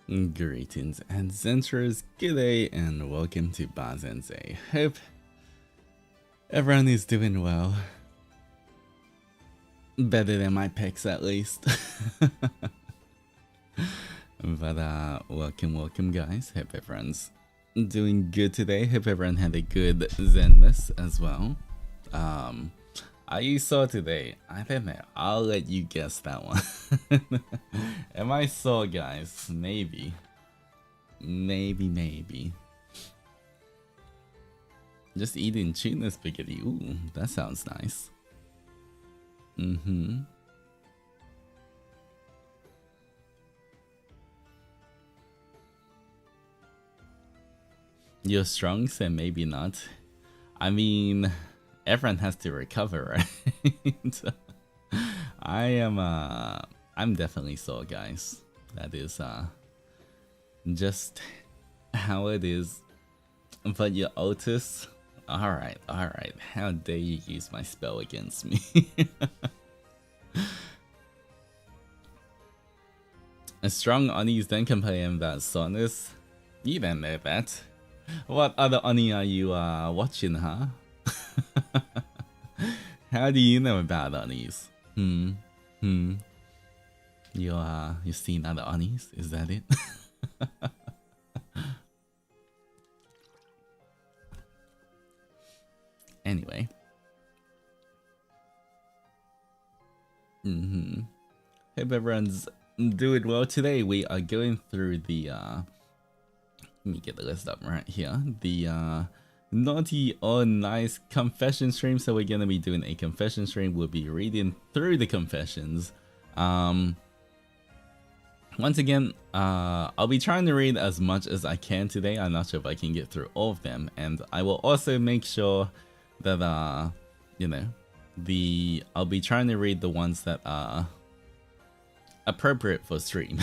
Greetings and Zentras, g'day and welcome to Bazenze. Hope everyone is doing well. Better than my pecs at least. But welcome guys. Hope everyone's doing good today. Hope everyone had a good Zenmas as well. I saw today, I don't know, I'll let you guess that one. Am I sore, guys? Maybe. Just eating tuna spaghetti. Ooh, that sounds nice. You're strong, so maybe not. I mean, everyone has to recover, right? I'm definitely sore, guys. That is just how it is. But your Altus, alright. How dare you use my spell against me? A strong Onis don't complain about soreness. You don't know that. What other Oni are you watching, huh? How do you know about Onis? You've seen other Onis? Is that it? Anyway. Hope everyone's doing well. Today we are going through the let me get the list up right here. The naughty or nice confession stream. So we're gonna be doing a confession stream. We'll be reading through the confessions. Once again, I'll be trying to read as much as I can today. I'm not sure if I can get through all of them, and I will also make sure that you know, I'll be trying to read the ones that are appropriate for stream.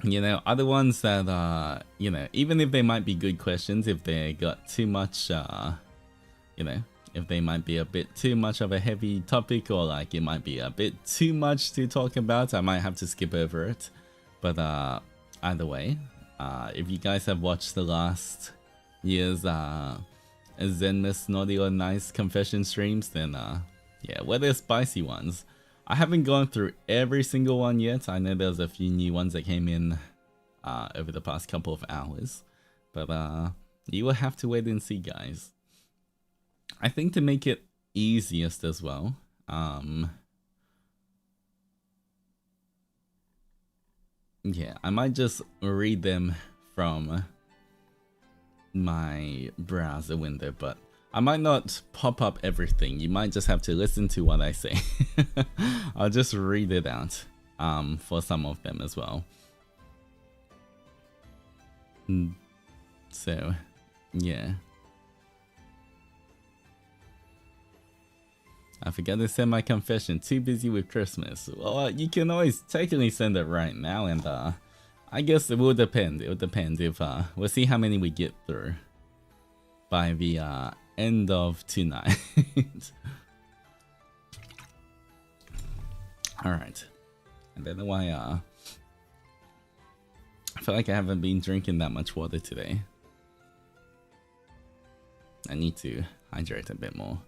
You know, other ones that you know, even if they might be good questions, if they got too much you know, if they might be a bit too much of a heavy topic, or like it might be a bit too much to talk about, I might have to skip over it. But either way, if you guys have watched the last year's Zenmas naughty or nice confession streams, then yeah, well, they're spicy ones. I haven't gone through every single one yet. I know there's a few new ones that came in over the past couple of hours, but you will have to wait and see, guys. I think to make it easiest as well, yeah, I might just read them from my browser window, but I might not pop up everything. You might just have to listen to what I say. I'll just read it out for some of them as well. So, yeah. I forgot to send my confession. Too busy with Christmas. Well, you can always technically send it right now, and I guess it will depend. It will depend if we'll see how many we get through by the end of tonight. Alright. I don't know why I feel like I haven't been drinking that much water today. I need to hydrate a bit more.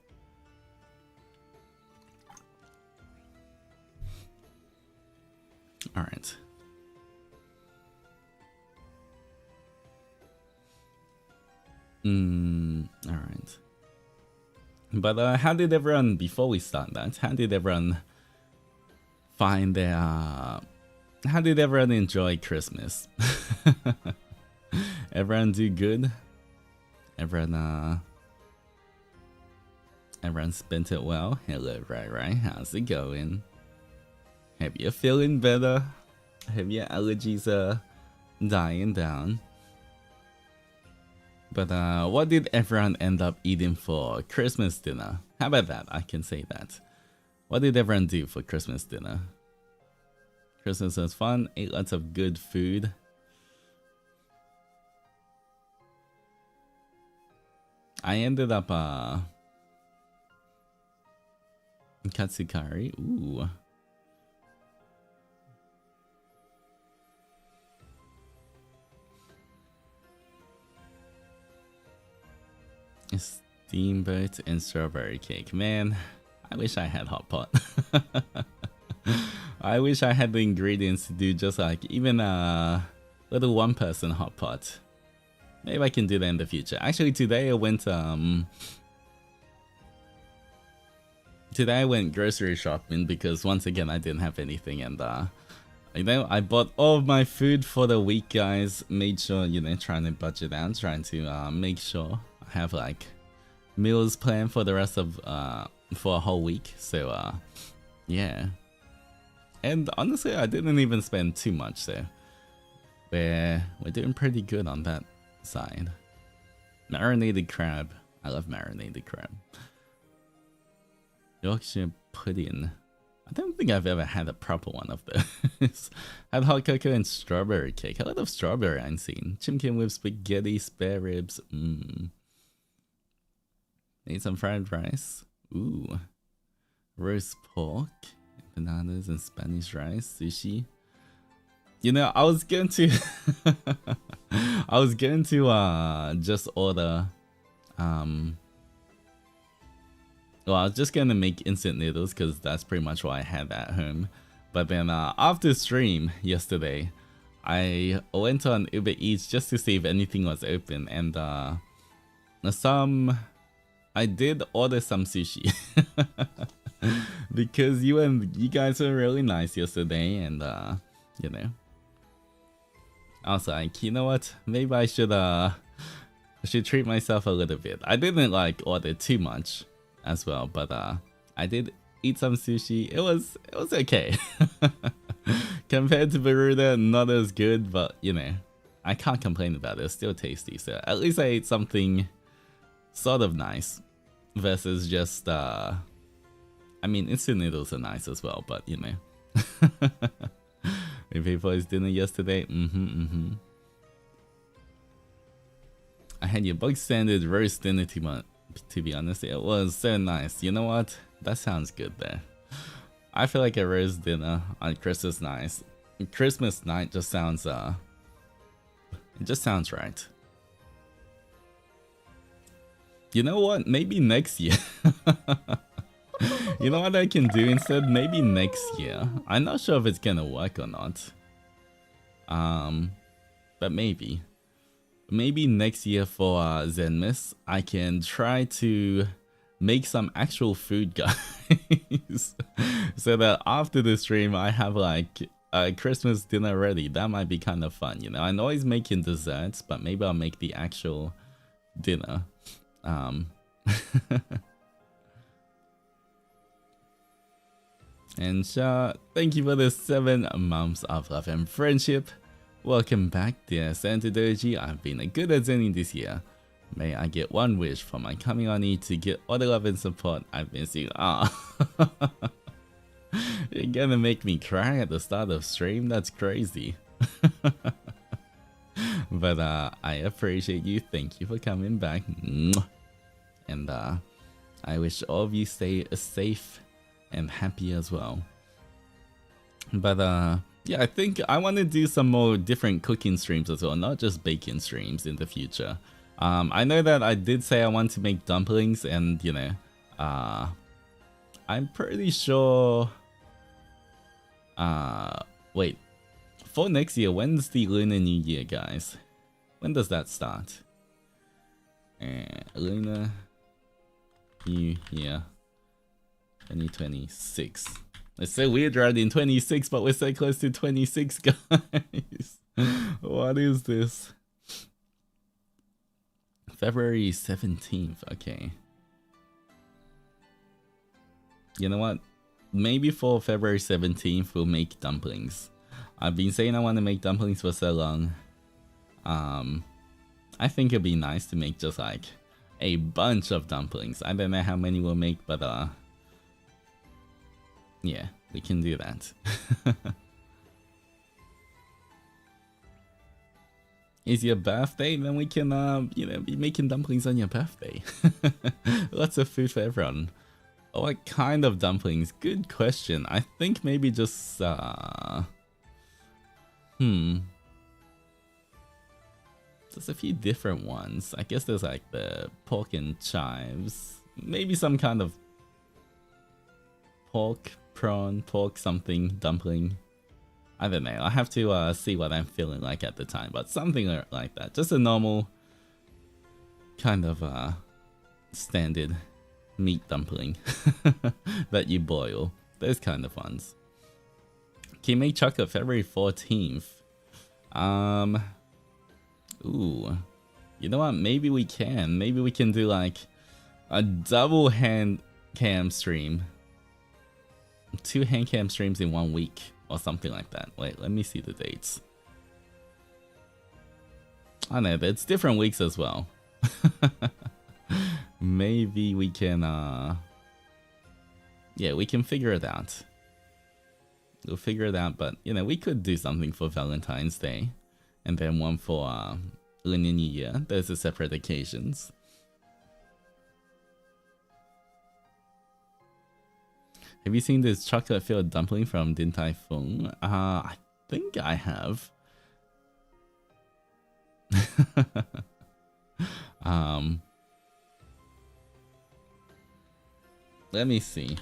Alright. Alright. But how did everyone, before we start that, how did everyone find their how did everyone enjoy Christmas? Everyone do good? Everyone spent it well? Hello, right, how's it going? Hope you're feeling better. Hope your allergies are dying down. But what did everyone end up eating for Christmas dinner? How about that? I can say that. What did everyone do for Christmas dinner? Christmas was fun. Ate lots of good food. I ended up katsukari. Ooh. Steamboat and strawberry cake. Man, I wish I had hot pot. I wish I had the ingredients to do just like even a little one-person hot pot. Maybe I can do that in the future. Actually, today I went grocery shopping because once again I didn't have anything, and you know, I bought all of my food for the week, guys. Made sure, you know, trying to budget out, trying to make sure I have like meals planned for the rest of for a whole week. So yeah. And honestly, I didn't even spend too much, so we're doing pretty good on that side. Marinated crab. I love marinated crab. Yorkshire pudding. I don't think I've ever had a proper one of those. Had hot cocoa and strawberry cake. A lot of strawberry I'm seeing. Chimkin with spaghetti, spare ribs. Need some fried rice. Ooh. Roast pork. Bananas and Spanish rice. Sushi. You know, I was going to just order well, I was just gonna make instant noodles because that's pretty much what I had at home. But then after stream yesterday, I went on Uber Eats just to see if anything was open, and I did order some sushi because you guys were really nice yesterday, and you know, I was like, you know what, maybe I should treat myself a little bit. I didn't like order too much as well, but I did eat some sushi. It was okay. Compared to Baruda, not as good, but you know, I can't complain about it. It's still tasty. So at least I ate something sort of nice versus just I mean, instant noodles are nice as well, but you know. We paid for his dinner yesterday. I had your bog standard roast dinner to be honest. It was so nice. You know what? That sounds good there. I feel like a roast dinner on Christmas night. Christmas night just sounds it just sounds right. You know what? Maybe next year. You know what I can do instead? Maybe next year. I'm not sure if it's gonna work or not. But maybe. Maybe next year for Zenmas, I can try to make some actual food, guys. So that after the stream, I have like a Christmas dinner ready. That might be kind of fun, you know. I'm always making desserts, but maybe I'll make the actual dinner. And thank you for the 7 months of love and friendship. Welcome back, dear Zendoji. I've been good at Zenning this year. May I get one wish for my coming Oni to get all the love and support I've been seeing. You're gonna make me cry at the start of stream? That's crazy. But I appreciate you. Thank you for coming back. And I wish all of you stay safe and happy as well. But yeah, I think I want to do some more different cooking streams as well, not just baking streams in the future. I know that I did say I want to make dumplings, and you know, I'm pretty sure. Wait, for next year, when's the Lunar New Year, guys? When does that start? Lunar New Year 2026. It's so weird writing 26, but we're so close to 26, guys. What is this? February 17th. Okay. You know what? Maybe for February 17th, we'll make dumplings. I've been saying I want to make dumplings for so long. I think it'd be nice to make just like a bunch of dumplings. I don't know how many we'll make, but yeah, we can do that. Is your birthday? Then we can, you know, be making dumplings on your birthday. Lots of food for everyone. What kind of dumplings? Good question. I think maybe just, There's a few different ones. I guess there's like the pork and chives. Maybe some kind of pork, prawn, pork something, dumpling. I don't know. I have to see what I'm feeling like at the time. But something like that. Just a normal kind of standard meat dumpling that you boil. Those kind of ones. Can you make chocolate February 14th? Ooh. You know what? Maybe we can. Maybe we can do like a double hand cam stream. 2 hand cam streams in 1 week or something like that. Wait, let me see the dates. I know, it's different weeks as well. Maybe we can, yeah, we can figure it out. We'll figure it out, but, you know, we could do something for Valentine's Day. And then one for Lunar New Year. Those are separate occasions. Have you seen this chocolate-filled dumpling from Din Tai Fung? I think I have. Let me see.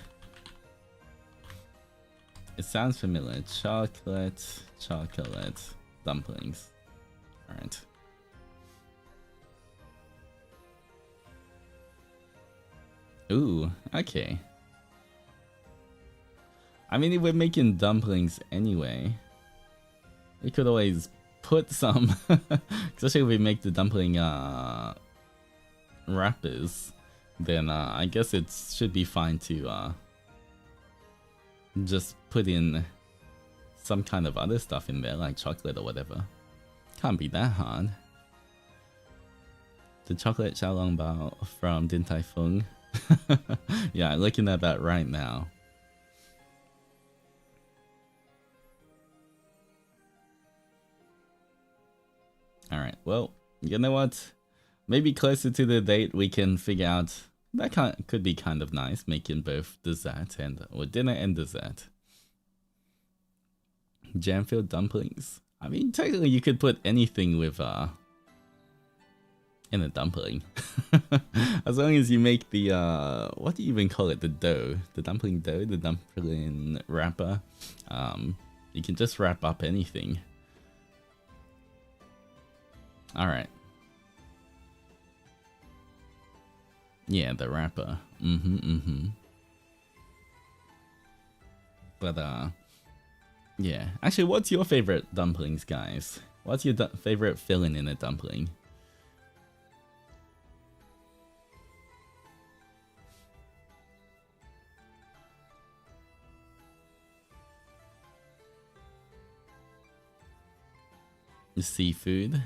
It sounds familiar. Chocolate dumplings. Alright. Ooh, okay. I mean, if we're making dumplings anyway, we could always put some, especially if we make the dumpling wrappers, then I guess it should be fine to just put in some kind of other stuff in there, like chocolate or whatever. Can't be that hard. The chocolate xiaolongbao from Din Tai Fung. Yeah, looking at that right now. Alright, well, you know what? Maybe closer to the date we can figure out. That could be kind of nice, making both dessert and, or dinner and dessert. Jam-filled dumplings. I mean, technically you could put anything with in a dumpling. As long as you make the what do you even call it? The dough. The dumpling dough, the dumpling wrapper. You can just wrap up anything. Alright. Yeah, the wrapper. But yeah. Actually, what's your favorite dumplings, guys? What's your favorite filling in a dumpling? Seafood,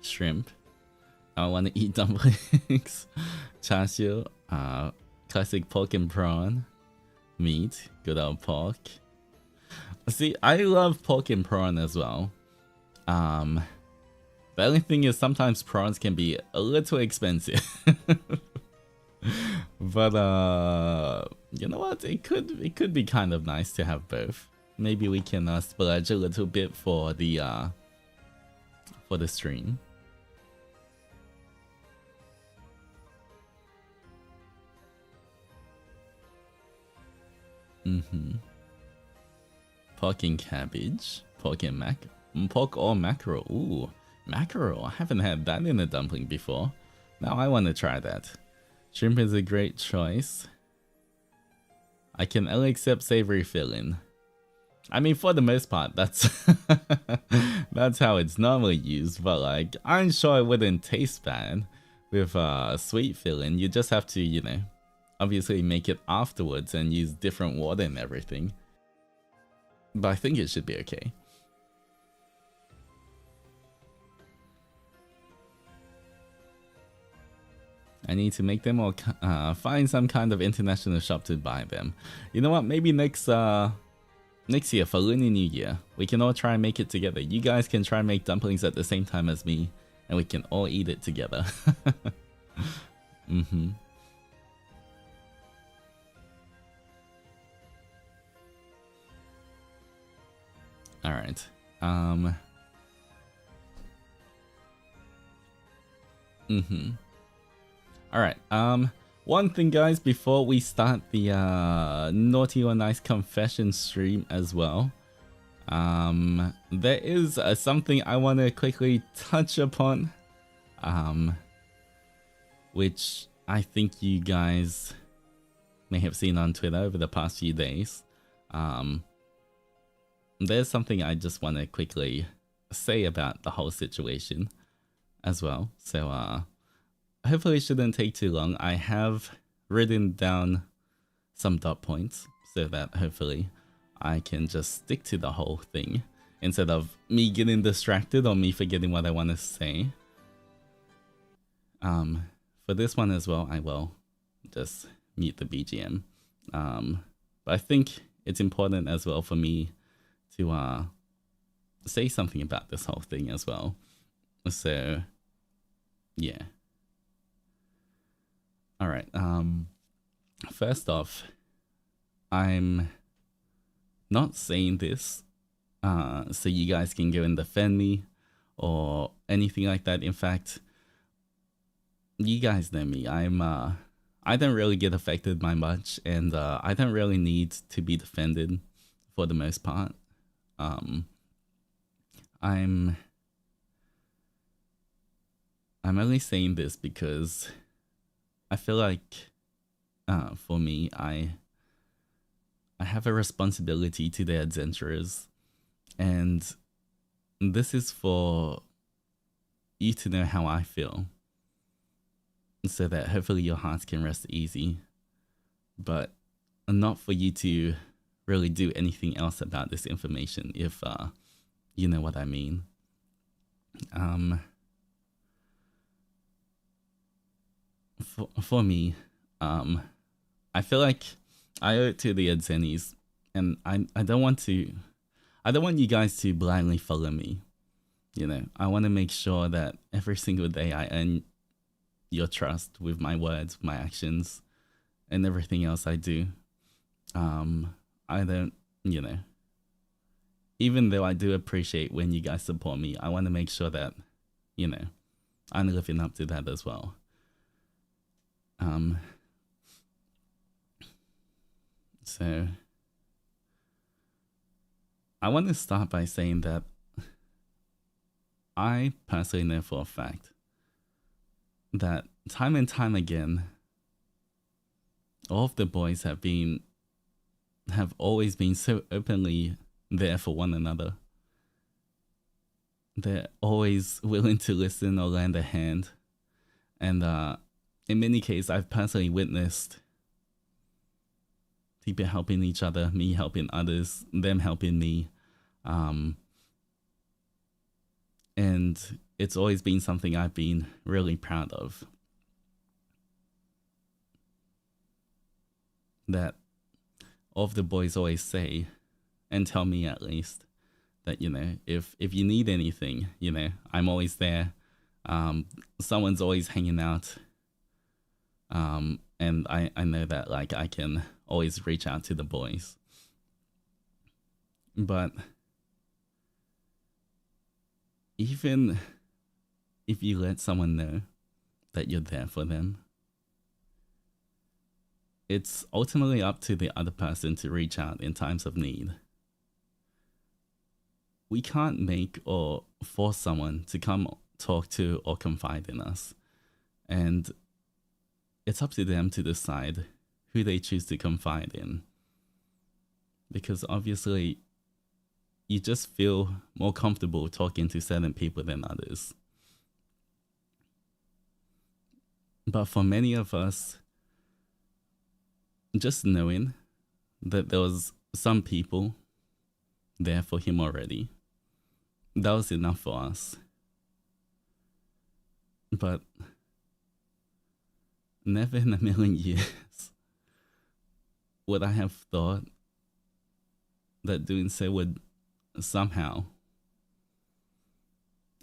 shrimp. I want to eat dumplings. Char siu, classic pork and prawn, meat, good old pork. See, I love pork and prawn as well. The only thing is sometimes prawns can be a little expensive. But you know what? It could be kind of nice to have both. Maybe we can splurge a little bit for the stream. Pork and cabbage, pork or mackerel. Ooh, mackerel. I haven't had that in a dumpling before. Now I want to try that. Shrimp is a great choice. I can only accept savory filling. I mean, for the most part, that's that's how it's normally used. But like, I'm sure it wouldn't taste bad with sweet filling. You just have to, you know, obviously make it afterwards and use different water and everything. But I think it should be okay. I need to make them or find some kind of international shop to buy them. You know what? Maybe next year for Lunar New Year, we can all try and make it together. You guys can try and make dumplings at the same time as me, and we can all eat it together. Alright. All right. One thing, guys, before we start the naughty or nice confession stream as well, there is something I want to quickly touch upon, which I think you guys may have seen on Twitter over the past few days. There's something I just want to quickly say about the whole situation as well. So, hopefully it shouldn't take too long. I have written down some dot points so that hopefully I can just stick to the whole thing instead of me getting distracted or me forgetting what I want to say. For this one as well, I will just mute the BGM. But I think it's important as well for me to say something about this whole thing as well. So, yeah. All right. First off, I'm not saying this so you guys can go and defend me or anything like that. In fact, you guys know me. I don't really get affected by much, and I don't really need to be defended for the most part. I'm only saying this because I feel like for me, I have a responsibility to the adventurers, and this is for you to know how I feel, so that hopefully your hearts can rest easy, but not for you to really do anything else about this information, if you know what I mean. For me, I feel like I owe it to the Adzenis, and I don't want you guys to blindly follow me. You know, I want to make sure that every single day I earn your trust with my words, my actions, and everything else I do. I don't, you know, even though I do appreciate when you guys support me, I want to make sure that, you know, I'm living up to that as well. So I want to start by saying that I personally know for a fact that time and time again, all of the boys have always been so openly there for one another. They're always willing to listen or lend a hand. And in many cases, I've personally witnessed people helping each other, me helping others, them helping me. And it's always been something I've been really proud of. That all of the boys always say, and tell me at least, that, you know, if you need anything, you know, I'm always there. Someone's always hanging out. And I know that, like, I can always reach out to the boys. But even if you let someone know that you're there for them, it's ultimately up to the other person to reach out in times of need. We can't make or force someone to come talk to or confide in us. And it's up to them to decide who they choose to confide in. Because obviously, you just feel more comfortable talking to certain people than others. But for many of us, just knowing that there was some people there for him already, that was enough for us. But never in a million years would I have thought that doing so would somehow,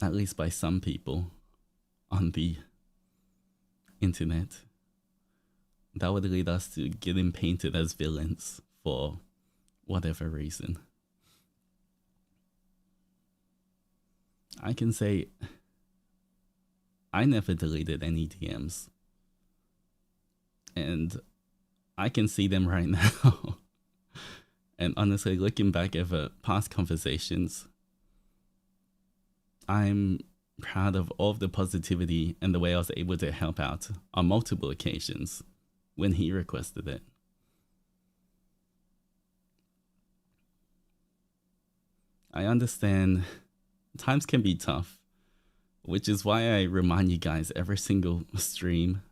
at least by some people on the internet, that would lead us to getting painted as villains for whatever reason. I can say I never deleted any DMs. And I can see them right now. And honestly, looking back over past conversations, I'm proud of all of the positivity and the way I was able to help out on multiple occasions when he requested it. I understand times can be tough, which is why I remind you guys every single stream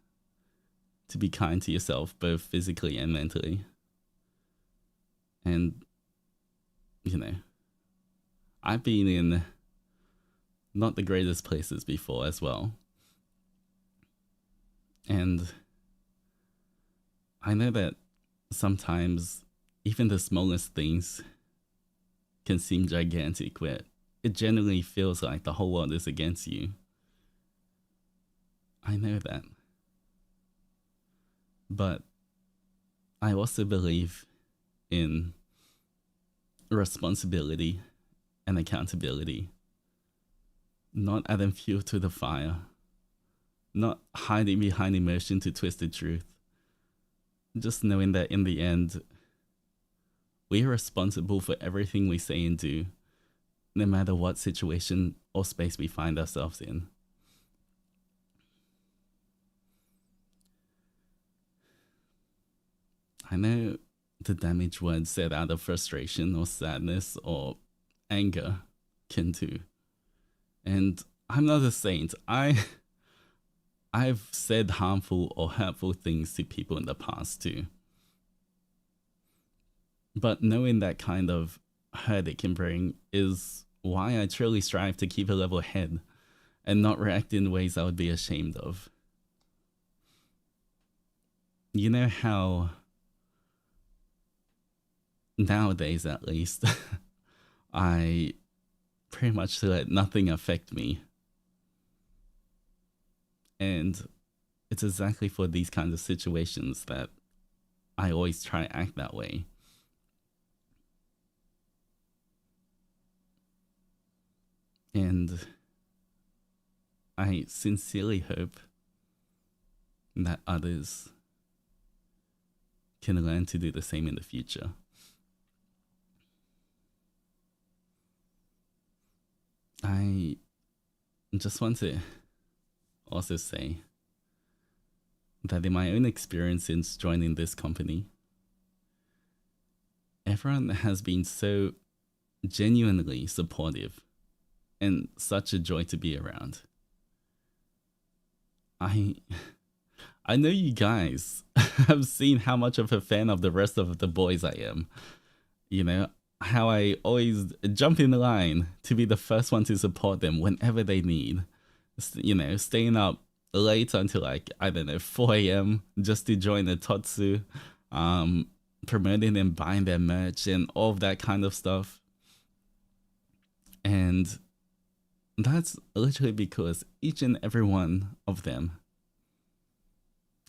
to be kind to yourself, both physically and mentally. And, you know, I've been in not the greatest places before as well. And I know that sometimes even the smallest things can seem gigantic, where it generally feels like the whole world is against you. I know that. But I also believe in responsibility and accountability. Not adding fuel to the fire. Not hiding behind emotion to twist the truth. Just knowing that in the end, we are responsible for everything we say and do, no matter what situation or space we find ourselves in. I know the damage words said out of frustration or sadness or anger can do. And I'm not a saint. I've said harmful or hurtful things to people in the past too. But knowing that kind of hurt it can bring is why I truly strive to keep a level head and not react in ways I would be ashamed of. You know how nowadays, at least, I pretty much let nothing affect me. And it's exactly for these kinds of situations that I always try to act that way. And I sincerely hope that others can learn to do the same in the future. I just want to also say that in my own experience since joining this company, everyone has been so genuinely supportive and such a joy to be around. I know you guys have seen how much of a fan of the rest of the boys I am. You know, how I always jump in the line to be the first one to support them whenever they need. You know, staying up late until like, I don't know, 4 a.m. just to join the Totsu, promoting and buying their merch and all of that kind of stuff. And that's literally because each and every one of them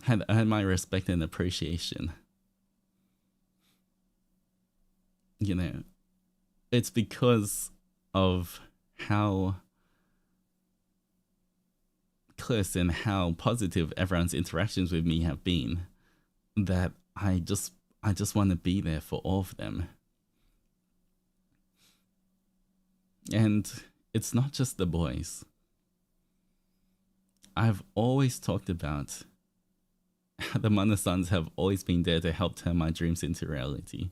had earned my respect and appreciation. You know, it's because of how close and how positive everyone's interactions with me have been that I just want to be there for all of them. And it's not just the boys. I've always talked about how the Mana-sans have always been there to help turn my dreams into reality.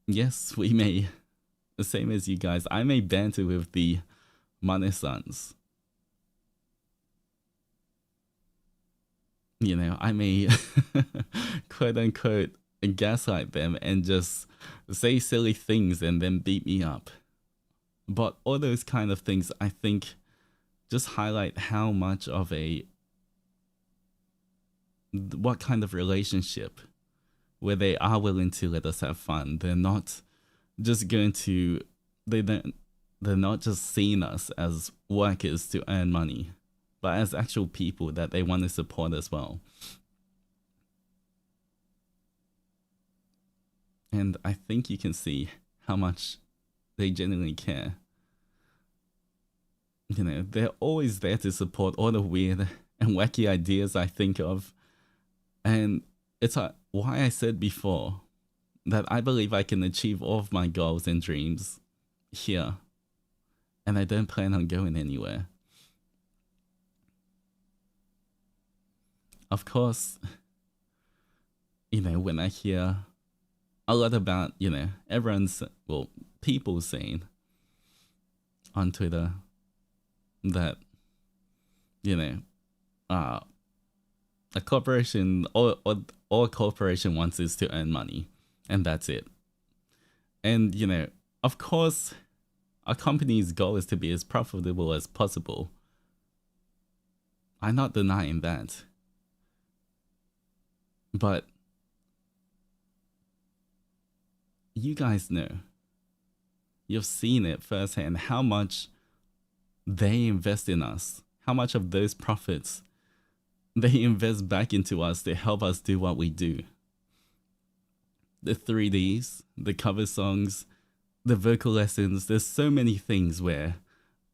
Yes, we may, the same as you guys, I may banter with the Mana-sans. You know, I may quote unquote gaslight them and just say silly things and then beat me up. But all those kind of things, I think, just highlight how much of what kind of relationship where they are willing to let us have fun. They're not just they're not just seeing us as workers to earn money, but as actual people that they want to support as well. And I think you can see how much they genuinely care. they're always there to support all the weird and wacky ideas I think of. And it's why I said before that I believe I can achieve all of my goals and dreams here. And I don't plan on going anywhere. Of course, when I hear a lot about, people saying on Twitter that, a corporation or a corporation wants is to earn money, and that's it. And, of course, a company's goal is to be as profitable as possible. I'm not denying that. But you guys know, you've seen it firsthand how much they invest in us, how much of those profits they invest back into us to help us do what we do. The 3Ds, the cover songs, the vocal lessons, there's so many things where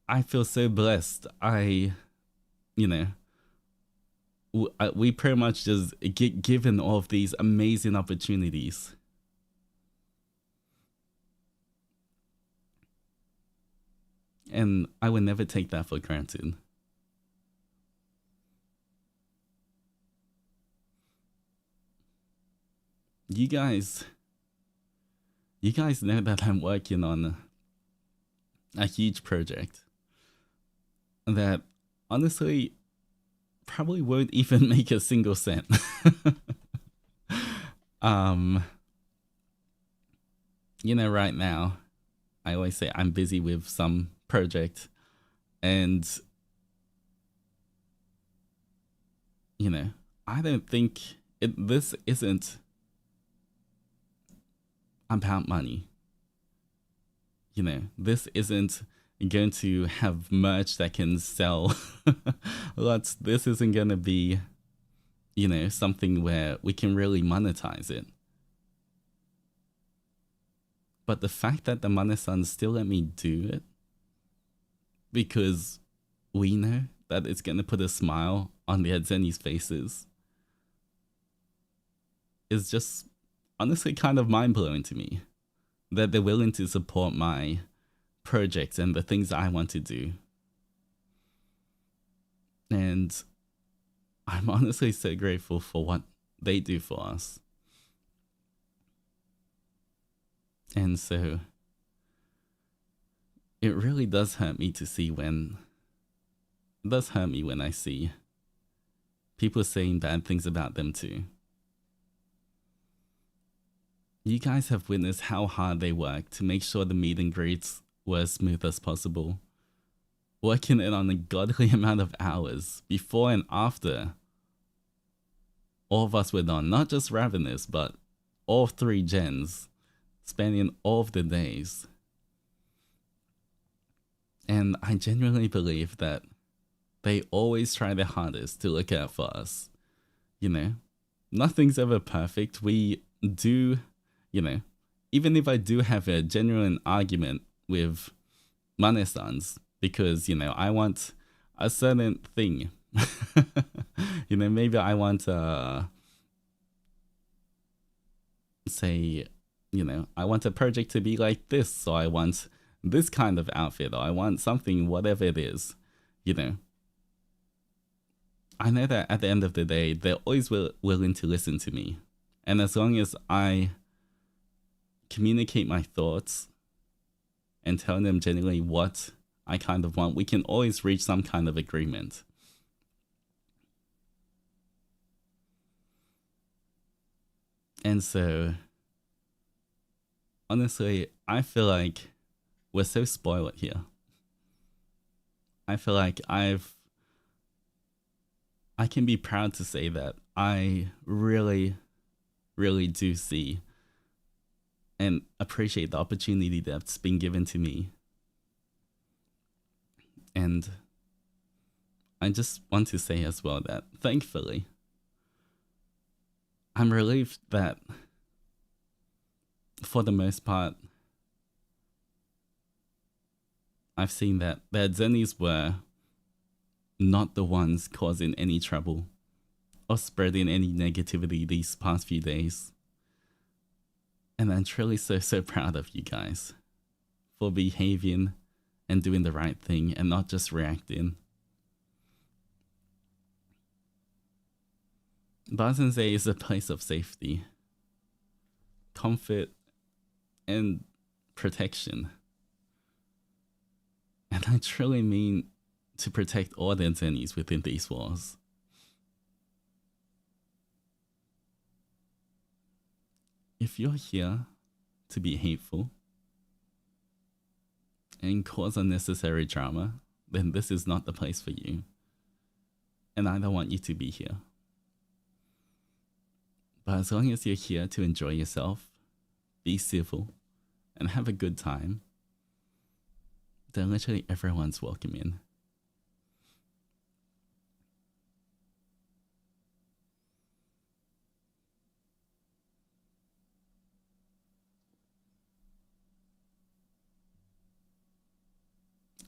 I feel so blessed. We pretty much just get given all of these amazing opportunities. And I would never take that for granted. You guys know that I'm working on a huge project that honestly probably won't even make a single cent. Right now, I always say I'm busy with some project, and I don't think this isn't about money. This isn't going to have merch that can sell lots. This isn't going to be, something where we can really monetize it. But the fact that the Mane-sans still let me do it, because we know that it's going to put a smile on their Zennies' faces, is just honestly kind of mind-blowing to me. That they're willing to support my projects and the things I want to do. And I'm honestly so grateful for what they do for us. And so it really does hurt me to see when I see people saying bad things about them too. You guys have witnessed how hard they work to make sure the meet and greets were as smooth as possible. Working it on a godly amount of hours before and after all of us were done. Not just Ravenous, but all 3 gens, spanning all of the days. And I genuinely believe that they always try their hardest to look out for us. Nothing's ever perfect. We do, even if I do have a genuine argument with Mane-sans, because, I want a certain thing. Maybe I want say, I want a project to be like this, so I want this kind of outfit, or I want something, whatever it is, I know that at the end of the day, they're always willing to listen to me. And as long as I communicate my thoughts and tell them generally what I kind of want, we can always reach some kind of agreement. And so, honestly, I feel like we're so spoiled here. I feel like I can be proud to say that I really, really do see and appreciate the opportunity that's been given to me. And I just want to say as well that, thankfully, I'm relieved that, for the most part, I've seen that the Zennies were not the ones causing any trouble or spreading any negativity these past few days. And I'm truly so proud of you guys for behaving and doing the right thing and not just reacting. Bazensei is a place of safety, comfort, and protection. And I truly mean to protect all the Zennies within these walls. If you're here to be hateful and cause unnecessary drama, then this is not the place for you. And I don't want you to be here. But as long as you're here to enjoy yourself, be civil, and have a good time, then literally everyone's welcome in.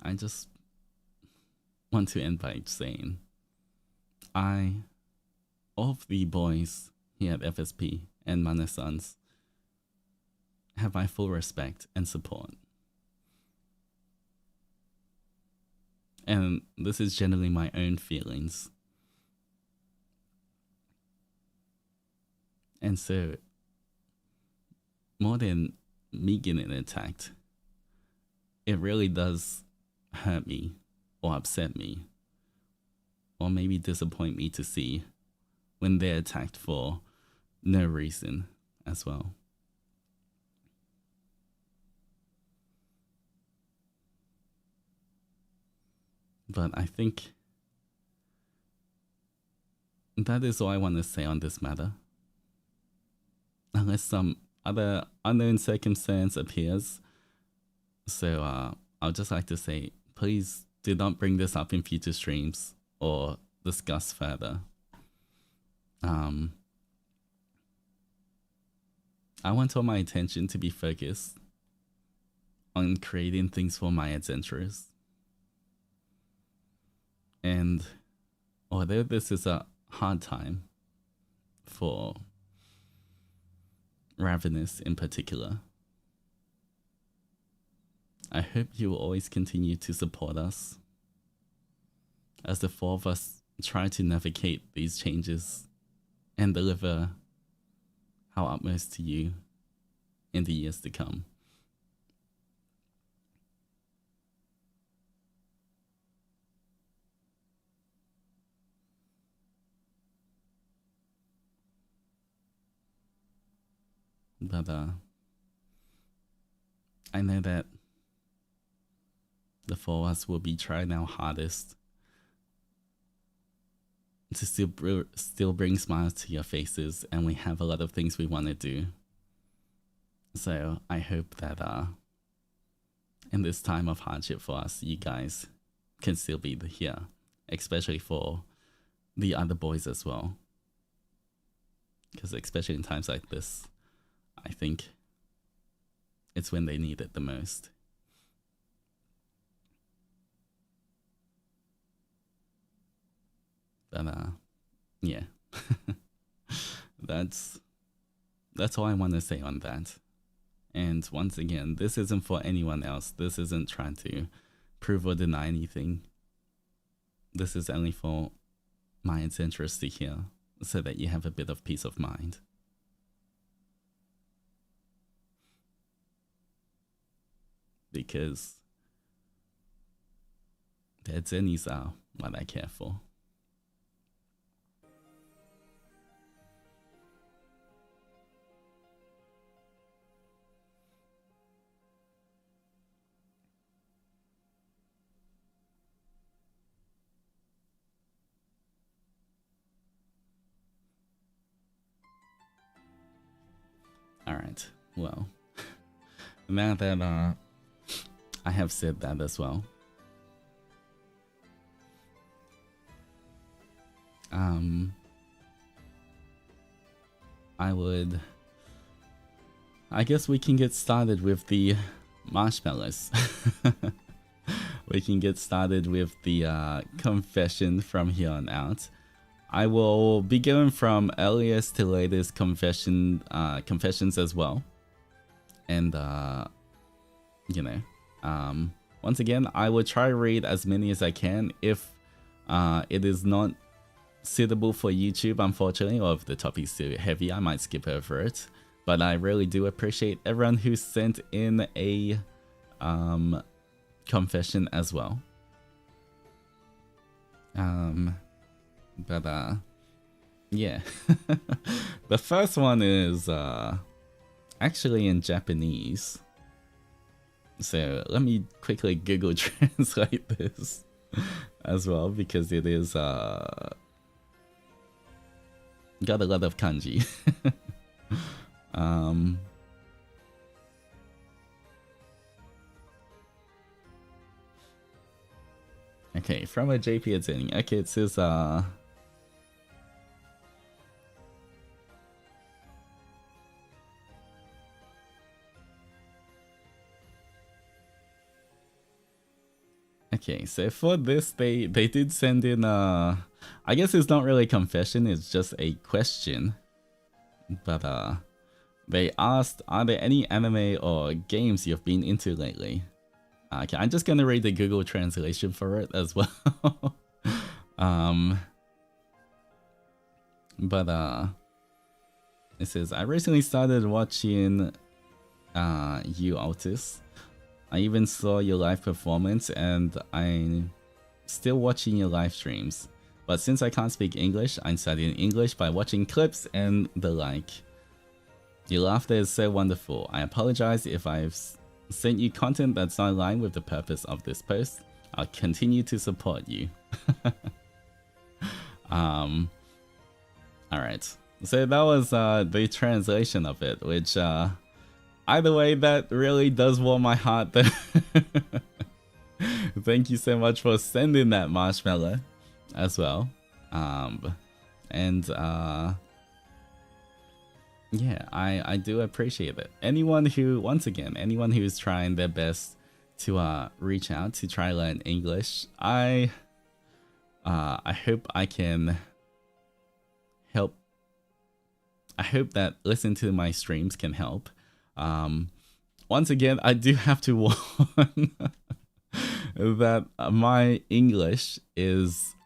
I just want to end by saying, all of the boys here at FSP and Manesans have my full respect and support. And this is generally my own feelings. And so, more than me getting attacked, it really does hurt me or upset me or maybe disappoint me to see when they're attacked for no reason as well. But I think that is all I want to say on this matter. Unless some other unknown circumstance appears. So I'll just like to say, please do not bring this up in future streams or discuss further. I want all my attention to be focused on creating things for my adventurers. And although this is a hard time for Ravenous in particular, I hope you will always continue to support us as the four of us try to navigate these changes and deliver our utmost to you in the years to come. But I know that the four of us will be trying our hardest to still bring smiles to your faces, and we have a lot of things we want to do. So I hope that in this time of hardship for us, you guys can still be here, especially for the other boys as well. Because especially in times like this, I think it's when they need it the most. But yeah, that's all I want to say on that. And once again, this isn't for anyone else. This isn't trying to prove or deny anything. This is only for my interest to hear, so that you have a bit of peace of mind. Because the Zennies are what I care for. Alright, well, now that I have said that as well, I guess we can get started with the marshmallows. we can get started with the confession from here on out. I will be going from earliest to latest confessions as well. And, you know, once again, I will try to read as many as I can. If it is not suitable for YouTube, unfortunately, or if the topic's too heavy, I might skip over it. But I really do appreciate everyone who sent in a confession as well. But yeah. The first one is actually in Japanese. So let me quickly Google translate this as well, because it is got a lot of kanji. Okay, from a JP attending. Okay, it says okay, so for this, they did send in I guess it's not really a confession, it's just a question. But they asked, are there any anime or games you've been into lately? Okay, I'm just gonna read the Google translation for it as well. But it says, I recently started watching you, Altus. I even saw your live performance, and I'm still watching your live streams. But since I can't speak English, I'm studying English by watching clips and the like. Your laughter is so wonderful. I apologize if I've sent you content that's not in line with the purpose of this post. I'll continue to support you. Alright. So that was the translation of it, which either way, that really does warm my heart. Thank you so much for sending that, Marshmallow, as well. Yeah, I do appreciate it. Anyone who, once again, anyone who's trying their best to reach out to try learn English, I hope I can help. I hope that listening to my streams can help. Once again, I do have to warn that my English is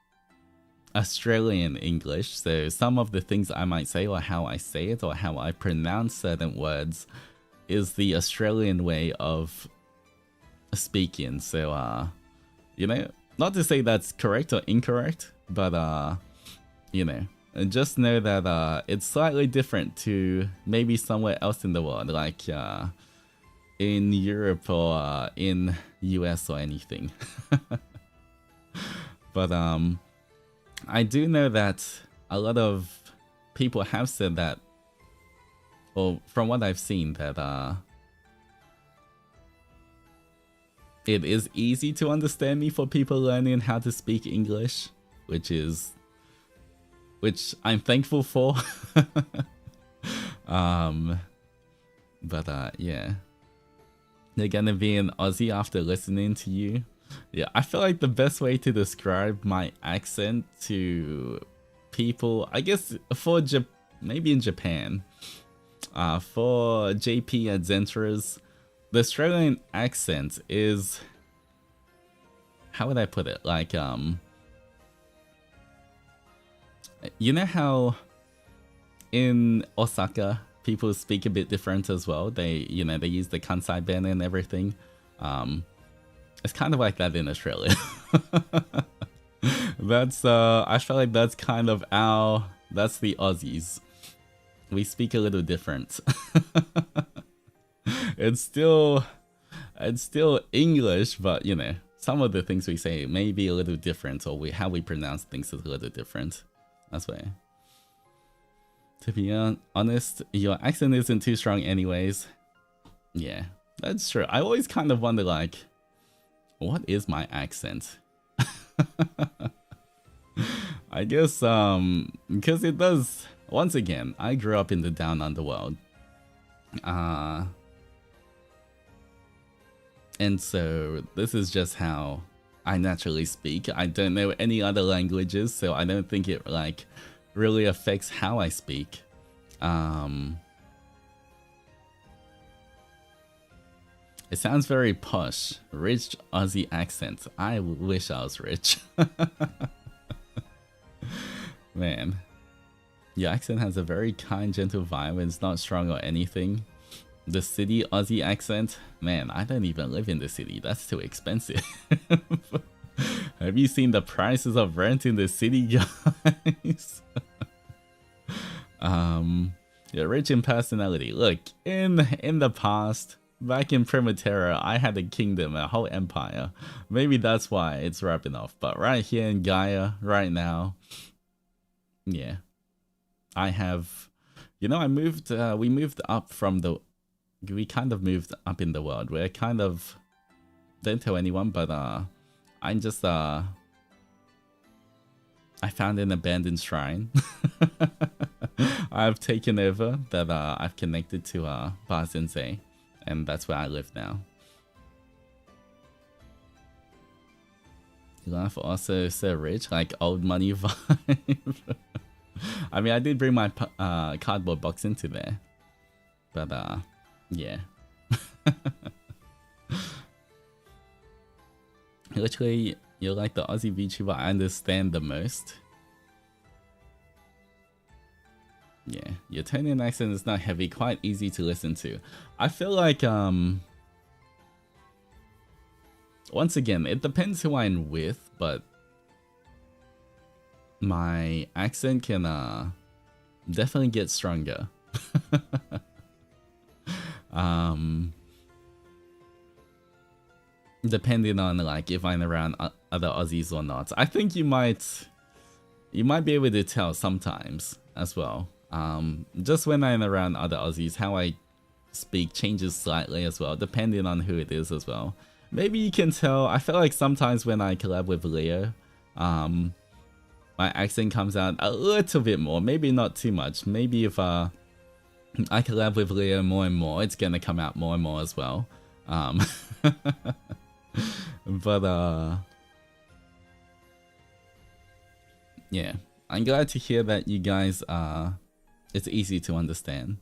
Australian English, so some of the things I might say, or how I say it, or how I pronounce certain words is the Australian way of speaking. So you know, not to say that's correct or incorrect, but you know, just know that it's slightly different to maybe somewhere else in the world, like in Europe or in US or anything. But I do know that a lot of people have said that, or from what I've seen, that it is easy to understand me for people learning how to speak English, which I'm thankful for. But yeah, they're gonna be an Aussie after listening to you. Yeah, I feel like the best way to describe my accent to people, I guess for maybe in Japan, for JP at Zentras, the Australian accent is, how would I put it? Like, you know how in Osaka people speak a bit different as well? They, you know, they use the Kansai Ben and everything. It's kind of like that in Australia. That's I feel like that's kind of that's the Aussies. We speak a little different. It's still English, but you know, some of the things we say may be a little different, or how we pronounce things is a little different. That's why. To be honest, your accent isn't too strong anyways. Yeah, that's true. I always kind of wonder, like, what is my accent? I guess because it does, once again, I grew up in the down underworld. And so this is just how I naturally speak. I don't know any other languages, so I don't think it like really affects how I speak. It sounds very posh. Rich Aussie accent. I wish I was rich. Man. Your accent has a very kind, gentle vibe and it's not strong or anything. The city Aussie accent? Man, I don't even live in the city. That's too expensive. Have you seen the prices of rent in the city, guys? You're rich in personality. Look, in the past, back in Primaterra, I had a kingdom, a whole empire. Maybe that's why it's rubbing off. But right here in Gaia, right now, yeah. I have, you know, we moved up from the, we kind of moved up in the world. We're kind of, don't tell anyone, but I'm just, I found an abandoned shrine. I've taken over that I've connected to Bar Sensei, and that's where I live now. Life also so rich, like old money vibe. I mean, I did bring my cardboard box into there, but yeah. Literally, you're like the Aussie VTuber I understand the most. Yeah, your tone and accent is not heavy, quite easy to listen to. I feel like, once again, it depends who I'm with, but my accent can definitely get stronger. Depending on like if I'm around other Aussies or not. I think you might be able to tell sometimes as well. Just when I'm around other Aussies, how I speak changes slightly as well, depending on who it is as well. Maybe you can tell. I feel like sometimes when I collab with Leo, my accent comes out a little bit more. Maybe not too much. Maybe if I collab with Leo more and more, it's gonna come out more and more as well. But yeah, I'm glad to hear that you guys it's easy to understand.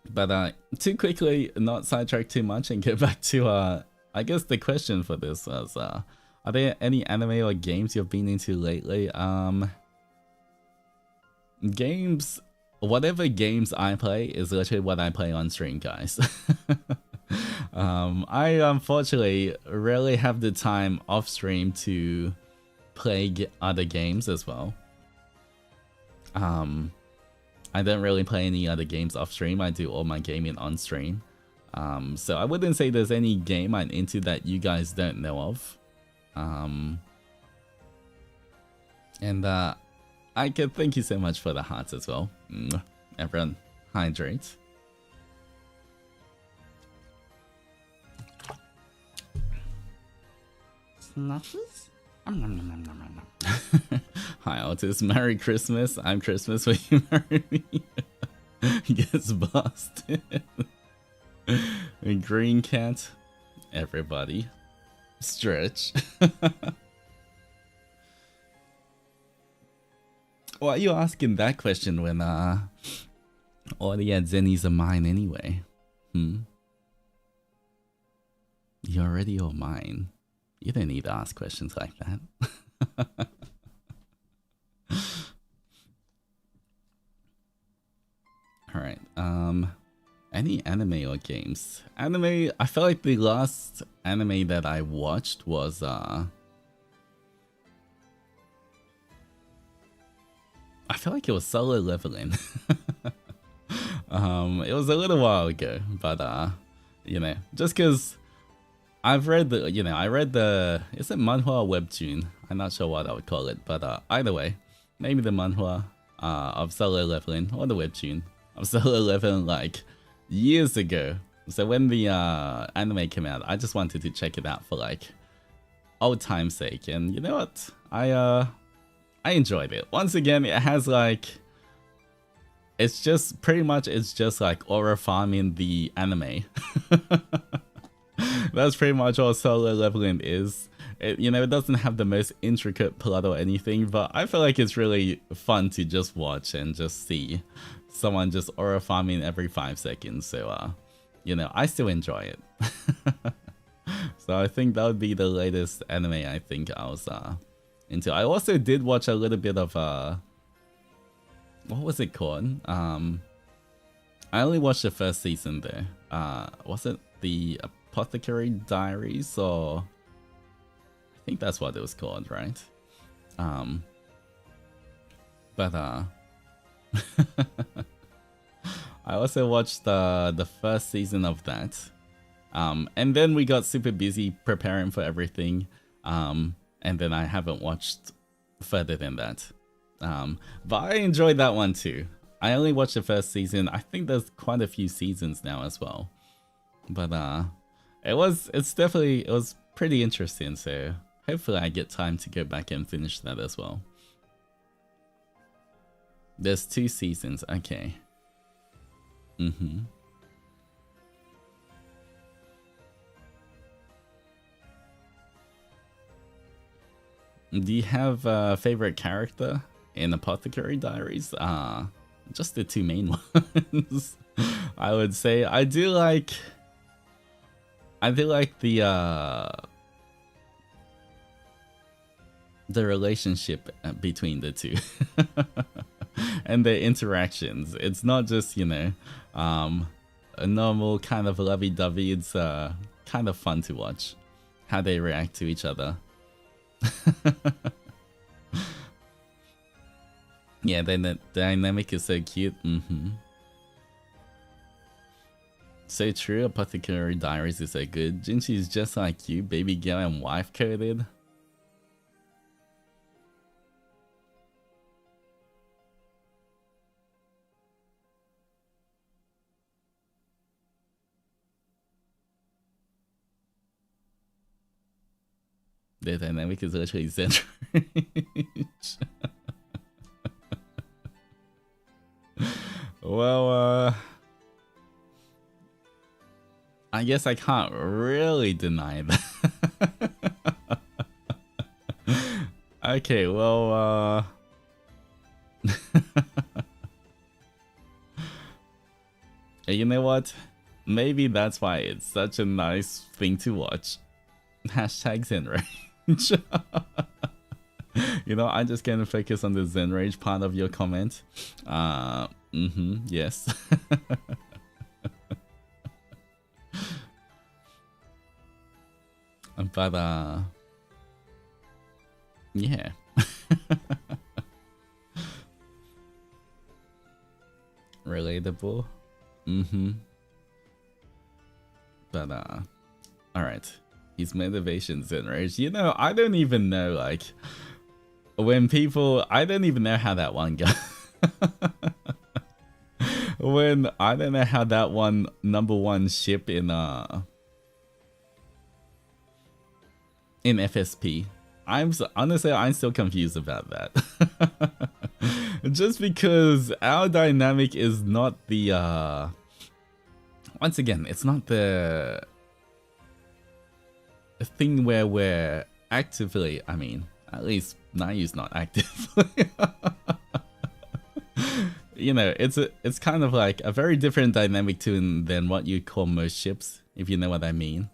But to quickly not sidetrack too much and get back to I guess the question for this was are there any anime or games you've been into lately? Games, whatever games I play is literally what I play on stream, guys. I unfortunately rarely have the time off stream to play other games as well. I don't really play any other games off stream. I do all my gaming on stream. So I wouldn't say there's any game I'm into that you guys don't know of. And I can thank you so much for the hearts as well. Everyone, hydrate. Snatches? Hi Altus, Merry Christmas. I'm Christmas, will you marry me? Gets busted. Green cat. Everybody. Stretch. Why are you asking that question when all the Zennies are mine anyway? You already all mine. You don't need to ask questions like that. Alright, any anime or games? Anime, I feel like the last anime that I watched was I feel like it was Solo Leveling. It was a little while ago, but you know, just because I've read the, you know, I read the, is it manhwa or webtoon? I'm not sure what I would call it, but either way, maybe the manhwa of Solo Leveling or the webtoon of Solo Leveling like years ago. So when the anime came out, I just wanted to check it out for like old time's sake, and you know what? I enjoyed it. Once again, it has like, it's just pretty much, it's just like aura farming the anime. That's pretty much all Solo Leveling is. it doesn't have the most intricate plot or anything, but I feel like it's really fun to just watch and just see someone just aura farming every 5 seconds. So, I still enjoy it. So I think that would be the latest anime I think I was into. I also did watch a little bit of what was it called? I only watched the first season there. Was it the Apothecary Diaries, or I think that's what it was called, right? But I also watched the first season of that. And then we got super busy preparing for everything. And then I haven't watched further than that. But I enjoyed that one too. I only watched the first season. I think there's quite a few seasons now as well. But it was pretty interesting, so hopefully I get time to go back and finish that as well. There's 2 seasons, okay. Do you have a favorite character in Apothecary Diaries? Just the 2 main ones. I would say I do like the relationship between the 2 and their interactions. It's not just, a normal kind of lovey-dovey. It's kind of fun to watch how they react to each other. Yeah, then the dynamic is so cute. So true, Apothecary Diaries is so good. Jinchi is just like you, baby girl and wife coded. The dynamic is literally Zendoji. Well, I guess I can't really deny that. Okay, well, you know what? Maybe that's why it's such a nice thing to watch. Hashtag Zenrage. I'm just gonna focus on the Zenrage part of your comment. Yes. But yeah. Relatable. But alright. His motivations and rage. I don't even know, like, when people, I don't even know how that one goes. I don't know how that one #1 ship in FSP. Honestly, I'm still confused about that. Just because our dynamic is not the once again, it's not the thing where we're actively, at least Nayu's not actively. It's kind of like a very different dynamic than what you call most ships, if you know what I mean.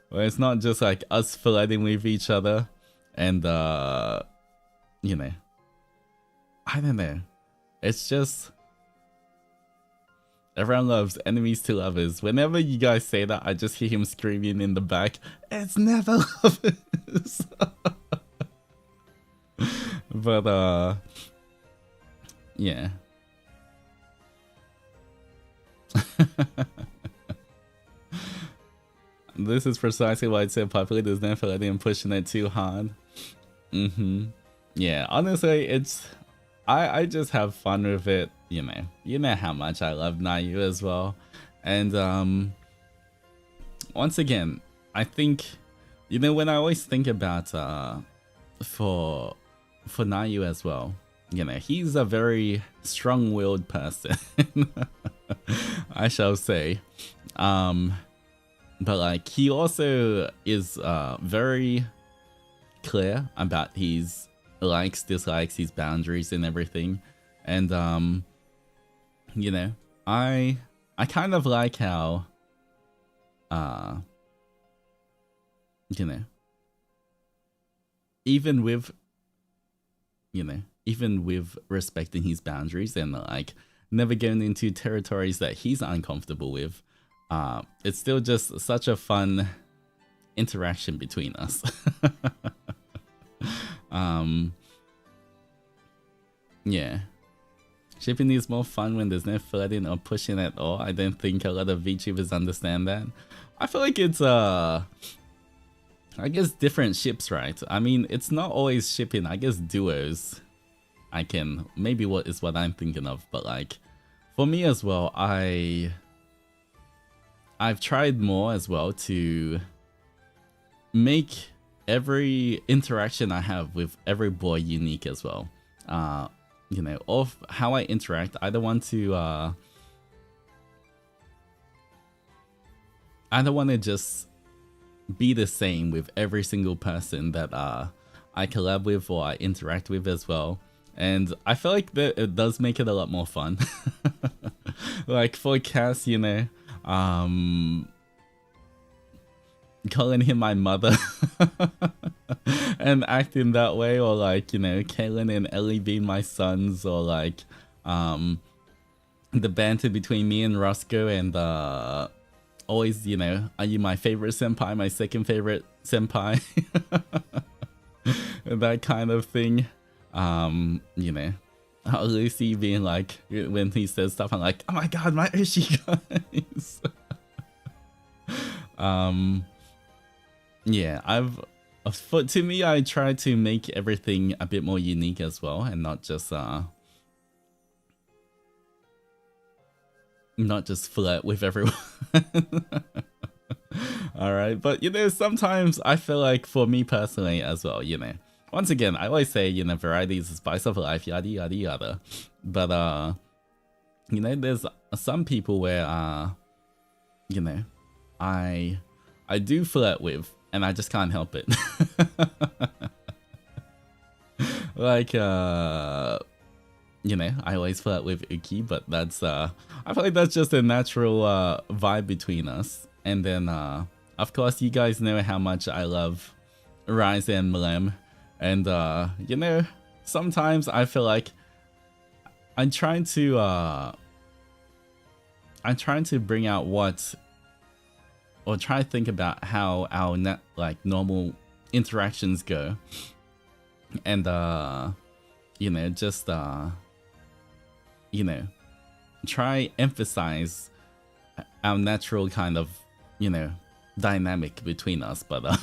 Where it's not just like us flirting with each other and I don't know. It's just everyone loves enemies to lovers. Whenever you guys say that, I just hear him screaming in the back, it's never lovers. But yeah. This is precisely why it's so popular. There's no flirting and pushing it too hard. Yeah, honestly, I just have fun with it. You know how much I love Nayu as well. And once again, I think, when I always think about for Nayu as well, he's a very strong-willed person. I shall say. but like he also is very clear about his likes, dislikes, his boundaries and everything. And you know, I kind of like how you know, even with respecting his boundaries and like never going into territories that he's uncomfortable with, it's still just such a fun interaction between us. Yeah. Shipping is more fun when there's no flirting or pushing at all. I don't think a lot of VTubers understand that. I feel like it's I guess different ships, right? I mean, it's not always shipping. I guess duos. I can maybe what I'm thinking of, but like for me as well, I've tried more as well to make every interaction I have with every boy unique as well. You know, of how I interact, I don't want to just be the same with every single person that I collab with or I interact with as well. And I feel like that it does make it a lot more fun. Like for Cass, you know, calling him my mother and acting that way, or like, you know, Kaylin and Ellie being my sons, or like the banter between me and Roscoe, and always, you know, are you my favorite senpai, my second favorite senpai? That kind of thing. You know, Lucy being like, when he says stuff, I'm like, oh my god, my Ushi guys. Yeah, to me, I try to make everything a bit more unique as well, and not just flirt with everyone. Alright, but you know, sometimes I feel like for me personally as well, you know, once again, I always say, you know, variety is the spice of life, yada yada yada. But you know, there's some people where you know, I do flirt with, and I just can't help it. Like you know, I always flirt with Uki, but that's I feel like that's just a natural vibe between us. And then of course, you guys know how much I love Rise and Mlem, and you know, sometimes I feel like I'm trying to bring out what, or try to think about how our normal interactions go, and you know, just you know, try emphasize our natural kind of, you know, dynamic between us. But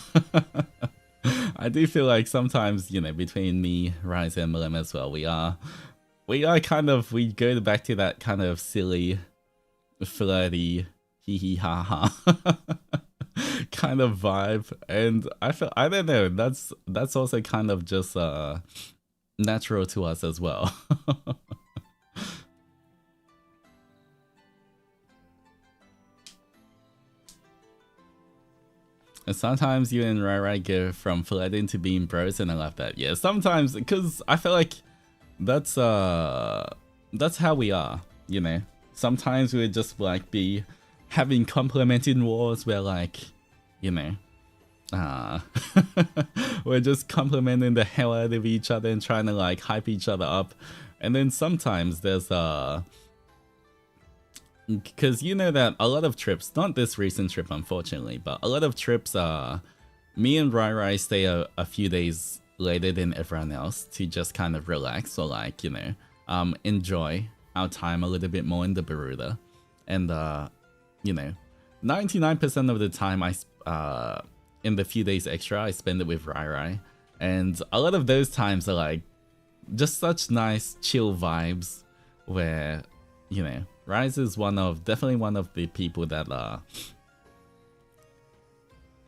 I do feel like sometimes, you know, between me, Rise, and Mlem as well, we are kind of, we go back to that kind of silly, flirty, hee hee ha ha kind of vibe. And I don't know, that's also kind of just natural to us as well. And sometimes you and Rai Rai go from flirting to being bros, and I love that. Yeah, sometimes, because I feel like that's how we are, you know. Sometimes we just like be having complimenting wars where, like, you know, we're just complimenting the hell out of each other and trying to like hype each other up. And then sometimes there's because you know that a lot of trips, not this recent trip unfortunately, but a lot of trips, me and Rai Rai stay a few days later than everyone else to just kind of relax, or like, you know, enjoy our time a little bit more in the Baruda. And you know, 99% of the time in the few days extra, I spend it with Rai Rai, and a lot of those times are like just such nice chill vibes where, you know, Rise is definitely one of the people that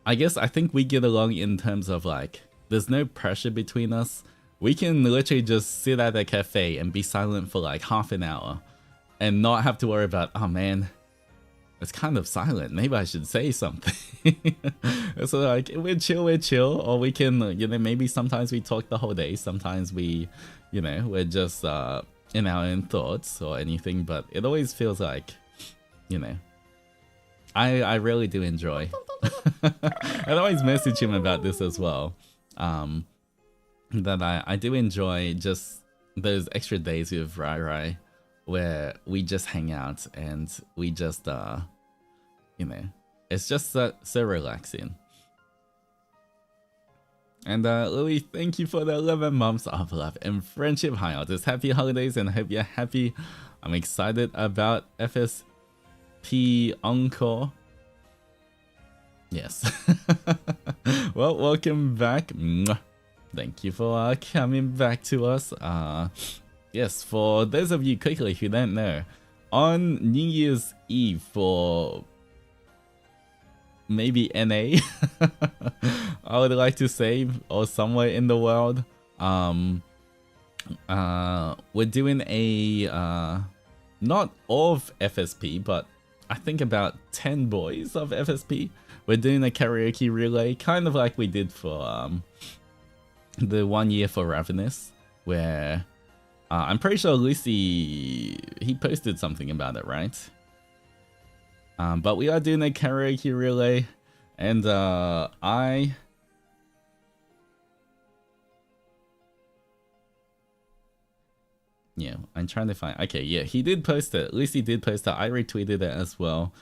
I guess I think we get along in terms of like, there's no pressure between us. We can literally just sit at a cafe and be silent for like half an hour and not have to worry about, oh man, it's kind of silent. Maybe I should say something. So like, we're chill, or we can, you know, maybe sometimes we talk the whole day, sometimes we, you know, we're just in our own thoughts or anything, but it always feels like, you know, I really do enjoy. I always message him about this as well, that I do enjoy just those extra days with Rai Rai, where we just hang out and we just, you know, it's just so relaxing. And Louis, thank you for the 11 months of love and friendship. Hi, Altus. Happy holidays and hope you're happy. I'm excited about FSP Encore. Yes. Well, welcome back. Thank you for coming back to us. Yes, for those of you quickly who don't know, on New Year's Eve for maybe NA, I would like to say, or somewhere in the world, we're doing a not of FSP, but I think about 10 boys of FSP. We're doing a karaoke relay, kind of like we did for the 1 year for Ravenous, where I'm pretty sure Lucy, he posted something about it, right? But we are doing a karaoke relay, and yeah, I'm trying to find. Okay, yeah, he did post it. Lucy did post it. I retweeted it as well.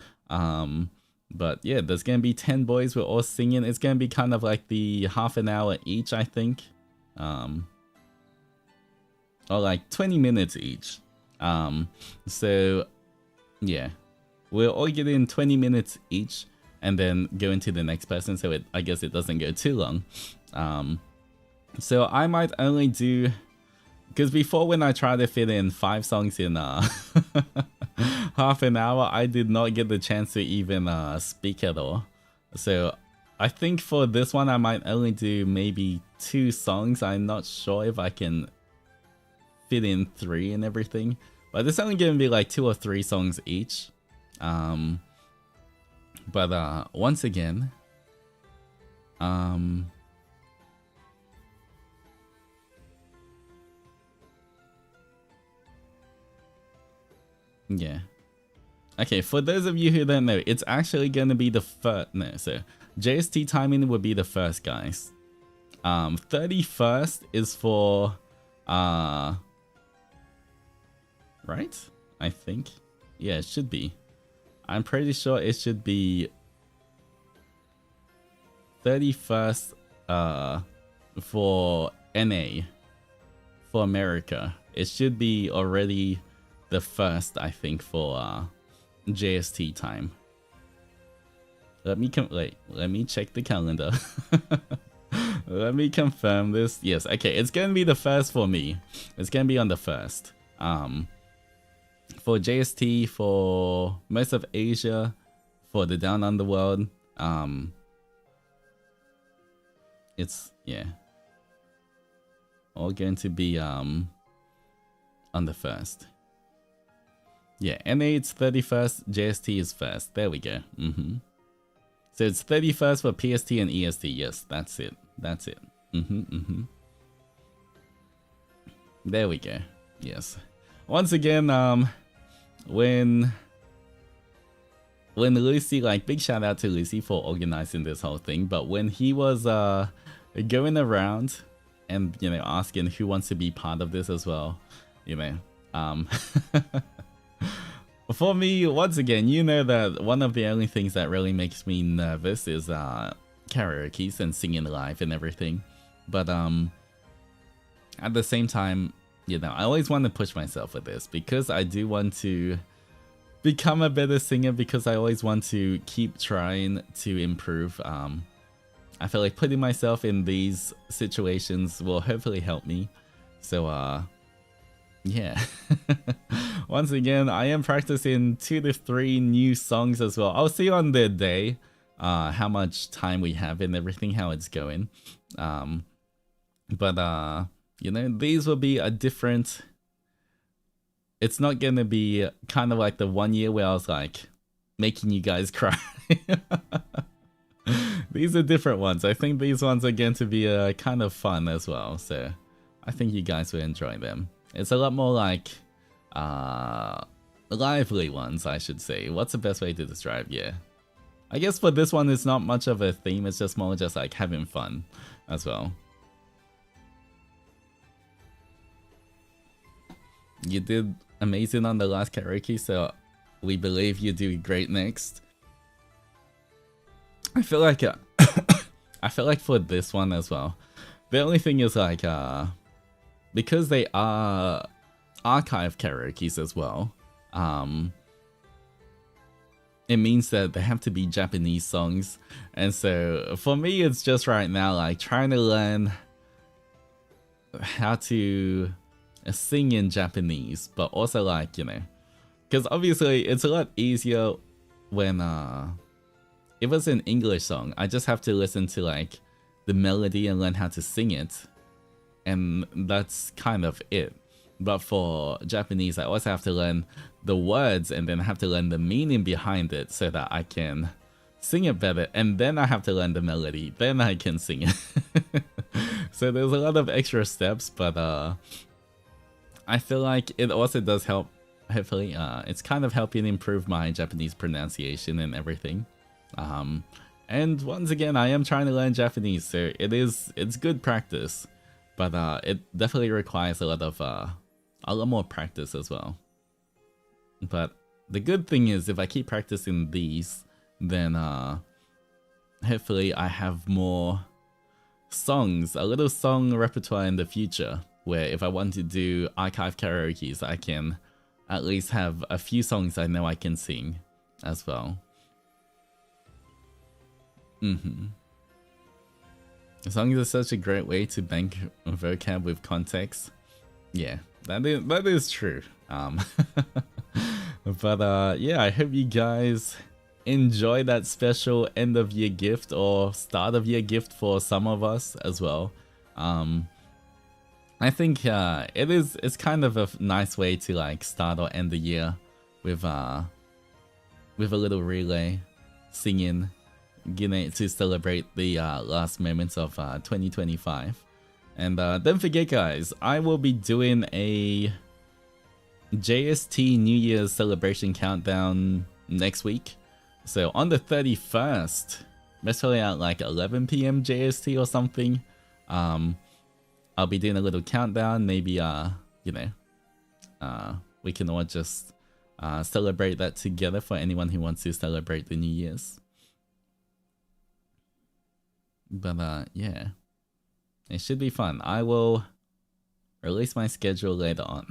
But yeah, there's gonna be 10 boys. We're all singing. It's gonna be kind of like the half an hour each, I think. Or like 20 minutes each. So yeah, we'll all get in 20 minutes each and then go into the next person, so I guess it doesn't go too long. So I might only do, because before, when I tried to fit in 5 songs in half an hour, I did not get the chance to even speak at all. So I think for this one I might only do maybe 2 songs. I'm not sure if I can fit in 3 and everything, but it's only gonna be like 2 or 3 songs each. But once again, yeah. Okay, for those of you who don't know, it's actually going to be the first. No, so JST timing would be the first, guys. 31st is for right? I think. Yeah, it should be. I'm pretty sure it should be 31st for NA, for America. It should be already the first, I think, for JST time. Let me check the calendar. Let me confirm this. Yes, okay, it's gonna be the first for me. It's gonna be on the first. For JST, for most of Asia, for the Down Underworld, it's, yeah, all going to be on the first. Yeah, NA it's 31st, JST is first. There we go. So it's 31st for PST and EST. Yes, that's it. That's it. There we go. Yes. Once again, when Lucy, like, big shout out to Lucy for organizing this whole thing, but when he was going around and, you know, asking who wants to be part of this as well, you know, for me, once again, you know that one of the only things that really makes me nervous is karaoke and singing live and everything. But at the same time, you know, I always want to push myself with this because I do want to become a better singer, because I always want to keep trying to improve. I feel like putting myself in these situations will hopefully help me. So yeah. Once again, I am practicing 2 to 3 new songs as well. I'll see on the day how much time we have and everything, how it's going. But you know, these will be a different... It's not gonna be kind of like the 1 year where I was like, making you guys cry. These are different ones. I think these ones are going to be kind of fun as well. So I think you guys will enjoy them. It's a lot more like lively ones, I should say. What's the best way to describe? Yeah. I guess for this one, it's not much of a theme. It's just more just like having fun as well. You did amazing on the last karaoke, so we believe you do great next. I feel like I feel like for this one as well, the only thing is like because they are archive karaoke's as well, it means that they have to be Japanese songs, and so for me it's just right now like trying to learn how to sing in Japanese, but also like, you know, because obviously it's a lot easier when if it's an English song, I just have to listen to like the melody and learn how to sing it, and that's kind of it. But for Japanese, I also have to learn the words and then I have to learn the meaning behind it so that I can sing it better, and then I have to learn the melody, then I can sing it. So there's a lot of extra steps, but I feel like it also does help. Hopefully, it's kind of helping improve my Japanese pronunciation and everything. And once again, I am trying to learn Japanese, so it's good practice, but it definitely requires a lot more practice as well. But the good thing is, if I keep practicing these, then hopefully I have more songs, a little song repertoire in the future, where if I want to do archive karaoke's, I can at least have a few songs I know I can sing as well. Songs are such a great way to bank vocab with context. Yeah, that is true. But yeah, I hope you guys enjoy that special end of year gift or start of year gift for some of us as well. I think it's kind of a nice way to like start or end the year with a little relay singing, to celebrate the last moments of 2025. And don't forget, guys, I will be doing a JST New Year's celebration countdown next week. So on the 31st, most probably at like 11 PM JST or something, I'll be doing a little countdown. Maybe we can all just celebrate that together for anyone who wants to celebrate the New Year's. But yeah, it should be fun. I will release my schedule later on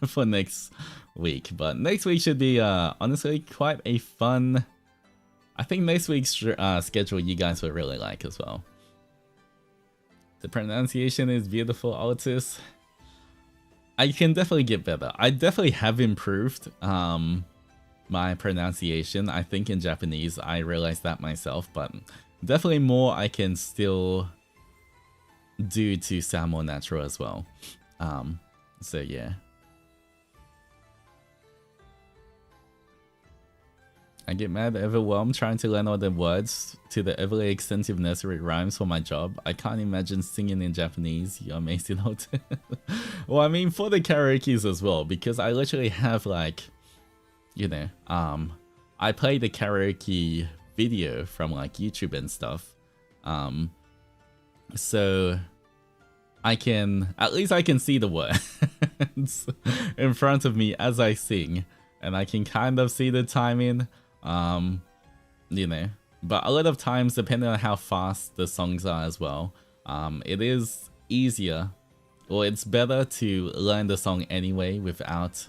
for next week, but next week should be honestly quite a fun. I think next week's schedule you guys will really like as well. The pronunciation is beautiful, Altus. I can definitely get better. I definitely have improved my pronunciation. I think in Japanese, I realized that myself, but definitely more I can still do to sound more natural as well. So yeah. I get mad, overwhelmed trying to learn all the words to the overly extensive nursery rhymes for my job. I can't imagine singing in Japanese. You're amazing. Well, I mean, for the karaoke's as well, because I literally have like, I play the karaoke video from like YouTube and stuff. So I can see the words in front of me as I sing, and I can kind of see the timing. But a lot of times, depending on how fast the songs are as well, it is easier, or it's better to learn the song anyway without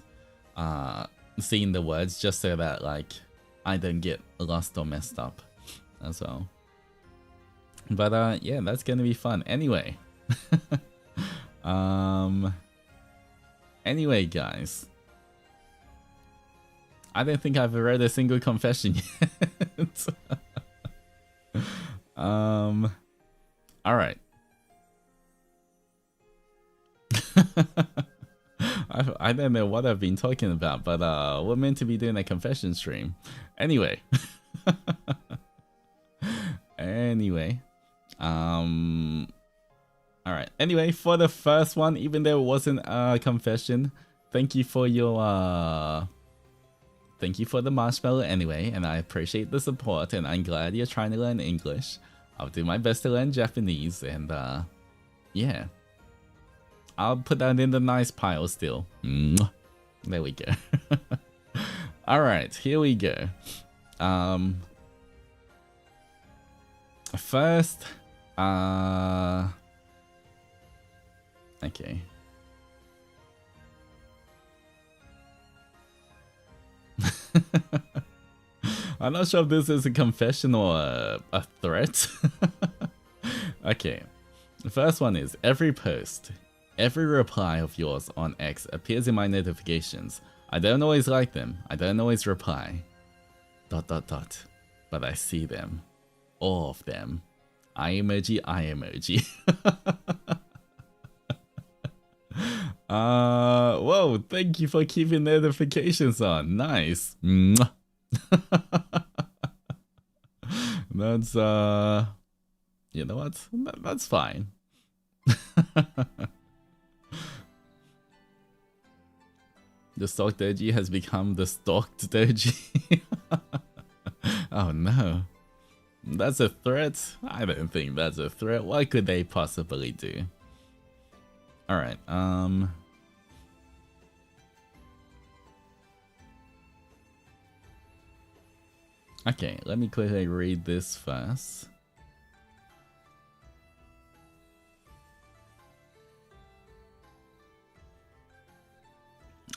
seeing the words, just so that like I don't get lost or messed up as well. But yeah, that's gonna be fun anyway. Anyway, guys, I don't think I've read a single confession yet. All right. I don't know what I've been talking about, but we're meant to be doing a confession stream. Anyway. Anyway. Alright. Anyway, for the first one, even though it wasn't a confession, thank you for your thank you for the marshmallow anyway, and I appreciate the support, and I'm glad you're trying to learn English. I'll do my best to learn Japanese, and yeah. I'll put that in the nice pile still. There we go. Alright, here we go. First, okay. I'm not sure if this is a confession or a threat. Okay. The first one is, every post, every reply of yours on X appears in my notifications. I don't always like them. I don't always reply. ... But I see them. All of them. Eye emoji, eye emoji. Whoa, thank you for keeping notifications on. Nice. That's, you know what? That's fine. The stalked doji has become the stalked doji. Oh no. That's a threat? I don't think that's a threat. What could they possibly do? Alright, okay, let me quickly read this first.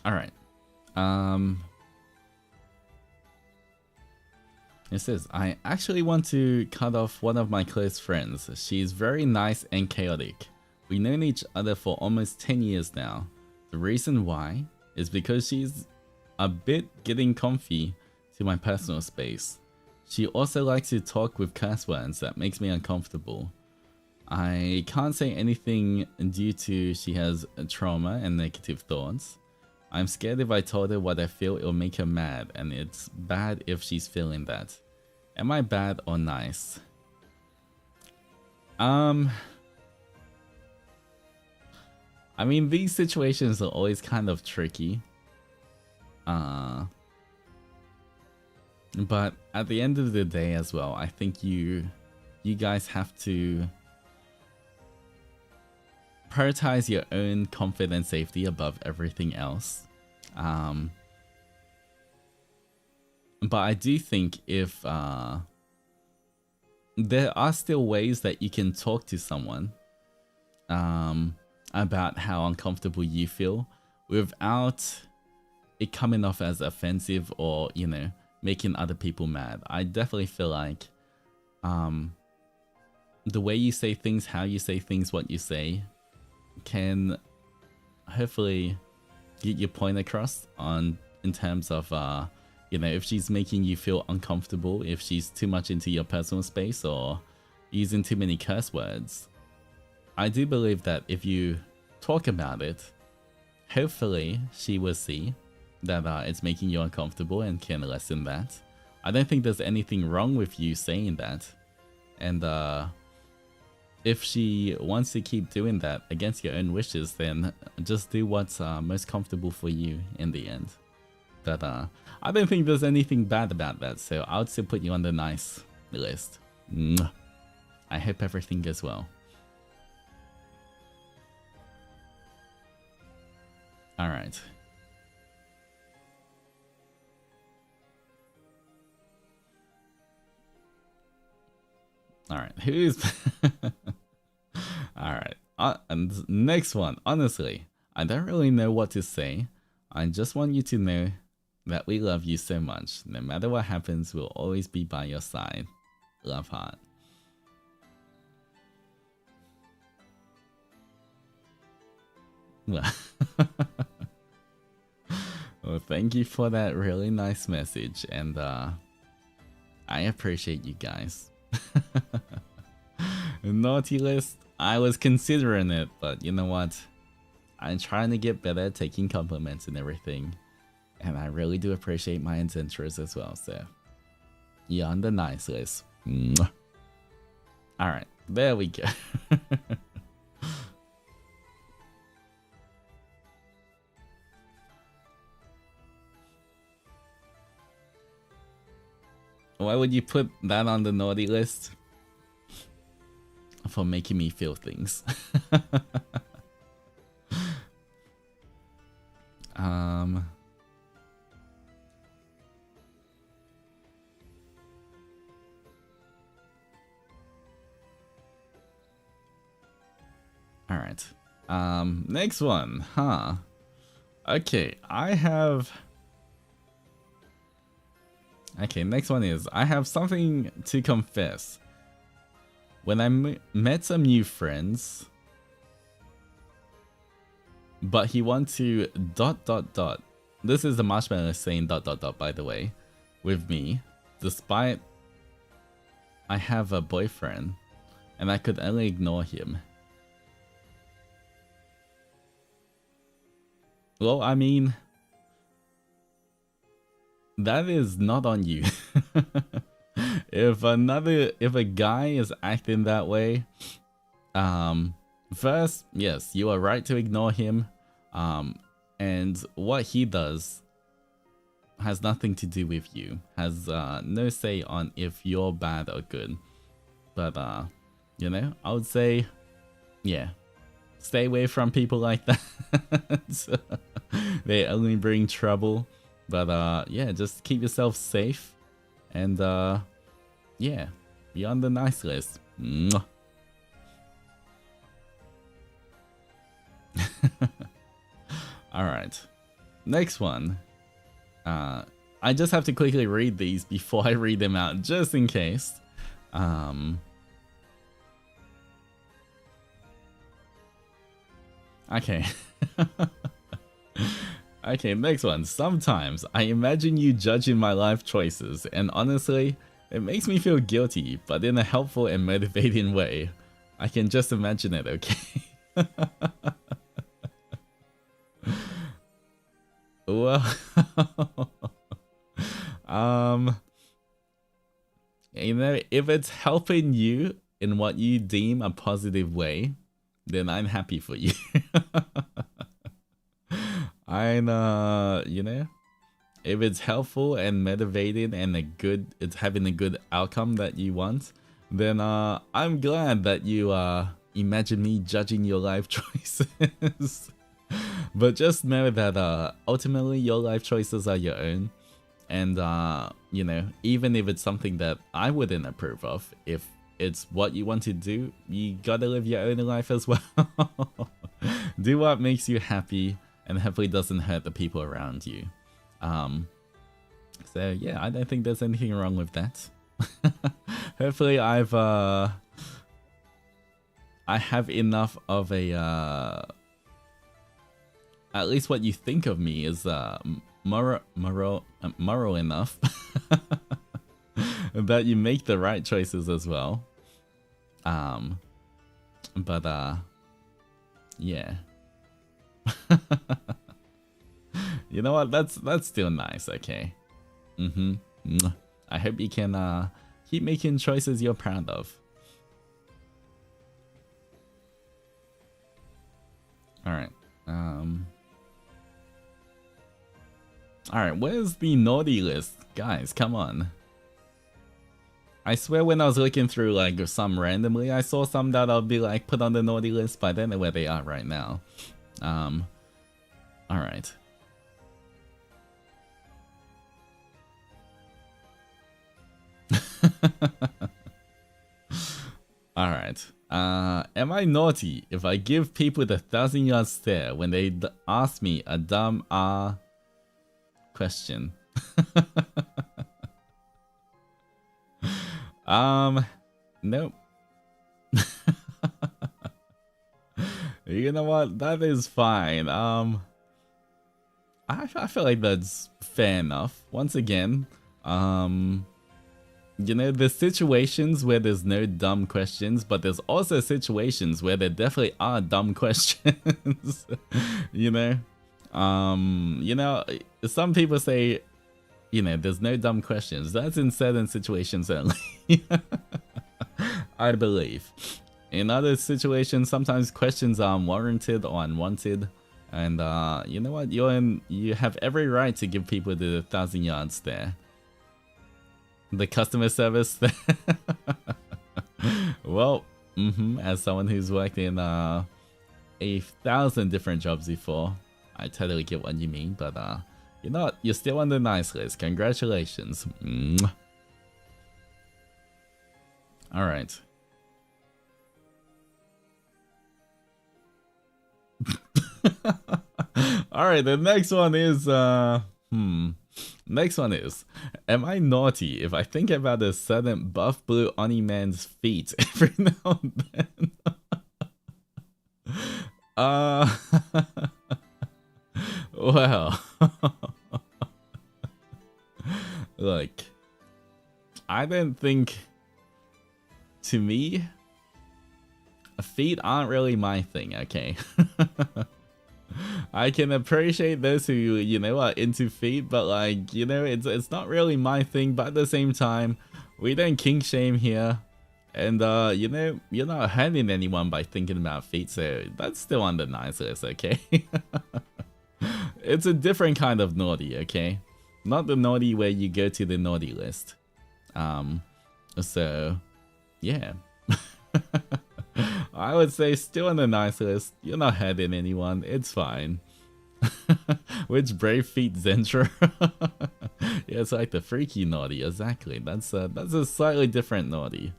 Alright. It says, I actually want to cut off one of my close friends. She's very nice and chaotic. We've known each other for almost 10 years now. The reason why is because she's a bit getting comfy to my personal space. She also likes to talk with curse words that makes me uncomfortable. I can't say anything due to she has a trauma and negative thoughts. I'm scared if I told her what I feel, it'll make her mad, and it's bad if she's feeling that. Am I bad or nice? I mean, these situations are always kind of tricky. But at the end of the day as well, I think you guys have to prioritize your own comfort and safety above everything else. But I do think if there are still ways that you can talk to someone about how uncomfortable you feel without it coming off as offensive or, you know, making other people mad. I definitely feel like the way you say things, how you say things, what you say can hopefully get your point across in terms of you know, if she's making you feel uncomfortable, if she's too much into your personal space or using too many curse words. I do believe that if you talk about it, hopefully she will see that it's making you uncomfortable and can lessen that. I don't think there's anything wrong with you saying that. And if she wants to keep doing that against your own wishes, then just do what's most comfortable for you in the end. But I don't think there's anything bad about that, so I would still put you on the nice list. I hope everything goes well. Alright. Alright, who's... Alright, and next one. Honestly, I don't really know what to say. I just want you to know that we love you so much. No matter what happens, we'll always be by your side. Love heart. Well, well, thank you for that really nice message, and I appreciate you guys. Naughty list, I was considering it, but you know what? I'm trying to get better at taking compliments and everything. And I really do appreciate my adventures as well, so you're on the nice list. Alright, there we go. Why would you put that on the naughty list? For making me feel things. Alright. Next one, huh? Okay, Okay, next one is, I have something to confess. When I met some new friends, but he wants to ... This is the marshmallow saying ... by the way, with me, despite I have a boyfriend, and I could only ignore him. Well, I mean, that is not on you. If a guy is acting that way, first, yes, you are right to ignore him. And what he does has nothing to do with you. Has no say on if you're bad or good. But you know, I would say, yeah, stay away from people like that. They only bring trouble. But yeah, just keep yourself safe, and yeah, be on the nice list. Alright, next one. I just have to quickly read these before I read them out, just in case. Okay. Okay, next one. Sometimes I imagine you judging my life choices, and honestly, it makes me feel guilty, but in a helpful and motivating way. I can just imagine it, okay? Well, you know, if it's helping you in what you deem a positive way, then I'm happy for you. I'm, you know, if it's helpful and motivating and it's having a good outcome that you want, then I'm glad that you imagine me judging your life choices. But just know that ultimately your life choices are your own, and you know, even if it's something that I wouldn't approve of, if it's what you want to do, you gotta live your own life as well. Do what makes you happy, and hopefully doesn't hurt the people around you. So yeah, I don't think there's anything wrong with that. Hopefully I have enough of a at least what you think of me is moral enough that you make the right choices as well. But yeah. You know what? That's still nice. Okay. I hope you can keep making choices you're proud of. All right. All right. Where's the naughty list, guys? Come on. I swear when I was looking through like some randomly, I saw some that I'll be like put on the naughty list, but I don't know where they are right now. All right. All right. Am I naughty if I give people the 1,000-yard stare when they ask me a dumb question? Nope. You know what? That is fine. I feel like that's fair enough. Once again, you know, there's situations where there's no dumb questions, but there's also situations where there definitely are dumb questions. You know, some people say, you know, there's no dumb questions. That's in certain situations only. I believe. In other situations, sometimes questions are unwarranted or unwanted. And you know what? You have every right to give people the 1,000 yards there. The customer service. Well, as someone who's worked in 1,000 different jobs before, I totally get what you mean. But you know what? You're still on the nice list. Congratulations. All right. All right. The next one is Next one is, am I naughty if I think about a certain buff blue Oni man's feet every now and then? Well, look, I don't think, to me, feet aren't really my thing, okay? I can appreciate those who, you know, are into feet, but like, you know, it's not really my thing. But at the same time, we don't kink shame here, and you know, you're not hurting anyone by thinking about feet, so that's still on the nice list, okay? It's a different kind of naughty, okay? Not the naughty where you go to the naughty list. So yeah. I would say still on the nice list. You're not hurting anyone. It's fine. Which brave feet Zentra? Yeah, it's like the freaky naughty. Exactly. That's a slightly different naughty.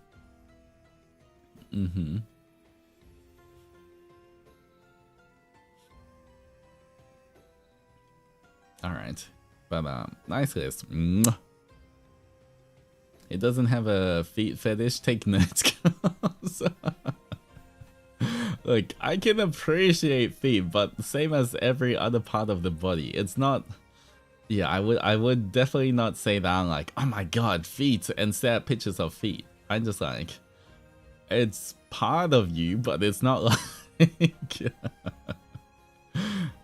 All right, but nice list. Mwah. It doesn't have a feet fetish. Take notes. Look, I can appreciate feet, but same as every other part of the body, it's not. Yeah, I would definitely not say that I'm like, oh my god, feet, and stare at pictures of feet. I'm just like, it's part of you, but it's not like.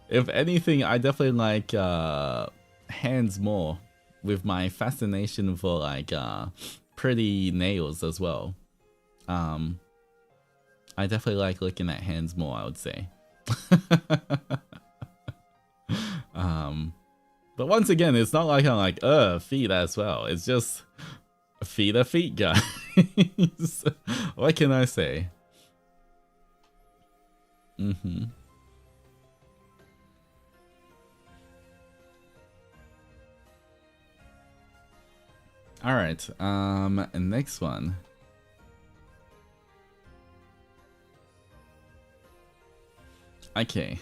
If anything, I definitely like hands more, with my fascination for like pretty nails as well. I definitely like looking at hands more, I would say. But once again, it's not like I'm like, feet as well. It's just feet are feet, guys. What can I say? All right. Next one. Okay.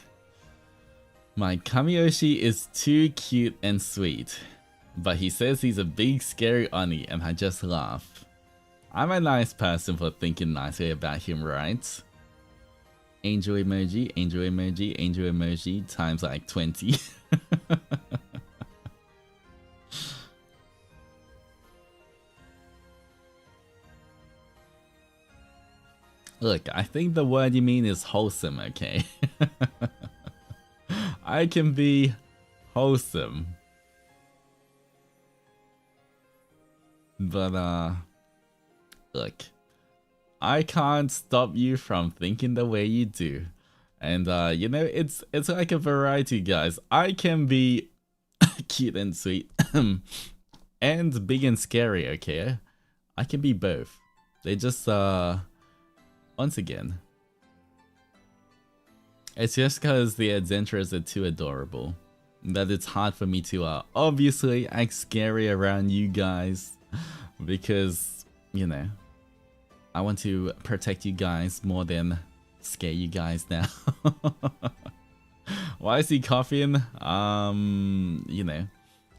My Kamiyoshi is too cute and sweet, but he says he's a big scary Oni and I just laugh. I'm a nice person for thinking nicely about him, right? Angel emoji, angel emoji, angel emoji times like 20. Look, I think the word you mean is wholesome, okay? I can be wholesome. But, look, I can't stop you from thinking the way you do. And, you know, it's like a variety, guys. I can be cute and sweet and big and scary, okay? I can be both. They just, once again, it's just because the Zentras are too adorable that it's hard for me to obviously act scary around you guys, because, you know, I want to protect you guys more than scare you guys now. Why is he coughing? You know,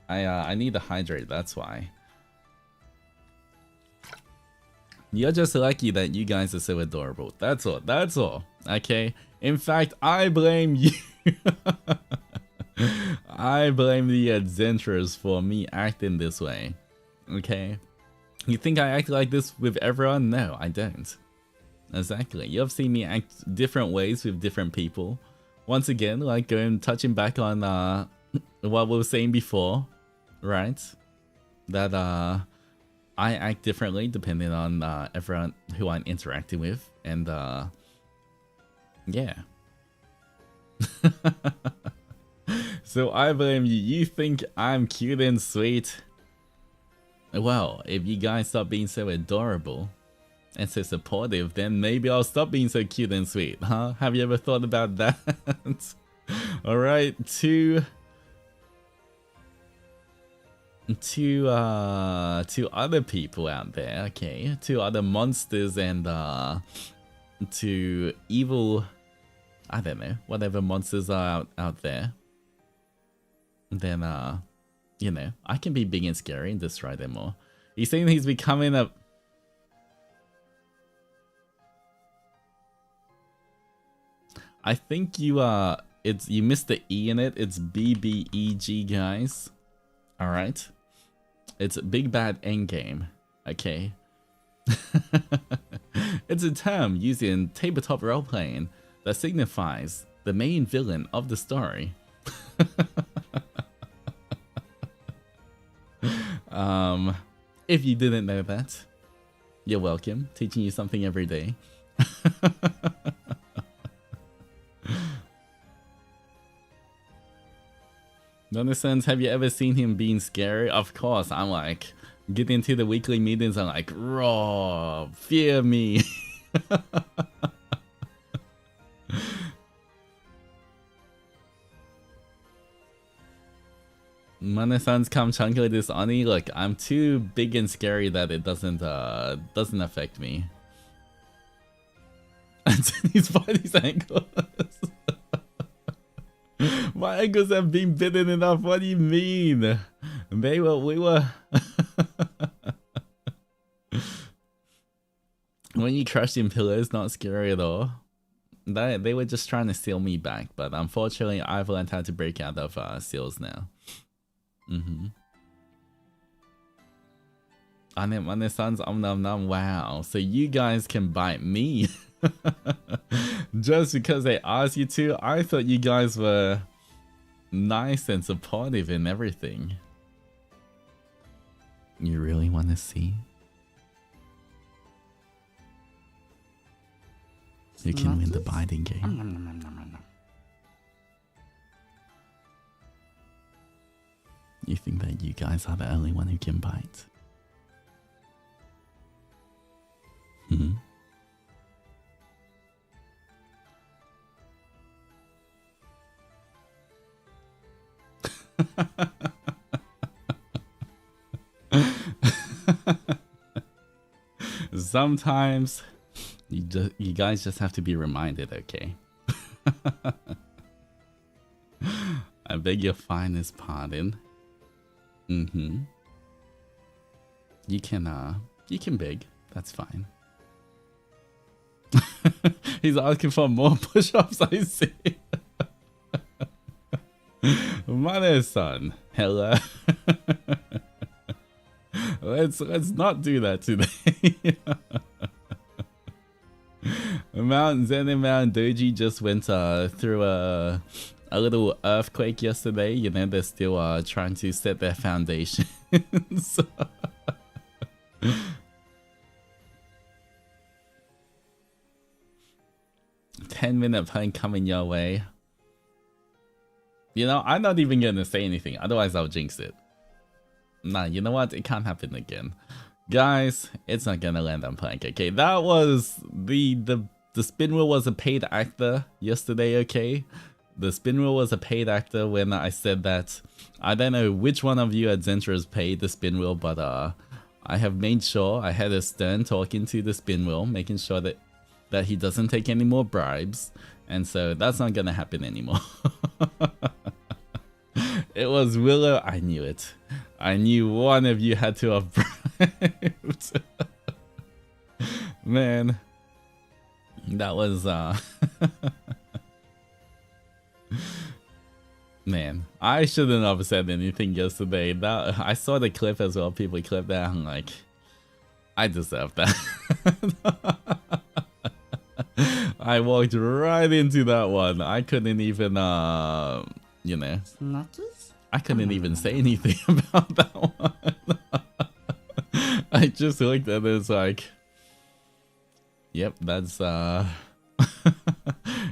I need to hydrate, that's why. You're just lucky that you guys are so adorable. That's all. That's all. Okay? In fact, I blame you. I blame the Zentras for me acting this way. Okay? You think I act like this with everyone? No, I don't. Exactly. You've seen me act different ways with different people. Once again, like touching back on what we were saying before, right? That I act differently depending on everyone who I'm interacting with, and yeah. So I blame you. You think I'm cute and sweet? Well, if you guys stop being so adorable and so supportive, then maybe I'll stop being so cute and sweet, huh? Have you ever thought about that? Alright, two other people out there, okay? Two other monsters and two evil, I don't know, whatever monsters are out there. Then you know, I can be big and scary and destroy them all. He's saying he's becoming a... I think you you missed the E in it. It's BBEG, guys. Alright. It's Big Bad Endgame. Okay. It's a term used in tabletop role-playing that signifies the main villain of the story. If you didn't know that, you're welcome. Teaching you something every day. Nonsense, have you ever seen him being scary? Of course, I'm like, get into the weekly meetings, I'm like, raw, fear me. Mana-san's come chunky with this Oni. Look, I'm too big and scary that it doesn't affect me. Anthony's body's ankles. My ankles have been bitten enough. What do you mean? We were when you crushed in pillows, not scary at all. They were just trying to seal me back, but unfortunately I've learned how to break out of seals now. Ane-san's nom. Wow, so you guys can bite me just because they asked you to? I thought you guys were nice and supportive in everything. You really want to see who can win the biting game? You think that you guys are the only one who can bite? Sometimes you guys just have to be reminded, okay? I beg your finest pardon. You can beg. That's fine. He's asking for more push-ups, I see. Mane-san, hello. Let's not do that today. Mount Zen and Mount Doji just went through a little earthquake yesterday. You know, they're still trying to set their foundations. 10-minute pun coming your way. You know, I'm not even gonna say anything, otherwise I'll jinx it. Nah, you know what? It can't happen again. Guys, it's not gonna land on plank, okay? That was the spin wheel was a paid actor yesterday, okay? The spin wheel was a paid actor when I said that. I don't know which one of you at Zentra's paid the spin wheel, but I have made sure I had a stern talking to the spin wheel, making sure that he doesn't take any more bribes, and so that's not gonna happen anymore. It was Willow. I knew it. I knew one of you had to have bribed. Man, that was man, I shouldn't have said anything yesterday. That I saw the clip as well. People clipped that. I'm like, I deserve that. I walked right into that one. I couldn't even, you know, I couldn't even say anything about that one. I just looked at it, it's like, yep, that's,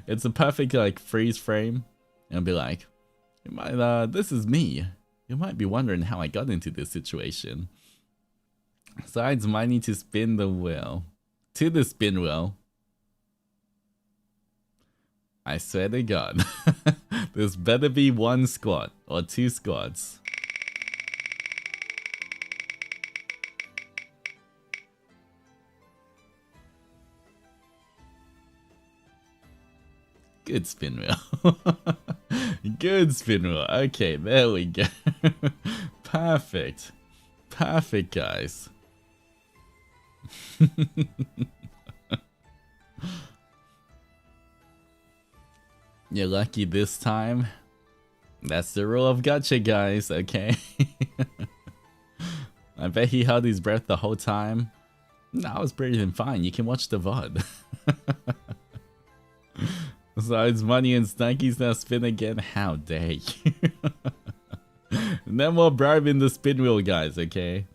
it's a perfect, like, freeze frame. And be like, you might, this is me. You might be wondering how I got into this situation. Besides, might need to spin the wheel. To the spin wheel. I swear to God. There's better be one squat or two squats. Good spin wheel. Good spin wheel. Okay, there we go. Perfect. Perfect, guys. You're lucky this time. That's the rule of gacha, guys, okay? I bet he held his breath the whole time. No, I was breathing fine. You can watch the VOD. Besides money and Snuggies now spin again. How dare you? No more bribing the spin wheel, guys, okay?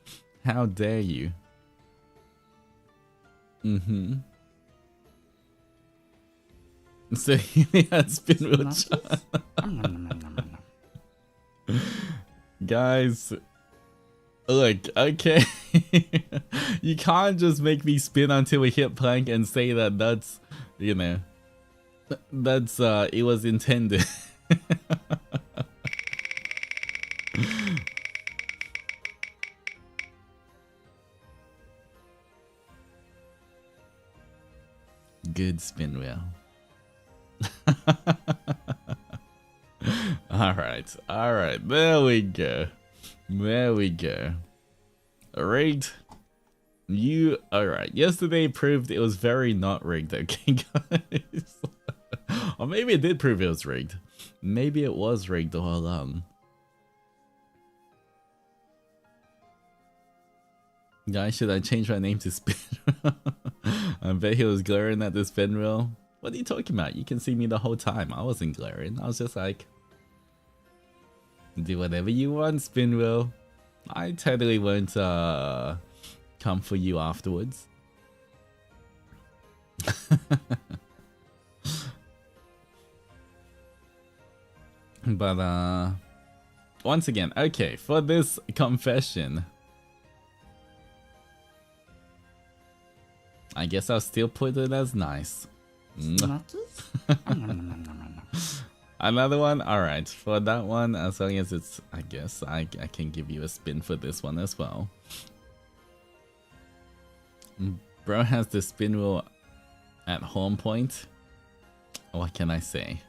How dare you? So he had spin wheel chat. Guys, look, okay. You can't just make me spin until we hit plank and say that that's, you know, that's, it was intended. Good spin wheel. Alright, there we go. There we go. Rigged. You, alright, yesterday proved it was very not rigged, okay guys? Or maybe it did prove it was rigged. Maybe it was rigged all along. Guys, should I change my name to Spin? I bet he was glaring at the spin wheel. What are you talking about? You can see me the whole time. I wasn't glaring. I was just like, do whatever you want, spin wheel. I totally won't come for you afterwards. But once again, okay, for this confession, I guess I'll still put it as nice. Another one? Alright, for that one, as long as it's, I guess I can give you a spin for this one as well. Bro has the spin wheel at home point. What can I say?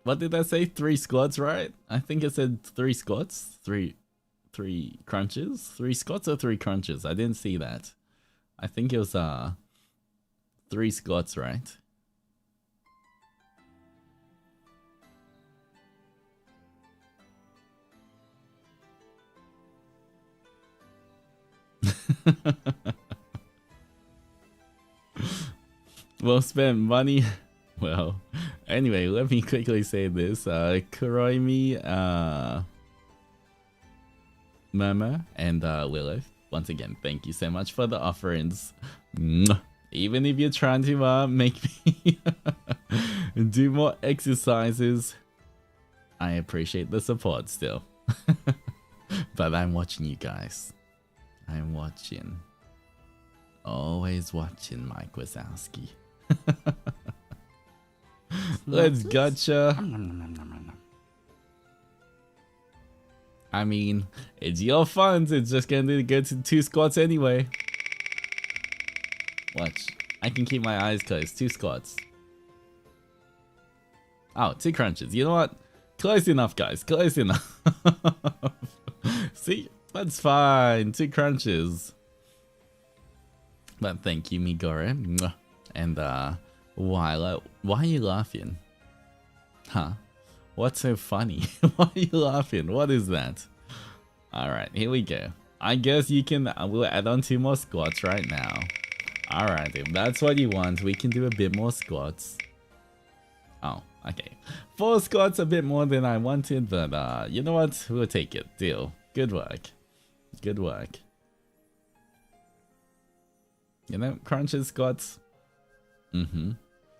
What did I say? 3 squats, right? I think it said 3 squats. Three crunches? 3 squats or 3 crunches? I didn't see that. I think it was 3 squats, right? Well spent money. Well, anyway, let me quickly say this. Kuroimi, Mama, and Lilith, once again, thank you so much for the offerings. Even if you're trying to make me do more exercises, I appreciate the support still. But I'm watching you guys. I'm watching. Always watching, Mike Wazowski. Let's gotcha. I mean, it's your funds. It's just gonna go to 2 squats anyway. Watch. I can keep my eyes closed. 2 squats. Oh, 2 crunches. You know what? Close enough, guys. Close enough. See? That's fine. 2 crunches. But thank you, Migore. And Why? Like, why are you laughing? Huh? What's so funny? Why are you laughing? What is that? Alright, here we go. I guess you can, we'll add on 2 more squats right now. Alright, if that's what you want, we can do a bit more squats. Oh, okay. 4 squats, a bit more than I wanted, but you know what? We'll take it. Deal. Good work. Good work. You know, crunches, squats.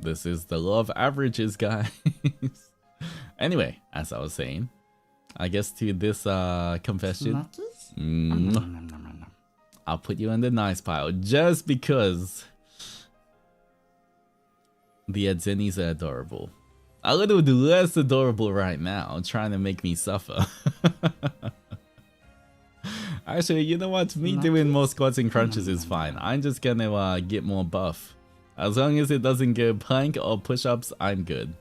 This is the law of averages, guys. Anyway, as I was saying, I guess to this confession, I'll put you in the nice pile just because the Adzenis are adorable. A little less adorable right now, trying to make me suffer. Actually, you know what? Me doing more squats and crunches is fine. I'm just gonna get more buff. As long as it doesn't go plank or push-ups, I'm good.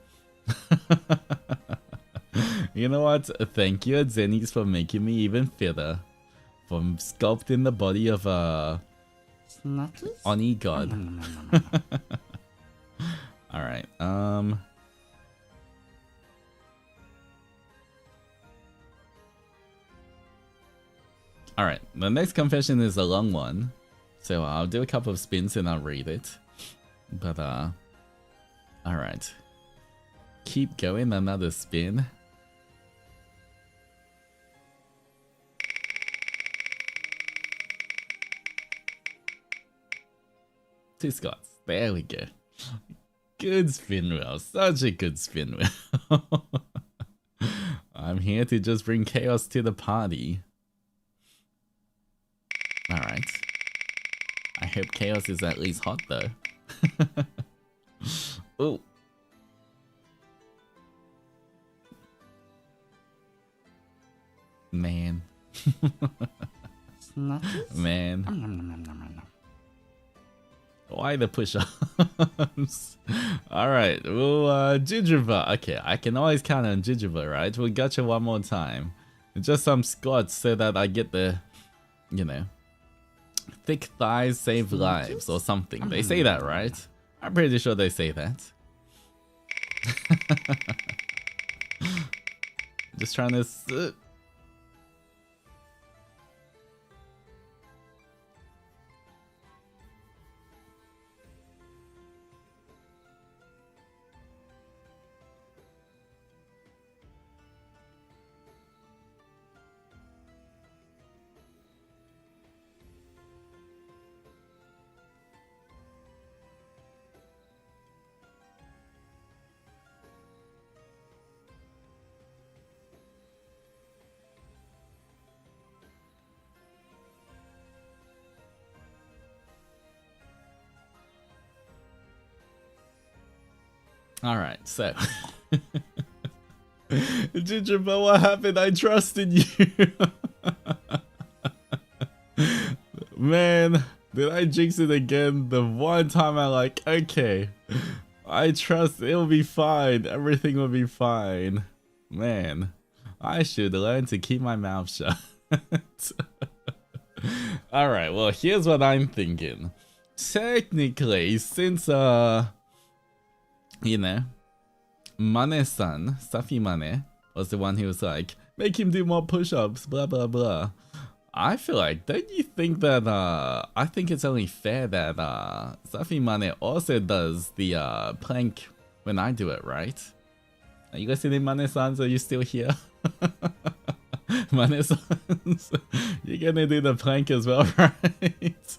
You know what? Thank you, Zenis, for making me even fitter. For sculpting the body of Oni god. Alright, Alright, the next confession is a long one. So I'll do a couple of spins and I'll read it. But alright. Keep going, another spin. Two squats. There we go. Good spin wheel. Such a good spin wheel. I'm here to just bring chaos to the party. Alright. I hope chaos is at least hot though. Oh. Man. Man. Why the push-ups? Alright, well, Jujubee. Okay, I can always count on Jujubee, right? We'll gotcha one more time. Just some squats so that I get the, you know, thick thighs save lives or something. They say that, right? I'm pretty sure they say that. Just trying to... Alright, so... Jujubee, what happened? I trusted you! Man, did I jinx it again? The one time I like, okay, I trust it'll be fine. Everything will be fine. Man, I should learn to keep my mouth shut. Alright, well, here's what I'm thinking. Technically, since, you know, Mane-san, Safi Mane, was the one who was like, make him do more push-ups, blah blah blah. I feel like, don't you think that, I think it's only fair that, Safi Mane also does the, plank when I do it, right? Are you listening, Mane-san? Are you still here? Mane-san, you're gonna do the plank as well, right?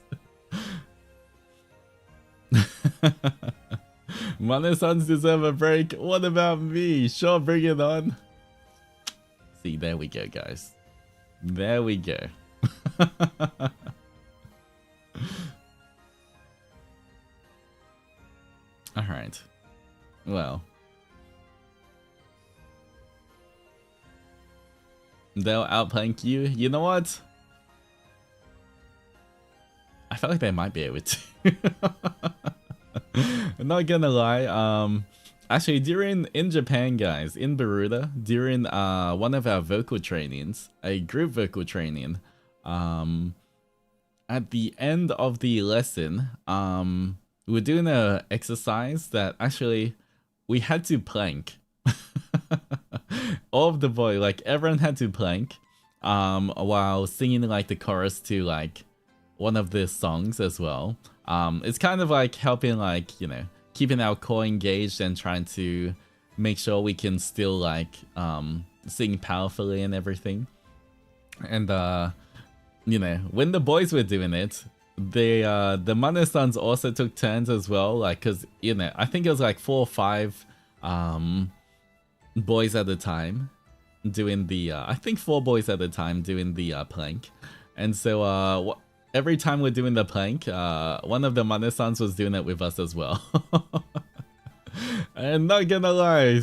Mane-sans deserve a break. What about me? Sure, bring it on. See, there we go, guys. There we go. Alright. Well. They'll outplank you. You know what? I feel like they might be able to. I'm not gonna lie, actually in Japan, guys, in Baruda, during one of our vocal trainings, a group vocal training, at the end of the lesson, we were doing a exercise that actually we had to plank. All of the boys, like everyone had to plank while singing like the chorus to like one of the songs as well. It's kind of like helping, like, you know, keeping our core engaged and trying to make sure we can still like sing powerfully and everything. And you know, when the boys were doing it, the Mane-sans also took turns as well, like, because, you know, I think it was like 4 or 5 boys at a time doing the I think 4 boys at a time doing the plank. And so every time we're doing the plank, one of the Mane-sans was doing it with us as well. And not gonna lie,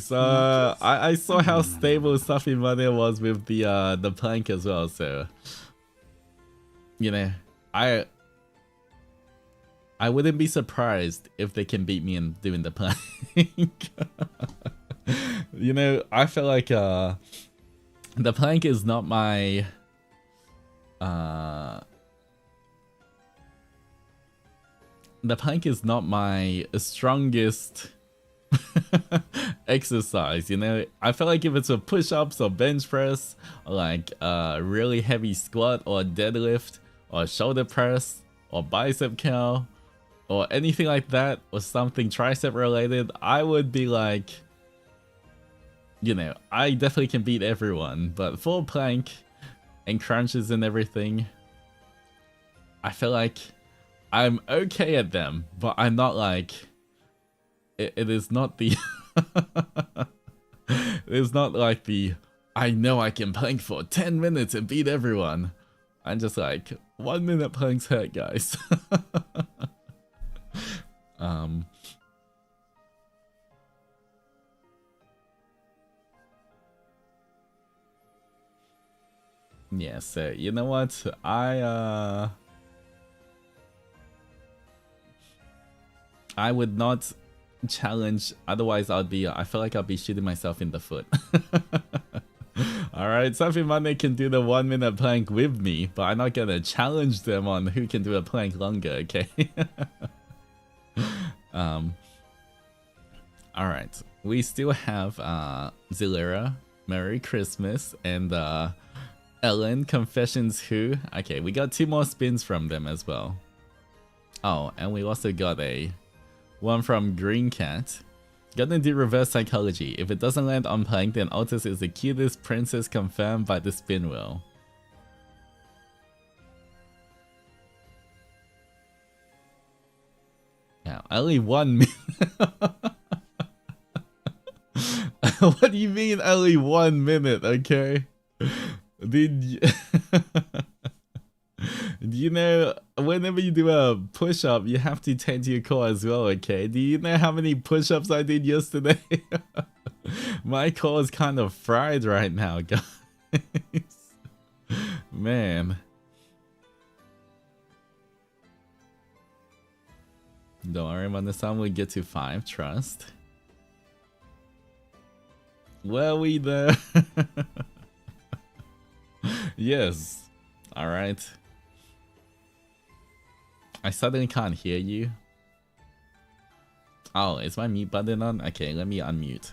I saw how stable Safi Mane was with the plank as well, so, you know, I wouldn't be surprised if they can beat me in doing the plank. You know, I feel like the plank is not my strongest exercise, you know. I feel like if it's a push-ups or bench press, or like a really heavy squat or deadlift or shoulder press or bicep curl or anything like that, or something tricep related, I would be like, you know, I definitely can beat everyone. But full plank and crunches and everything, I feel like I'm okay at them, but I'm not like, it is not the it's not like the I know I can plank for 10 minutes and beat everyone. I'm just like, 1 minute planks hurt, guys. Yeah, so you know what? I would not challenge, otherwise I feel like I'll be shooting myself in the foot. Alright, Safi Mane can do the 1 minute plank with me, but I'm not gonna challenge them on who can do a plank longer, okay? Alright, we still have Zilera, Merry Christmas, and Ellen, Confessions Who. Okay, we got 2 more spins from them as well. Oh, and we also got one from Green Cat. Gonna do reverse psychology. If it doesn't land on plank, then Altus is the cutest princess confirmed by the spin wheel. Now, only 1 minute. What do you mean only 1 minute, okay? Did you know, whenever you do a push-up, you have to tend to your core as well, okay? Do you know how many push-ups I did yesterday? My core is kind of fried right now, guys. Man. Don't worry, Mane-san, we'll get to 5, trust. Were we there? Yes. Alright. I suddenly can't hear you. Oh, is my mute button on? Okay, let me unmute.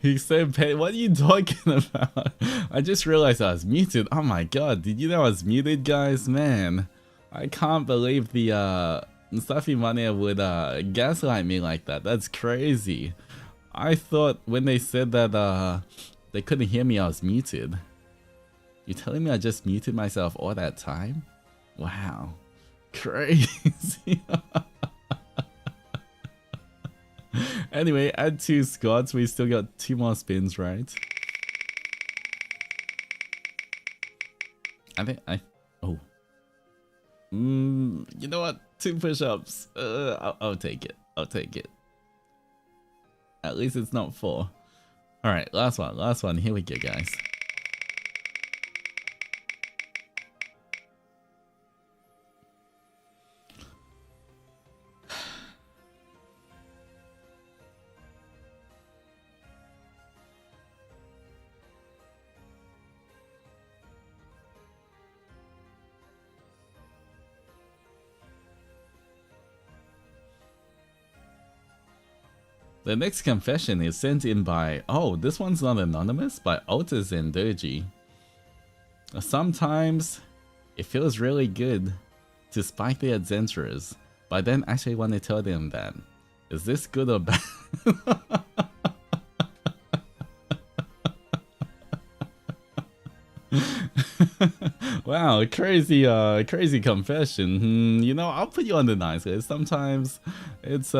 He said, what are you talking about? I just realized I was muted. Oh my god, did you know I was muted, guys? Man, I can't believe the Safi Mane would gaslight me like that. That's crazy. I thought when they said that they couldn't hear me, I was muted. You're telling me I just muted myself all that time? Wow. Crazy. Anyway, add 2 squats. We still got 2 more spins, right? Oh. You know what? 2 push-ups. I'll take it. I'll take it. At least it's not 4. Alright, last one. Here we go, guys. The next confession is sent in by, oh, this one's not anonymous, by Altus Zendoji. Sometimes it feels really good to spike the adventurers, but I don't actually want to tell them that. Is this good or bad? Wow, crazy confession. You know, I'll put you on the nice list. Sometimes it's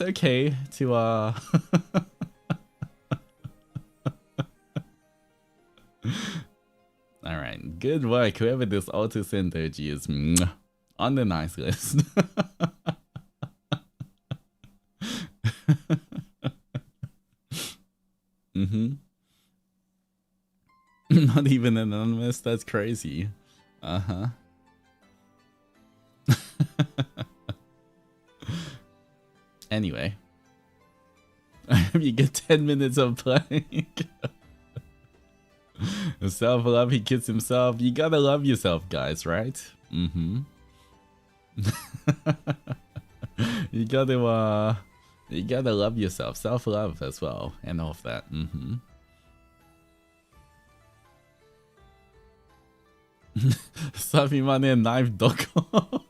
okay to Alright, good work. Whoever this Altus Zendoji is on the nice list. Not even anonymous, that's crazy. Anyway, I hope you get 10 minutes of playing. Self-love, he kissed himself. You gotta love yourself, guys, right? You gotta love yourself. Self-love as well, and all of that. Savimane and knife doko.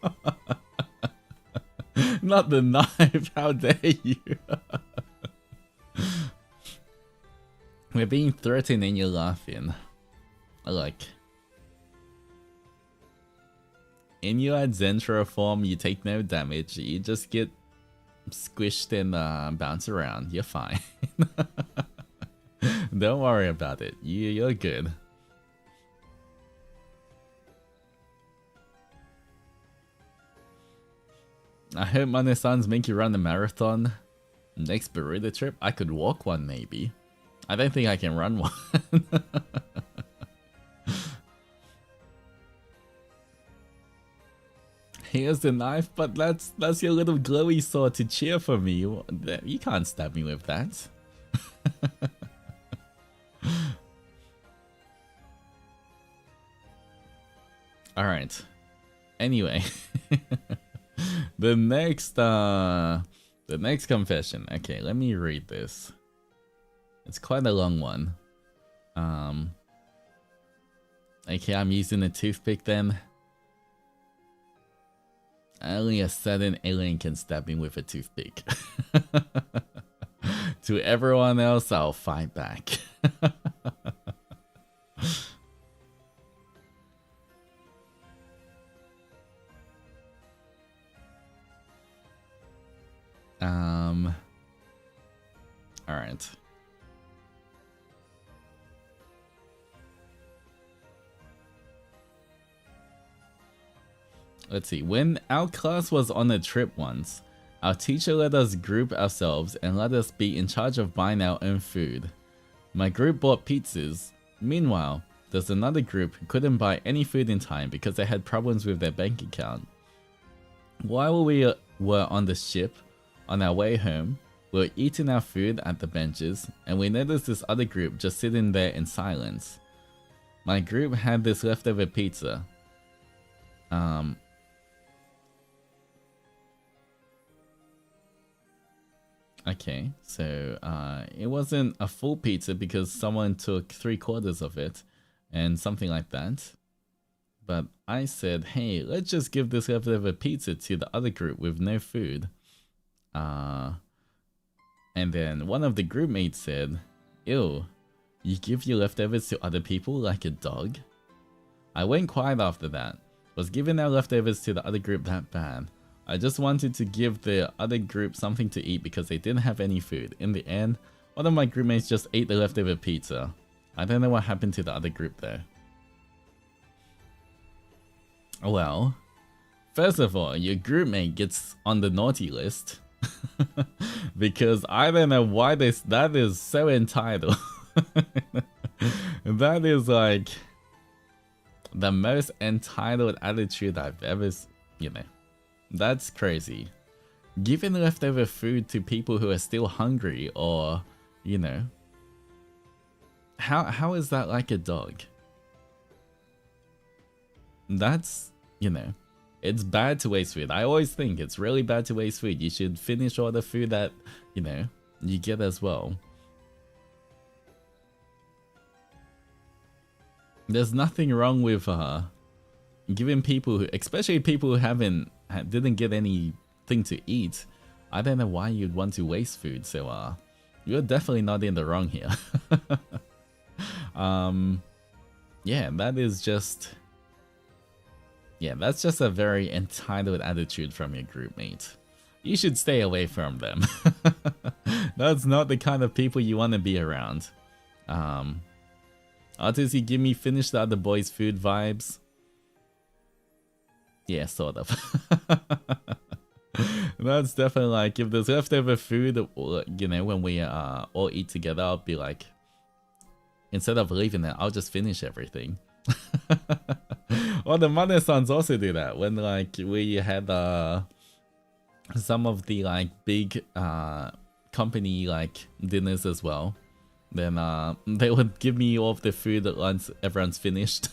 Not the knife, how dare you? We're being threatened and you're laughing. Look. In your Adzentra form, you take no damage. You just get squished and bounce around. You're fine. Don't worry about it. You're good. I hope Mane-sans make you run a marathon. Next Burrito trip, I could walk one maybe. I don't think I can run one. Here's the knife, but that's your little glowy sword to cheer for me. You can't stab me with that. Alright. Anyway. The next confession. Okay, let me read this. It's quite a long one. Okay, I'm using a toothpick then. Only a certain alien can stab me with a toothpick. To everyone else, I'll fight back. Alright. Let's see. When our class was on a trip once, our teacher let us group ourselves and let us be in charge of buying our own food. My group bought pizzas. Meanwhile, there's another group who couldn't buy any food in time because they had problems with their bank account. While we were on the ship, on our way home, we were eating our food at the benches, and we noticed this other group just sitting there in silence. My group had this leftover pizza. Okay, so it wasn't a full pizza because someone took 3/4 of it and something like that. But I said, hey, let's just give this leftover pizza to the other group with no food. And then one of the group mates said, ew, you give your leftovers to other people like a dog? I went quiet after that. Was giving our leftovers to the other group that bad? I just wanted to give the other group something to eat because they didn't have any food. In the end, one of my groupmates just ate the leftover pizza. I don't know what happened to the other group though. Well, first of all, your groupmate gets on the naughty list. Because I don't know why that is so entitled. That is like the most entitled attitude I've ever, that's crazy. Giving leftover food to people who are still hungry, or, how is that like a dog? That's, it's bad to waste food. I always think it's really bad to waste food. You should finish all the food that, you get as well. There's nothing wrong with giving people, especially people who didn't get anything to eat. I don't know why you'd want to waste food. So you're definitely not in the wrong here. Yeah, that is just. Yeah, that's just a very entitled attitude from your groupmate. You should stay away from them. That's not the kind of people you want to be around. Altus, you give me finish the other boys' food vibes? Yeah, sort of. That's definitely like, if there's leftover food, when we all eat together, I'll be like, instead of leaving it, I'll just finish everything. Well, the mother sons also do that when like we had some of the like big company like dinners as well. Then they would give me all of the food once everyone's finished.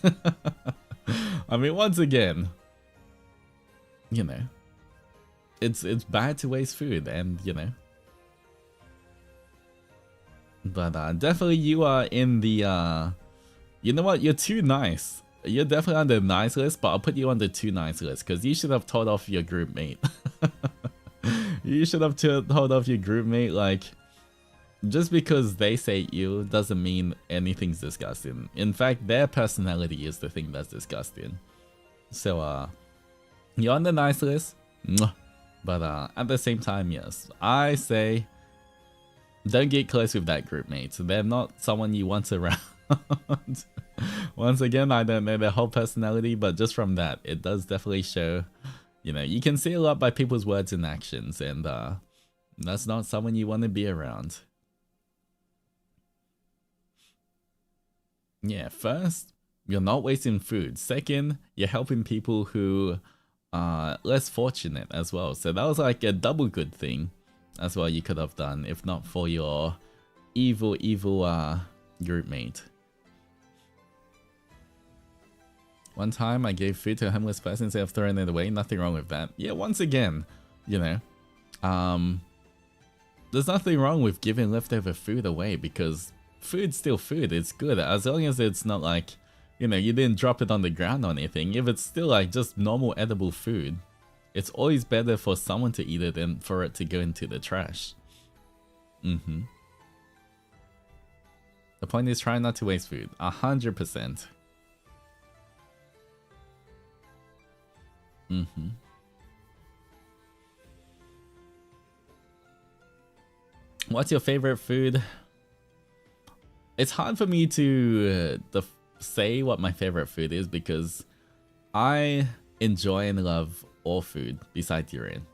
I mean, once again, it's bad to waste food, and but definitely you are in the you know what, you're too nice. You're definitely on the nice list, but I'll put you on the too nice list because you should have told off your group mate. You should have told off your group mate. Like, just because they say you doesn't mean anything's disgusting. In fact, their personality is the thing that's disgusting. So, you're on the nice list, but at the same time, yes, I say don't get close with that group mate. They're not someone you want around. Once again, I don't know their whole personality, but just from that, it does definitely show, you can see a lot by people's words and actions, and that's not someone you want to be around. Yeah, first, you're not wasting food. Second, you're helping people who are less fortunate as well. So that was like a double good thing as well you could have done, if not for your evil group mate. One time I gave food to a homeless person instead of throwing it away. Nothing wrong with that. Yeah, once again, there's nothing wrong with giving leftover food away, because food's still food. It's good as long as it's not like, you didn't drop it on the ground or anything. If it's still like just normal edible food, it's always better for someone to eat it than for it to go into the trash. The point is, try not to waste food. 100%. What's your favorite food? It's hard for me to say what my favorite food is, because I enjoy and love all food besides durian.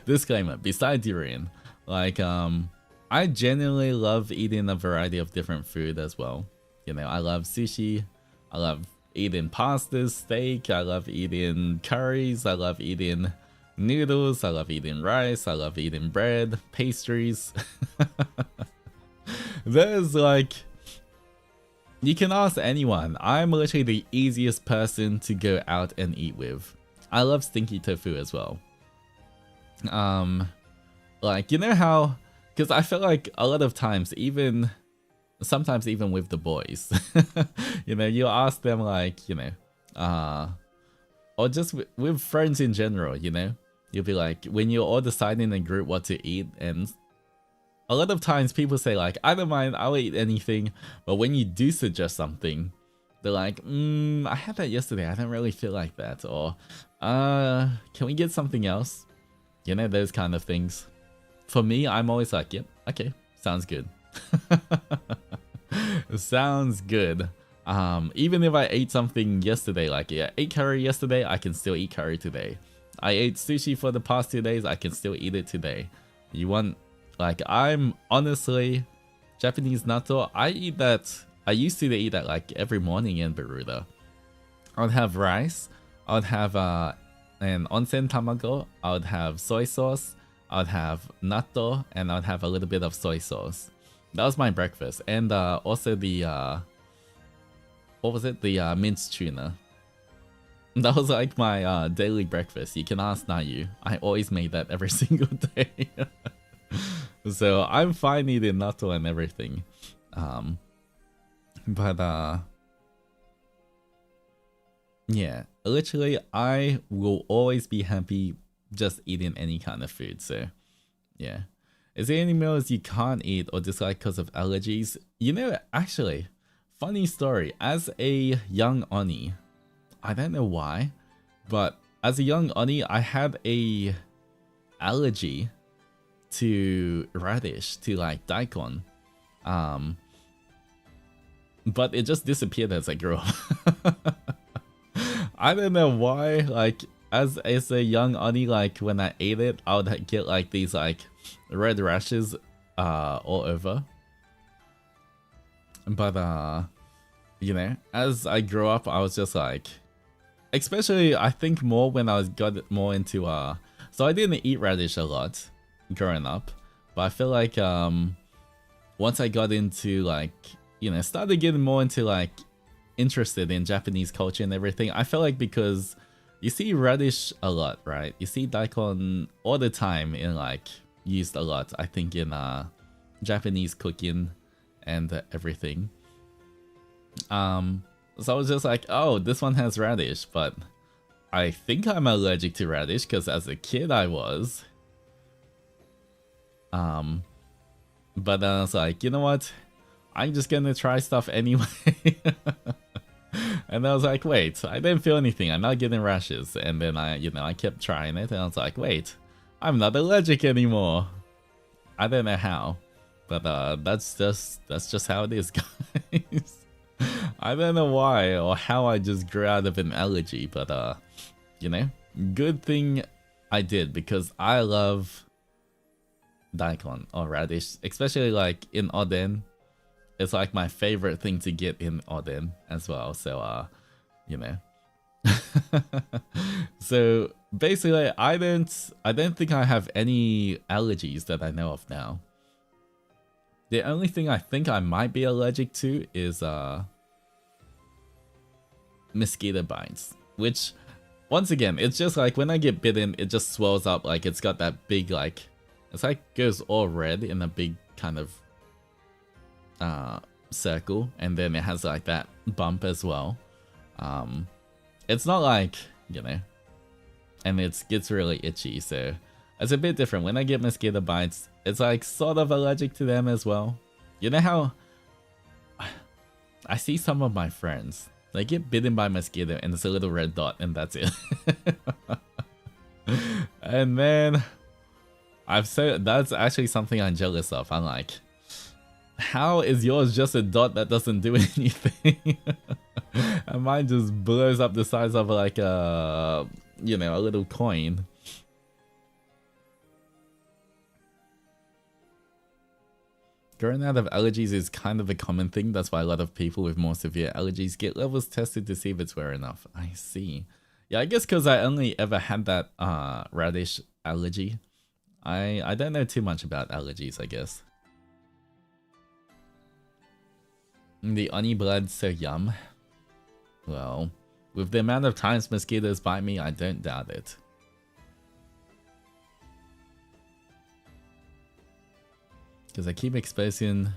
Disclaimer, besides durian. Like, I genuinely love eating a variety of different food as well. I love sushi, I love eating pastas, steak, I love eating curries, I love eating noodles, I love eating rice, I love eating bread, pastries. There's like, you can ask anyone. I'm literally the easiest person to go out and eat with. I love stinky tofu as well. Like, how, because I feel like a lot of times, sometimes even with the boys, you ask them like, or just with friends in general, you'll be like, when you're all deciding in a group what to eat, and a lot of times people say like, I don't mind, I'll eat anything, but when you do suggest something, they're like, I had that yesterday, I don't really feel like that, or can we get something else? Those kind of things. For me, I'm always like, yep, okay, sounds good. Sounds good. Even if I ate something yesterday, like yeah, ate curry yesterday, I can still eat curry today. I ate sushi for the past 2 days, I can still eat it today. You want, like, I'm honestly, Japanese natto, I eat that, I used to eat that like every morning in Beruda. I would have rice, I would have an onsen tamago, I would have soy sauce, I would have natto, and I would have a little bit of soy sauce. That was my breakfast. And also the, what was it? The minced tuna. That was like my daily breakfast. You can ask Nayu. I always made that every single day. So I'm fine eating natto and everything. But yeah, literally I will always be happy just eating any kind of food. So yeah. Is there any meals you can't eat or dislike because of allergies? You know, actually, funny story. As a young Oni, I don't know why, but as a young Oni, I had a allergy to radish, to like daikon. But it just disappeared as I grew up. I don't know why, like as a young Oni, like when I ate it, I would get like these like red rashes all over. But you know, as I grew up, I was just like, especially I think more when I got more into so I didn't eat radish a lot growing up, but I feel like once I got into like, you know, started getting more into like interested in Japanese culture and everything, I felt like because you see radish a lot, right? You see daikon all the time in like used a lot, I think, in Japanese cooking and everything. So I was just like, oh, this one has radish, but I think I'm allergic to radish because as a kid I was. But then I was like, you know what? I'm just gonna try stuff anyway. And I was like, wait, I didn't feel anything. I'm not getting rashes. And then I kept trying it and I was like, wait, I'm not allergic anymore. I don't know how, but that's just how it is, guys. I don't know why or how I just grew out of an allergy, but you know, good thing I did because I love daikon or radish, especially like in oden. It's like my favorite thing to get in oden as well. So you know. So basically I don't think I have any allergies that I know of now. The only thing I think I might be allergic to is mosquito bites, which once again, it's just like when I get bitten, it just swells up, like it's got that big, like it's like goes all red in a big kind of circle, and then it has like that bump as well. It's not like, you know, and it gets really itchy, so it's a bit different. When I get mosquito bites, it's like sort of allergic to them as well. You know how I see some of my friends, they get bitten by mosquito and it's a little red dot and that's it. And then that's actually something I'm jealous of. I'm like, how is yours just a dot that doesn't do anything? And mine just blows up the size of like a, you know, a little coin. Growing out of allergies is kind of a common thing. That's why a lot of people with more severe allergies get levels tested to see if it's rare enough. I see. Yeah, I guess because I only ever had that radish allergy. I don't know too much about allergies, I guess. The oni blood, so yum. Well, with the amount of times mosquitoes bite me, I don't doubt it. Because I keep exposing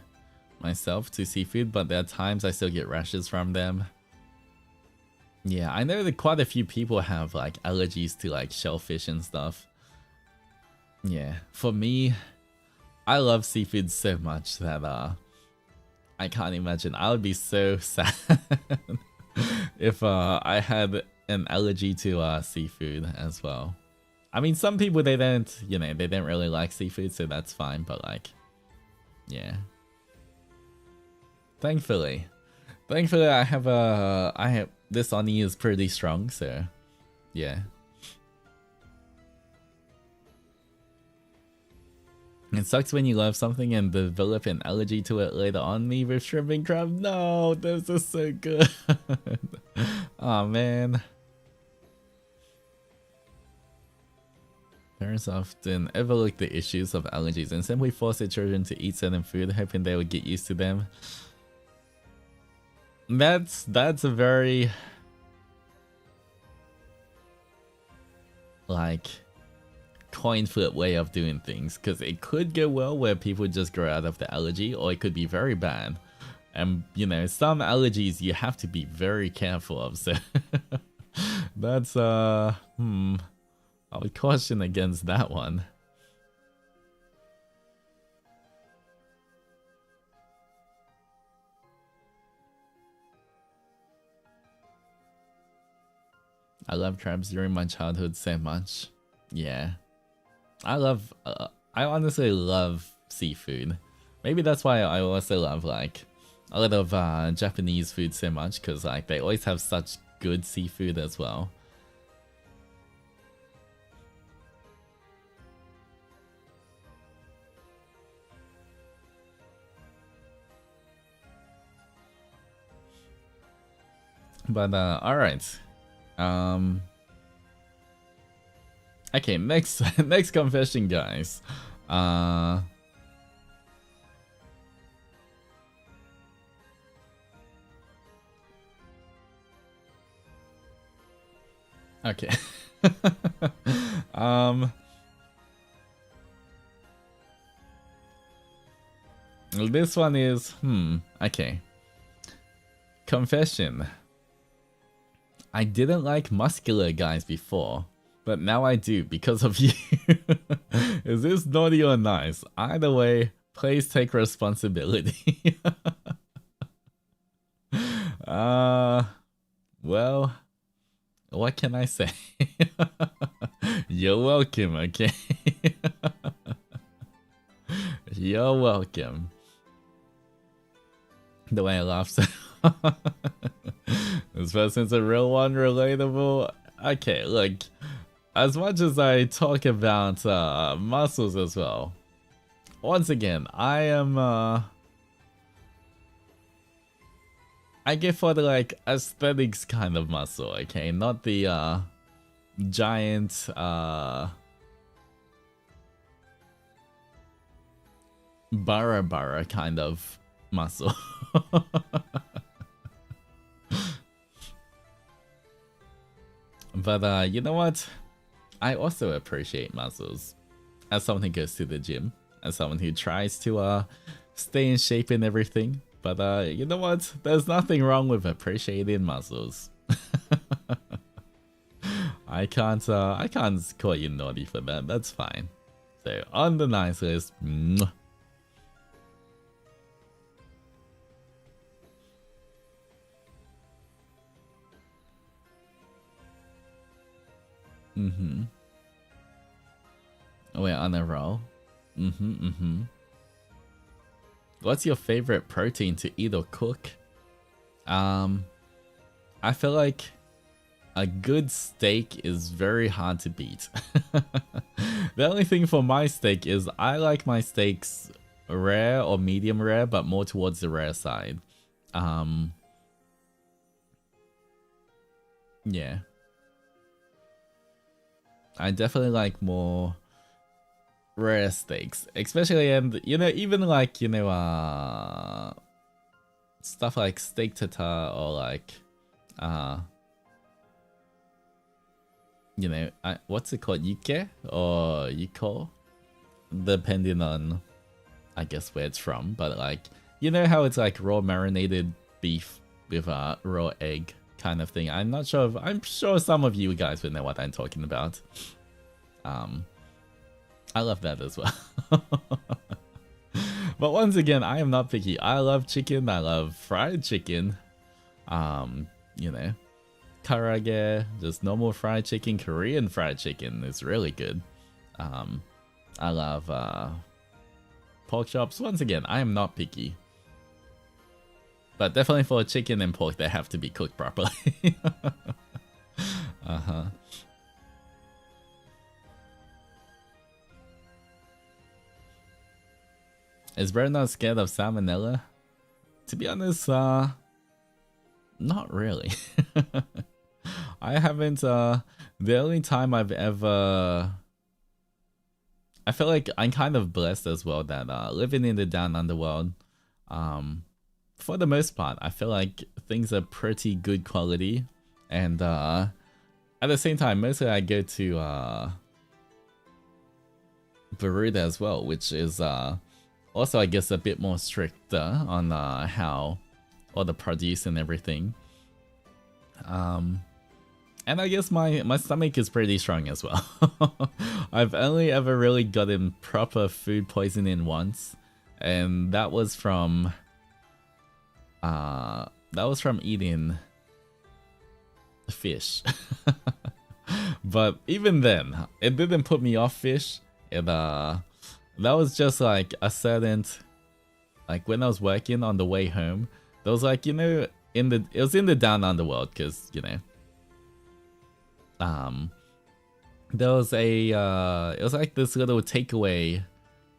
myself to seafood, but there are times I still get rashes from them. Yeah, I know that quite a few people have like allergies to like shellfish and stuff. Yeah, for me, I love seafood so much that I can't imagine. I would be so sad if I had an allergy to seafood as well. I mean, some people, they don't, you know, they don't really like seafood, so that's fine, but like, yeah. Thankfully. Thankfully, I have this Oni is pretty strong, so yeah. It sucks when you love something and develop an allergy to it later on. Me with shrimp and crab. No, this is so good. Oh man. Parents often overlook the issues of allergies and simply force their children to eat certain food, hoping they will get used to them. That's a very like coin flip way of doing things, because it could go well where people just grow out of the allergy, or it could be very bad. And you know, some allergies you have to be very careful of, so that's I would caution against that one. I love crabs during my childhood so much. Yeah. I honestly love seafood. Maybe that's why I also love like a lot of Japanese food so much, because like they always have such good seafood as well. But alright. Okay, next next confession, guys. Okay. This one is okay. Confession. I didn't like muscular guys before, but now I do because of you. Is this naughty or nice? Either way, please take responsibility. Well, what can I say? You're welcome, okay? You're welcome. The way I laugh so this person's a real one, relatable. Okay, look, as much as I talk about muscles as well, once again, I am I get for the like aesthetics kind of muscle, okay, not the giant bara kind of muscle. But you know what? I also appreciate muscles. As someone who goes to the gym, as someone who tries to stay in shape and everything. But you know what? There's nothing wrong with appreciating muscles. I can't call you naughty for that. That's fine. So on the nice list. We're on a roll. What's your favorite protein to eat or cook? I feel like a good steak is very hard to beat. The only thing for my steak is I like my steaks rare or medium rare, but more towards the rare side. Yeah. I definitely like more rare steaks, especially, and you know, even like, you know, stuff like steak tartare or like you know, what's it called, yuke or yuko, depending on I guess where it's from, but like, you know how it's like raw marinated beef with a raw egg kind of thing. I'm sure some of you guys would know what I'm talking about. I love that as well. But once again, I am not picky. I love chicken. I love fried chicken. You know, karaage, just normal fried chicken, Korean fried chicken is really good. I love pork chops. Once again, I am not picky. But definitely for chicken and pork, they have to be cooked properly. Uh-huh. Is Bird not scared of salmonella? To be honest, not really. I haven't, the only time I've ever... I feel like I'm kind of blessed as well that living in the down underworld, for the most part, I feel like things are pretty good quality. And at the same time, mostly I go to Veruda as well, which is also, I guess, a bit more strict on how all the produce and everything. And I guess my stomach is pretty strong as well. I've only ever really gotten proper food poisoning once, and that was from eating fish. But even then, it didn't put me off fish. It that was just like a certain, like when I was working on the way home, there was like, you know, it was in the down underworld, because, you know, there was a it was like this little takeaway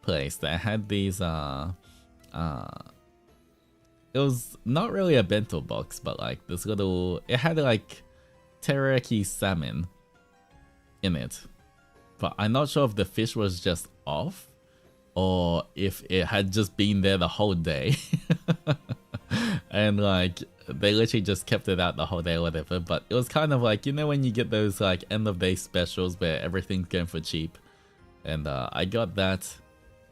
place that had these it was not really a bento box, but like this little, it had like teriyaki salmon in it, but I'm not sure if the fish was just off or if it had just been there the whole day. And like they literally just kept it out the whole day or whatever. But it was kind of like, you know, when you get those like end of day specials where everything's going for cheap, and I got that,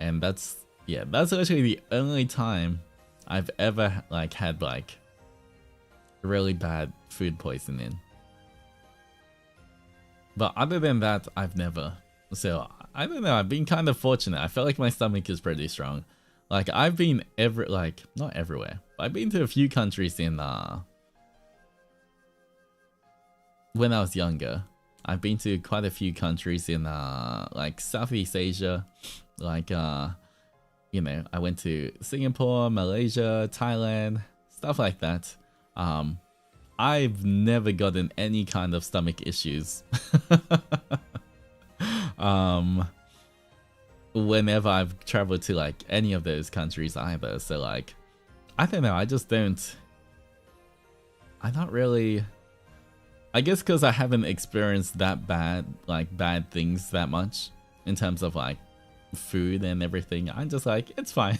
and that's literally the only time I've ever like had like really bad food poisoning. But other than that, I've never. So I don't know, I've been kind of fortunate. I feel like my stomach is pretty strong. Like I've been not everywhere, but I've been to a few countries in when I was younger. I've been to quite a few countries in like Southeast Asia, like you know, I went to Singapore, Malaysia, Thailand, stuff like that. I've never gotten any kind of stomach issues. Whenever I've traveled to like any of those countries either. So like, I don't know, I just don't, I'm not really, I guess because I haven't experienced that bad things that much in terms of like food and everything. I'm just like, it's fine.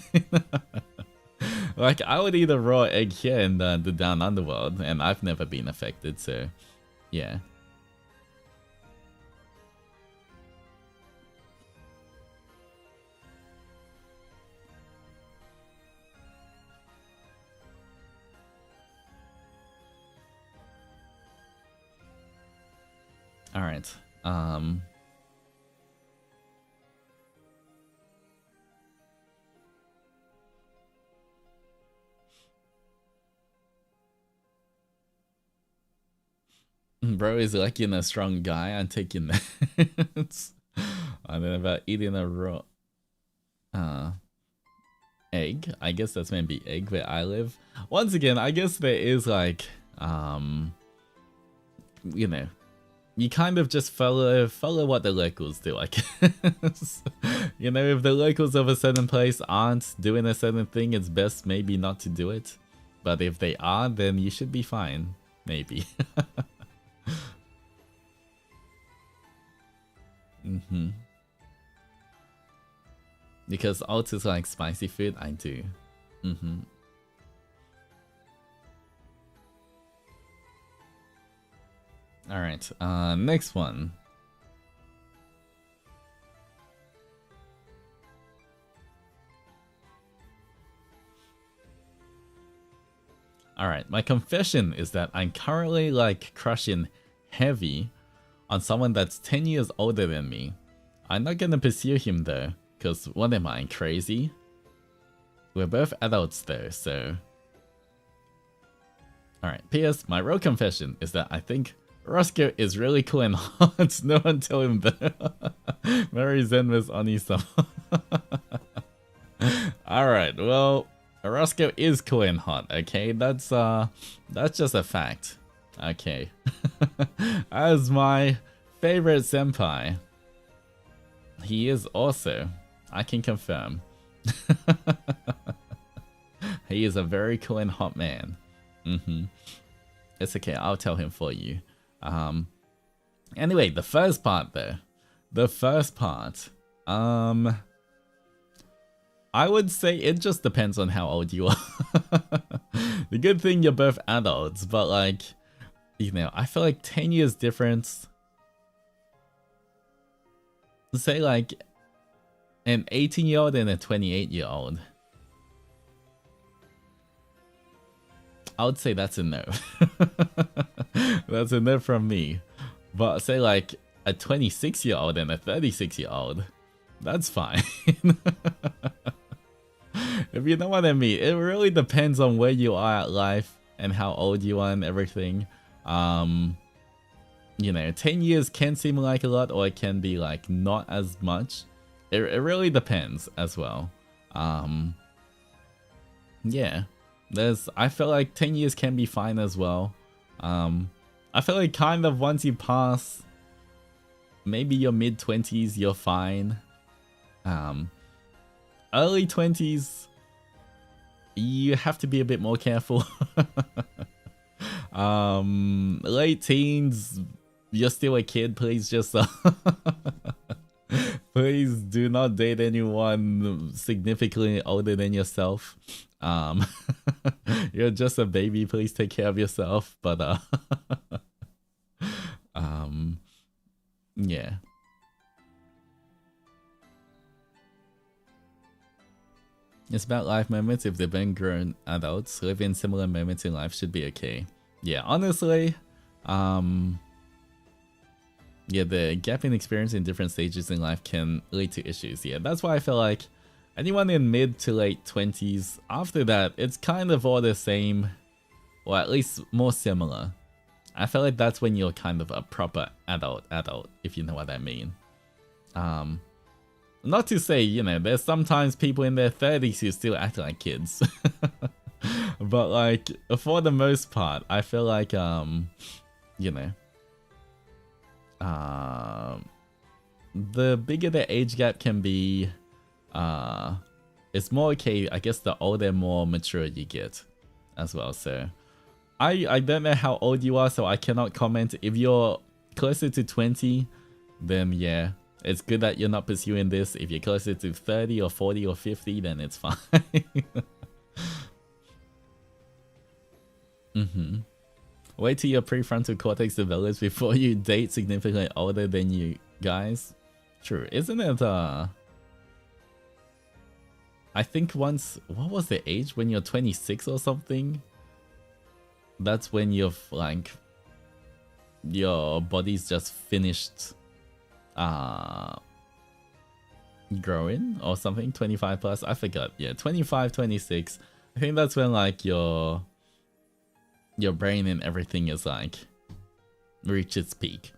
Like I would eat a raw egg here in the down underworld, and I've never been affected, so yeah. All right. Bro is like, you know, a strong guy. I'm taking that. I don't know about eating a raw egg. I guess that's maybe egg where I live. Once again, I guess there is like you know, you kind of just follow what the locals do, I guess. You know, if the locals of a certain place aren't doing a certain thing, it's best maybe not to do it. But if they are, then you should be fine, maybe. Because Altus like spicy food, I do. Alright, next one. Alright, my confession is that I'm currently like crushing heavy on someone that's 10 years older than me. I'm not gonna pursue him though, because what am I, crazy? We're both adults though, so... Alright, P.S. My real confession is that I think Roscoe is really cool and hot. No one tell him that. Marry Zenmas Oni-sama. Alright, well, Roscoe is cool and hot, okay? That's just a fact. Okay. As my favorite senpai, he is also, I can confirm. He is a very cool and hot man. It's okay, I'll tell him for you. Anyway, the first part though. The first part. I would say it just depends on how old you are. The good thing you're both adults, but like, you know, I feel like 10 years difference. Say like an 18-year-old and a 28-year-old. I would say that's a no. That's a no from me. But say like a 26-year-old and a 36-year-old. That's fine. If you know what I mean, it really depends on where you are at life and how old you are and everything. You know, 10 years can seem like a lot, or it can be like not as much. It really depends as well. Yeah, I feel like 10 years can be fine as well. I feel like kind of once you pass maybe your mid-20s, you're fine. Early 20s, you have to be a bit more careful. Late teens, you're still a kid. Please just please do not date anyone significantly older than yourself. You're just a baby. Please take care of yourself. But yeah. It's about life moments. If they've been grown adults, living similar moments in life should be okay. Yeah, honestly, yeah, the gap in experience in different stages in life can lead to issues. Yeah, that's why I feel like anyone in mid to late 20s, after that, it's kind of all the same, or at least more similar. I feel like that's when you're kind of a proper adult, if you know what I mean. Not to say, you know, there's sometimes people in their 30s who still act like kids. But like, for the most part, I feel like, you know, the bigger the age gap can be, it's more okay, I guess, the older, more mature you get as well. So I don't know how old you are, so I cannot comment. If you're closer to 20, then yeah, it's good that you're not pursuing this. If you're closer to 30 or 40 or 50, then it's fine. Wait till your prefrontal cortex develops before you date significantly older than you guys. True, isn't it? I think once, what was the age when you're 26 or something? That's when you've like, your body's just finished growing or something. 25 plus, I forgot. Yeah, 25, 26. I think that's when like your brain and everything is like reach its peak.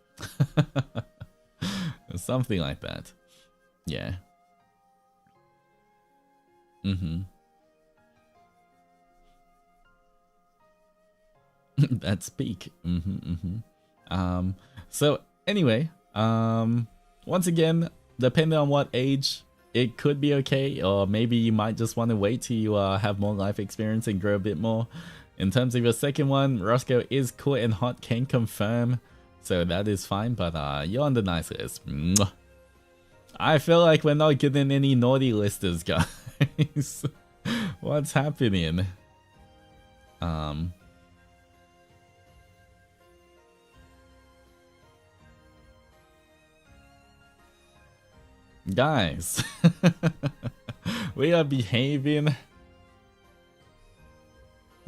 Something like that. Yeah. That's peak. So anyway, once again, depending on what age, it could be okay, or maybe you might just want to wait till you have more life experience and grow a bit more. In terms of your second one, Roscoe is cool and hot, can confirm, so that is fine, but you're on the nice list. Mwah. I feel like we're not getting any naughty listers, guys. What's happening? Guys, we are behaving.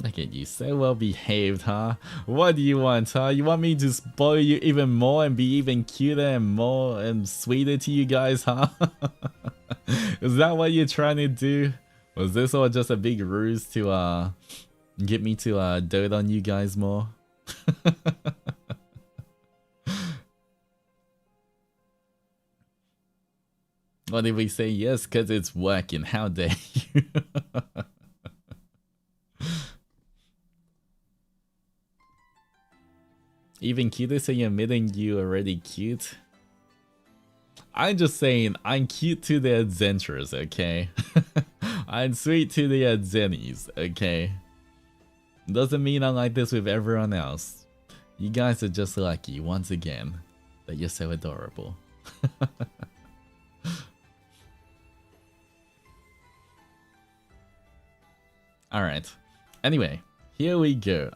Look at you, so well behaved, huh? What do you want, huh? You want me to spoil you even more and be even cuter and more and sweeter to you guys, huh? Is that what you're trying to do? Was this all just a big ruse to get me to dote on you guys more? What did we say? Yes, because it's working. How dare you? even cuter, so you're admitting you already cute? I'm just saying, I'm cute to the adventurers, okay? I'm sweet to the Zennies, okay? Doesn't mean I'm like this with everyone else. You guys are just lucky, once again, that you're so adorable. Alright. Anyway, here we go.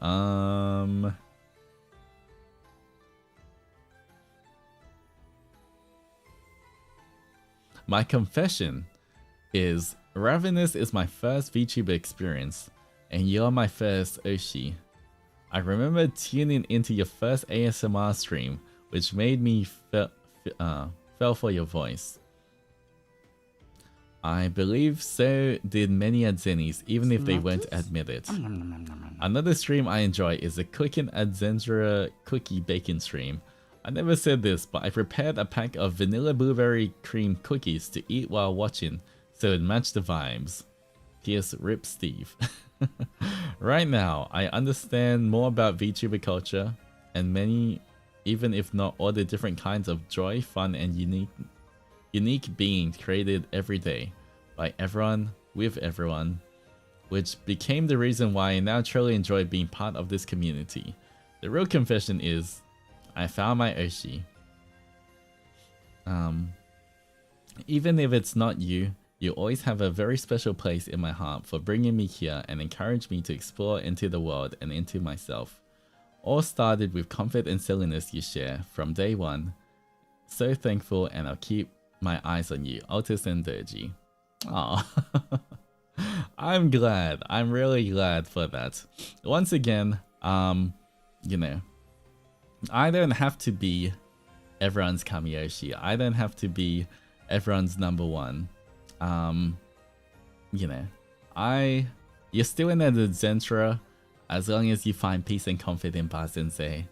My confession is Ravenous is my first VTuber experience, and you're my first Oshi. I remember tuning into your first ASMR stream, which made me fell for your voice. I believe so did many Adzenis, even if they won't admit it. Another stream I enjoy is the Cooking Adzenzura Cookie Bacon stream. I never said this, but I prepared a pack of vanilla blueberry cream cookies to eat while watching, so it matched the vibes. P.S. Rip Steve. Right now, I understand more about VTuber culture, and many, even if not all, the different kinds of joy, fun, and unique beings created every day by everyone, with everyone, which became the reason why I now truly enjoy being part of this community. The real confession is, I found my Oshi. Even if it's not you, you always have a very special place in my heart for bringing me here and encourage me to explore into the world and into myself. All started with comfort and silliness you share from day one. So thankful, and I'll keep my eyes on you, Altus and Zendoji. Aw. I'm glad. I'm really glad for that. Once again, you know, I don't have to be everyone's Kamiyoshi. I don't have to be everyone's number one. You know, you're still in the Zentra as long as you find peace and comfort in Ba Sensei.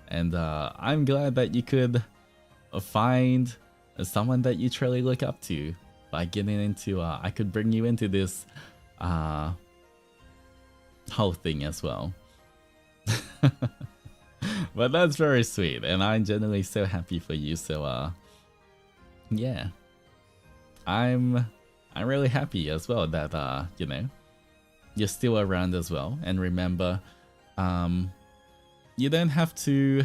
And I'm glad that you could find someone that you truly look up to by getting into, I could bring you into this whole thing as well. But that's very sweet, and I'm genuinely so happy for you. So yeah, I'm really happy as well that you know, you're still around as well. And remember, you don't have to,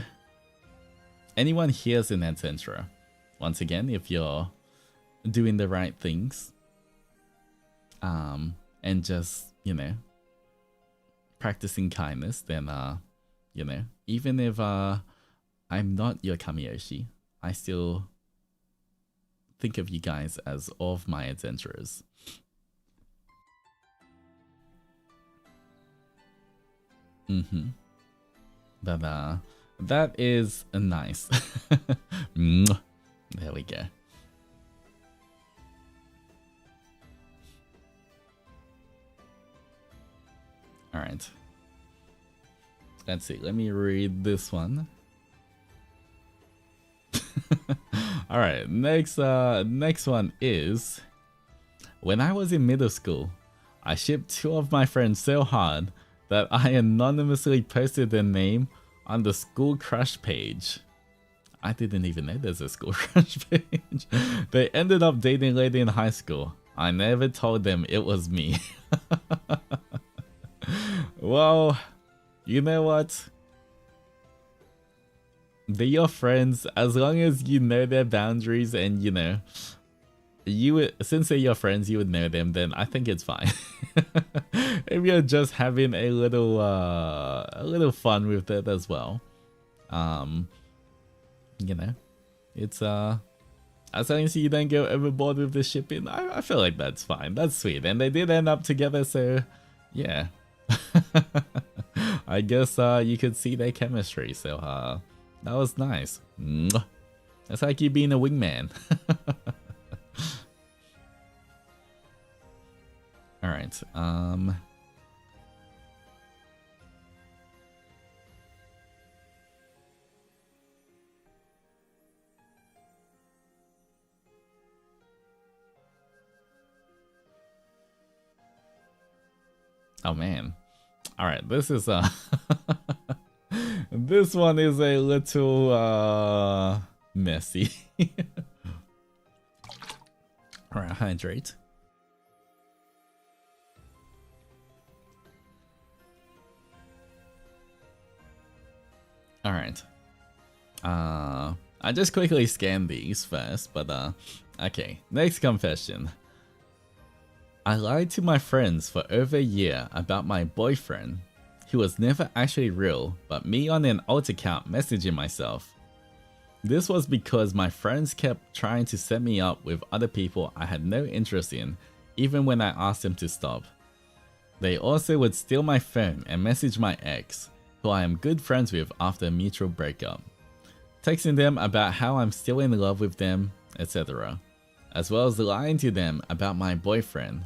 anyone here's in that Zentra. Once again, if you're doing the right things, and just, you know, practicing kindness, then you know, even if I'm not your Kamiyoshi, I still think of you guys as all of my adventurers. But that is nice. There we go. All right. Let's see. Let me read this one. All right. Next one is, when I was in middle school, I shipped two of my friends so hard that I anonymously posted their name on the school crush page. I didn't even know there's a school crush page. They ended up dating later in high school. I never told them it was me. Well, you know what? They're your friends. As long as you know their boundaries and, you know, since they're your friends, you would know them, then I think it's fine. If you're just having a little fun with it as well, you know, it's as long as you don't go overboard with the shipping, I feel like that's fine. That's sweet, and they did end up together, so yeah. I guess you could see their chemistry, so that was nice. That's like you being a wingman. All right. Oh man. All right, this is This one is a little messy. Alright, hydrate. Alright. I just quickly scanned these first, but okay. Next confession. I lied to my friends for over a year about my boyfriend. He was never actually real, but me on an alt account messaging myself. This was because my friends kept trying to set me up with other people I had no interest in, even when I asked them to stop. They also would steal my phone and message my ex, who I am good friends with after a mutual breakup, texting them about how I'm still in love with them, etc., as well as lying to them about my boyfriend.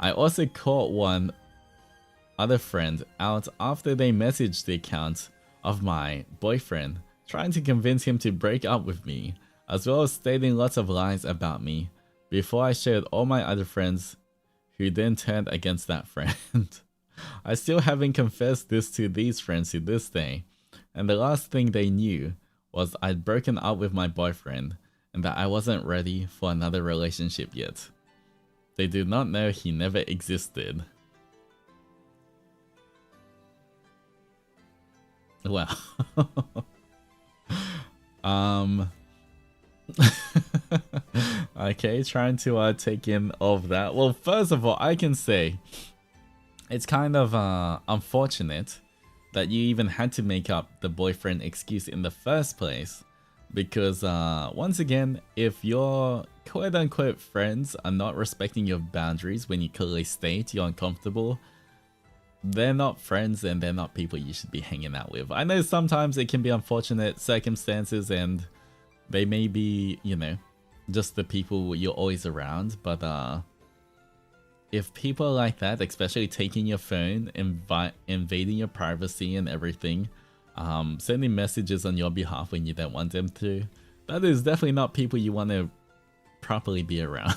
I also caught one other friend out after they messaged the account of my boyfriend, trying to convince him to break up with me, as well as stating lots of lies about me, before I shared all my other friends, who then turned against that friend. I still haven't confessed this to these friends to this day, and the last thing they knew was I'd broken up with my boyfriend and that I wasn't ready for another relationship yet. They do not know he never existed. Well, okay, trying to take in all of that. Well, first of all, I can say it's kind of unfortunate that you even had to make up the boyfriend excuse in the first place, because once again, if your quote-unquote friends are not respecting your boundaries when you clearly state you're uncomfortable, they're not friends and they're not people you should be hanging out with. I know sometimes it can be unfortunate circumstances and they may be, you know, just the people you're always around, but if people are like that, especially taking your phone, invading your privacy and everything, sending messages on your behalf when you don't want them to, that is definitely not people you want to properly be around.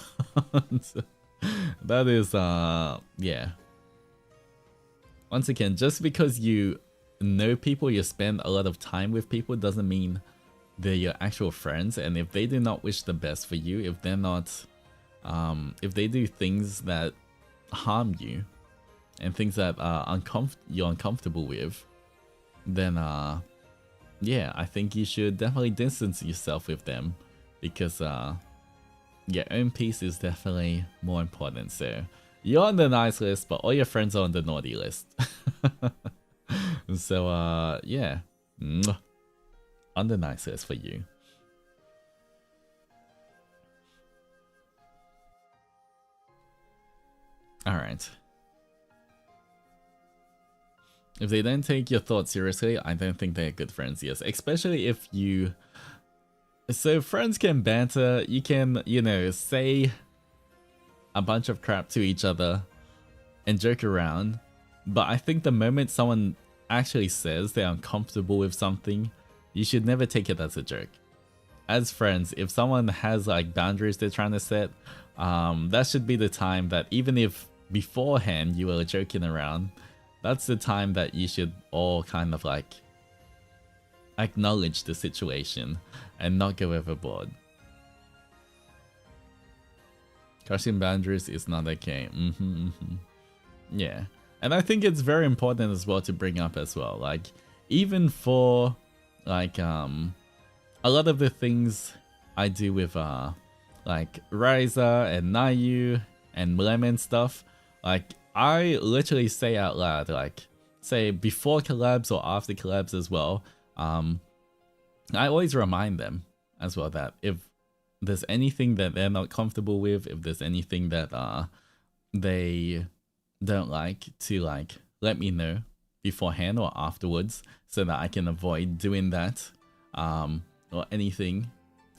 That is, yeah. Once again, just because you know people, you spend a lot of time with people, doesn't mean they're your actual friends. And if they do not wish the best for you, if they're not, if they do things that harm you and things that you're uncomfortable with, then yeah, I think you should definitely distance yourself with them, because your own peace is definitely more important. So you're on the nice list, but all your friends are on the naughty list. So yeah, on the nice list for you. Alright. If they don't take your thoughts seriously, I don't think they're good friends, yes. Especially if you... So friends can banter, you can, you know, say a bunch of crap to each other and joke around. But I think the moment someone actually says they're uncomfortable with something, you should never take it as a joke. As friends, if someone has like boundaries they're trying to set, that should be the time that, even if beforehand you were joking around, that's the time that you should all kind of like acknowledge the situation and not go overboard. Crossing boundaries is not okay. Yeah. And I think it's very important as well to bring up as well. Like, even for like a lot of the things I do with like Ryza and Nayu and Lemon stuff, like I literally say out loud, like say before collabs or after collabs as well, I always remind them as well that if there's anything that they're not comfortable with, if there's anything that they don't like, to like let me know beforehand or afterwards, so that I can avoid doing that, or anything,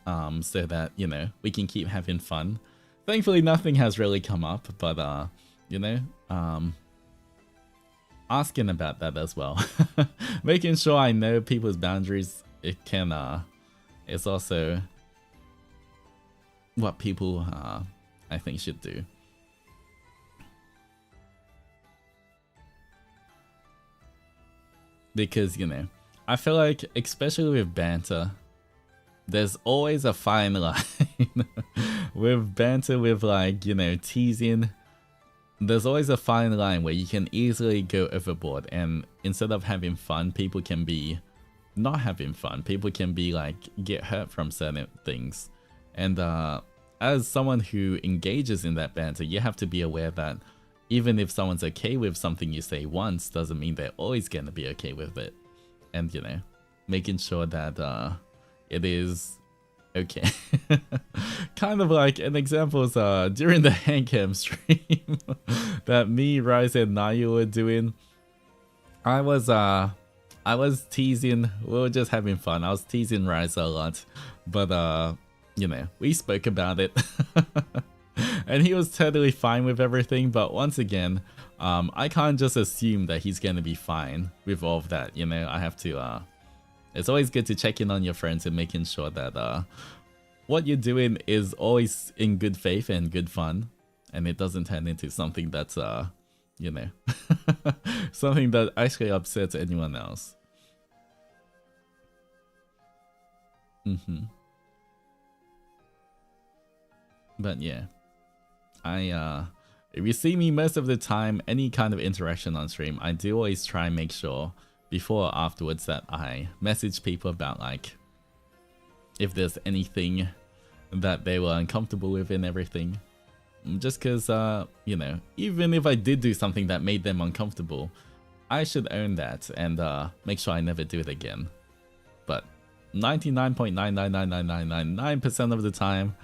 so that, you know, we can keep having fun. Thankfully nothing has really come up, but you know, asking about that as well. Making sure I know people's boundaries, it can it's also what people I think should do. Because, you know, I feel like, especially with banter, there's always a fine line. With banter, with like, you know, teasing, there's always a fine line where you can easily go overboard, and instead of having fun, people can be not having fun. People can be like, get hurt from certain things. And as someone who engages in that banter, you have to be aware that even if someone's okay with something you say once, doesn't mean they're always gonna be okay with it. And, you know, making sure that it is okay. Kind of like an example is during the handcam stream that me, Rise, and Nayu were doing. I was teasing, we were just having fun. I was teasing Rise a lot, but you know, we spoke about it. And he was totally fine with everything, but once again, I can't just assume that he's gonna be fine with all of that, you know. I have to it's always good to check in on your friends and making sure that what you're doing is always in good faith and good fun, and it doesn't turn into something that's you know, something that actually upsets anyone else. But yeah, if you see me most of the time, any kind of interaction on stream, I do always try and make sure before or afterwards that I message people about like if there's anything that they were uncomfortable with and everything. Just because, you know, even if I did do something that made them uncomfortable, I should own that and make sure I never do it again. But 99.9999999% of the time,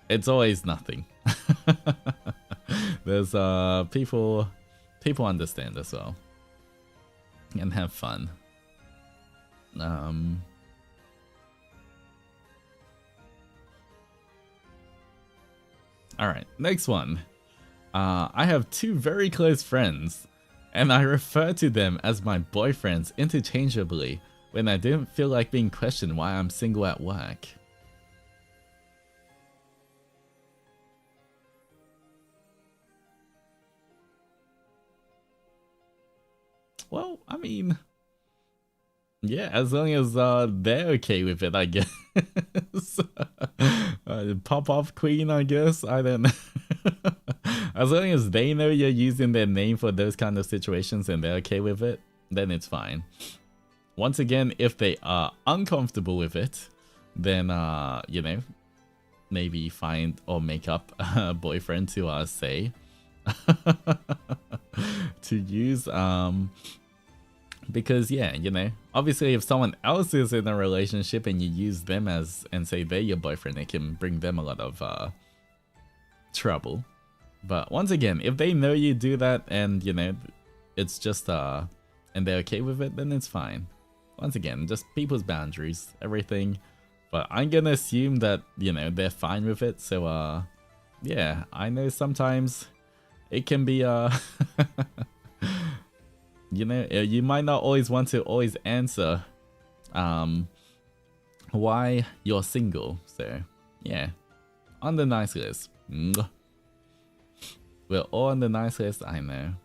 it's always nothing. There's people understand as well and have fun. Alright, next one. I have two very close friends, and I refer to them as my boyfriends interchangeably when I didn't feel like being questioned why I'm single at work. Well, I mean, yeah, as long as they're okay with it, I guess. Pop-off queen, I guess. I don't know. As long as they know you're using their name for those kind of situations and they're okay with it, then it's fine. Once again, if they are uncomfortable with it, then, you know, maybe find or make up a boyfriend to say to use. Because yeah, you know, obviously if someone else is in a relationship and you use them as and say they're your boyfriend, it can bring them a lot of trouble. But once again, if they know you do that and you know it's just and they're okay with it, then it's fine. Once again, just people's boundaries, everything. But I'm gonna assume that, you know, they're fine with it. So yeah, I know sometimes it can be you know, you might not always want to always answer why you're single. So yeah, on the nice list. We're all on the nice list, I know.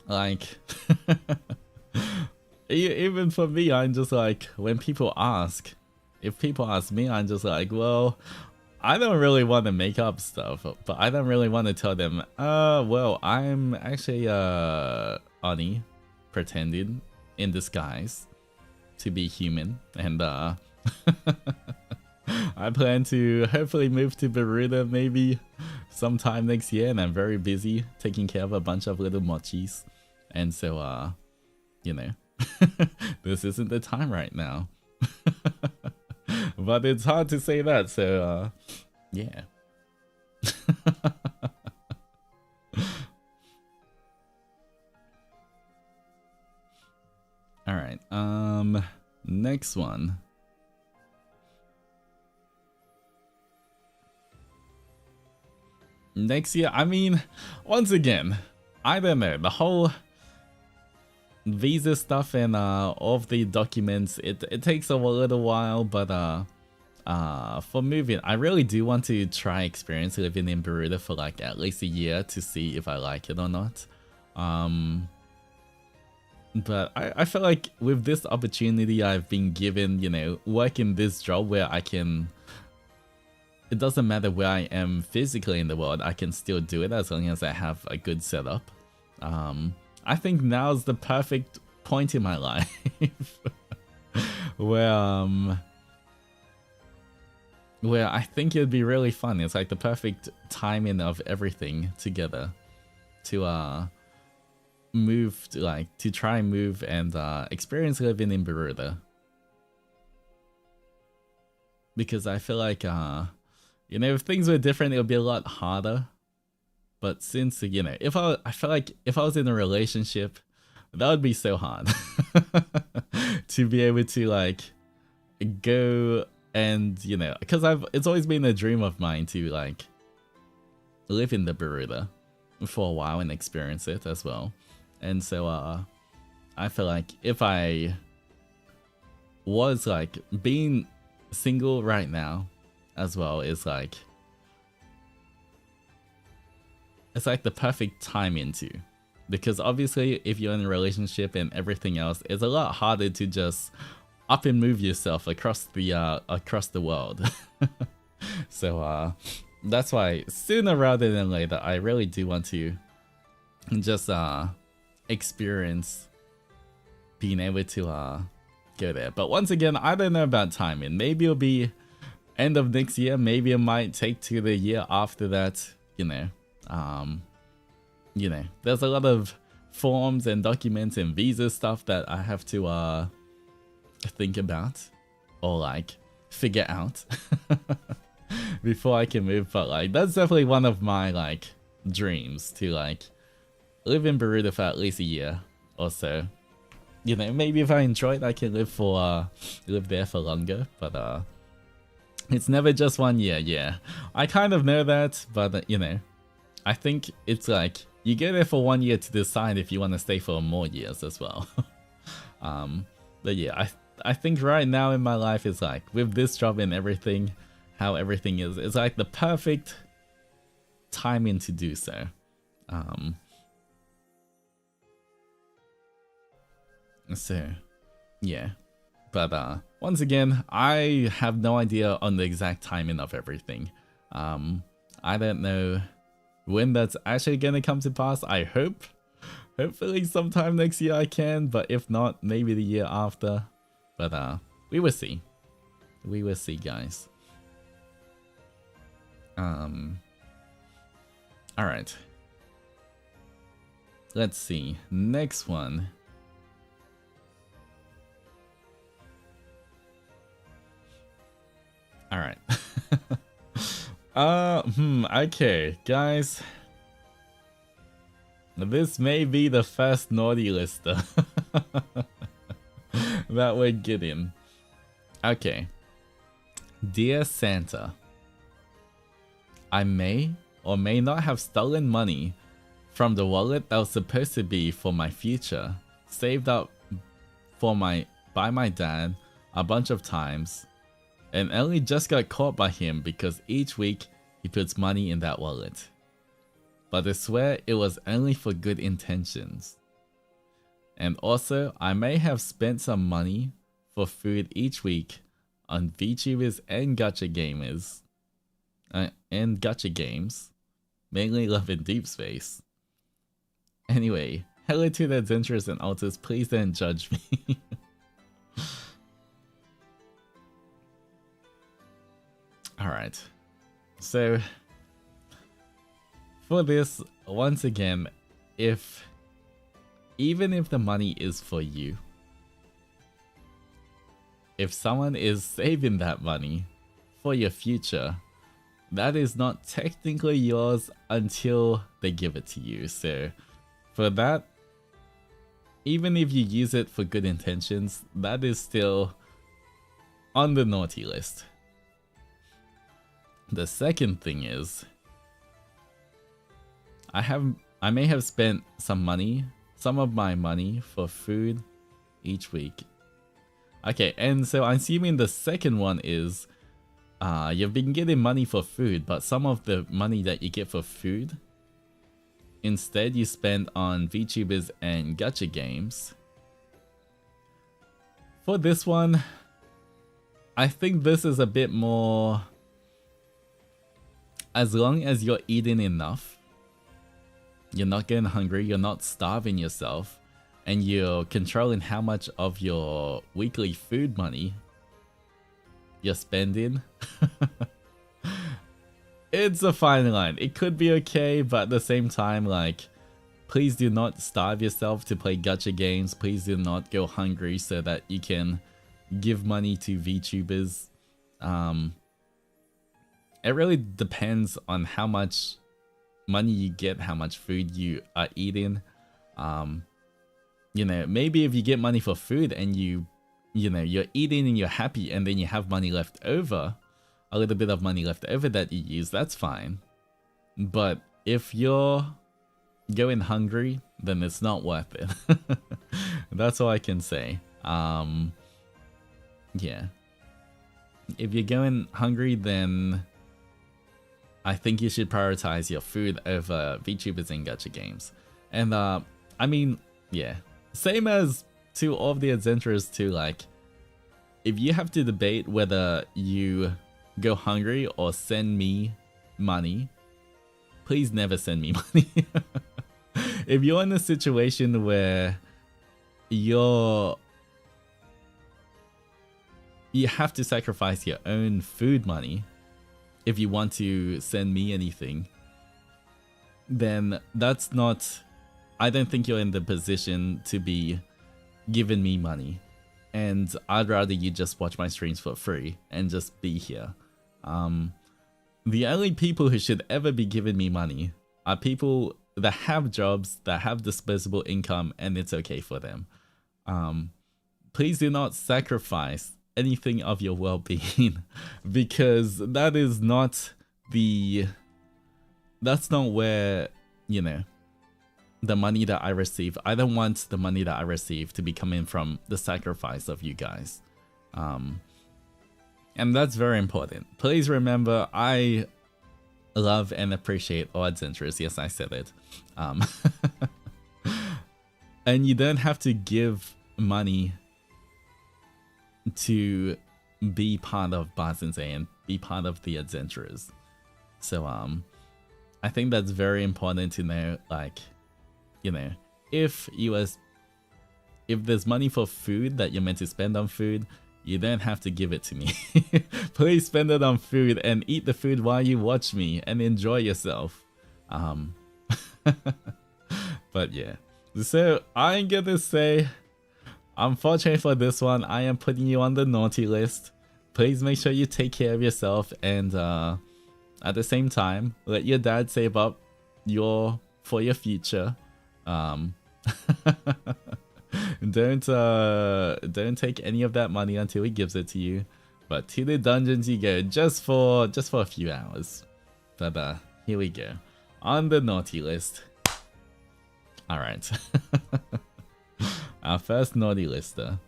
Like even for me, I'm just like, when people ask, if people ask me, I'm just like, well, I don't really want to make up stuff, but I don't really want to tell them, well, I'm actually Oni, pretending in disguise to be human, and I plan to hopefully move to Bermuda maybe sometime next year, and I'm very busy taking care of a bunch of little mochis, and so you know, this isn't the time right now. But it's hard to say that, so yeah. All right. Next one. Next year, I mean, once again, I don't know, the whole visa stuff and all of the documents, it takes a little while, but for moving, I really do want to try experience living in Bermuda for like at least a year to see if I like it or not. But I feel like with this opportunity I've been given, you know, work in this job where I can, it doesn't matter where I am physically in the world, I can still do it as long as I have a good setup. I think now's the perfect point in my life where I think it'd be really fun. It's like the perfect timing of everything together to move, to try and move and experience living in Bermuda. Because I feel like, you know, if things were different, it would be a lot harder. But since, you know, I feel like if I was in a relationship, that would be so hard to be able to like go and, you know, because it's always been a dream of mine to like live in the Bermuda for a while and experience it as well. And so I feel like if I was like being single right now as well is like, it's like the perfect time into, because obviously if you're in a relationship and everything else, it's a lot harder to just up and move yourself across the world. So that's why sooner rather than later I really do want to just experience being able to go there. But once again, I don't know about timing. Maybe it'll be end of next year, maybe it might take to the year after that, you know. You know, there's a lot of forms and documents and visa stuff that I have to think about or like figure out before I can move. But like that's definitely one of my like dreams, to like live in Bermuda for at least a year or so. You know, maybe if I enjoy it, I can live there for longer. But it's never just 1 year. Yeah, I kind of know that, but you know, I think it's like you go there for 1 year to decide if you want to stay for more years as well. But yeah, I think right now in my life is like with this job and everything, how everything is, it's like the perfect timing to do so. So yeah, but once again, I have no idea on the exact timing of everything. I don't know when that's actually gonna come to pass. I hope, hopefully sometime next year I can, but if not, maybe the year after. But we will see. We will see, guys. Alright. Let's see. Next one. Alright. Okay, guys. This may be the first naughty lister that we're getting. Okay. Dear Santa, I may or may not have stolen money from the wallet that was supposed to be for my future, saved up by my dad a bunch of times, and only just got caught by him because each week he puts money in that wallet. But I swear it was only for good intentions. And also, I may have spent some money for food each week on VTubers and gacha gamers. And gacha games. Mainly Love in Deep Space. Anyway, hello to the adventurers and Altus, please don't judge me. Alright. So, for this, once again, even if the money is for you, if someone is saving that money for your future, that is not technically yours until they give it to you. So for that, even if you use it for good intentions, that is still on the naughty list. The second thing is, I may have spent some of my money for food each week. Okay, and so I'm assuming the second one is you've been getting money for food, but some of the money that you get for food instead you spend on VTubers and gacha games. For this one, I think this is a bit more, as long as you're eating enough, you're not getting hungry, you're not starving yourself, and you're controlling how much of your weekly food money you're spending. It's a fine line. It could be okay, but at the same time, like, please do not starve yourself to play gacha games. Please do not go hungry so that you can give money to VTubers. It really depends on how much money you get, how much food you are eating. You know, maybe if you get money for food and you know, you're eating and you're happy and then you have money left over, a little bit of money left over that you use, that's fine. But if you're going hungry, then it's not worth it. That's all I can say. Yeah. If you're going hungry, then I think you should prioritize your food over VTubers and gacha games. And I mean, yeah, same as to all of the adventurers too. Like, if you have to debate whether you go hungry or send me money, please never send me money. If you're in a situation where you have to sacrifice your own food money if you want to send me anything, then that's not, I don't think you're in the position to be giving me money. And I'd rather you just watch my streams for free and just be here. The only people who should ever be giving me money are people that have jobs, that have disposable income, and it's okay for them. Please do not sacrifice anything of your well-being, because that is not that's not where, you know, the money that I receive, I don't want the money that I receive to be coming from the sacrifice of you guys. And that's very important. Please remember, I love and appreciate all adventurers. Yes, I said it. And you don't have to give money to be part of Basensei and be part of the adventurers. So I think that's very important to know. Like, you know, if there's money for food that you're meant to spend on food, you don't have to give it to me. Please spend it on food and eat the food while you watch me and enjoy yourself. But yeah, so I'm gonna say, unfortunately for this one, I am putting you on the naughty list. Please make sure you take care of yourself, and at the same time, let your dad save up for your future. Don't take any of that money until he gives it to you. But to the dungeons you go, just for a few hours. But here we go, on the naughty list. All right. Our first naughty lister.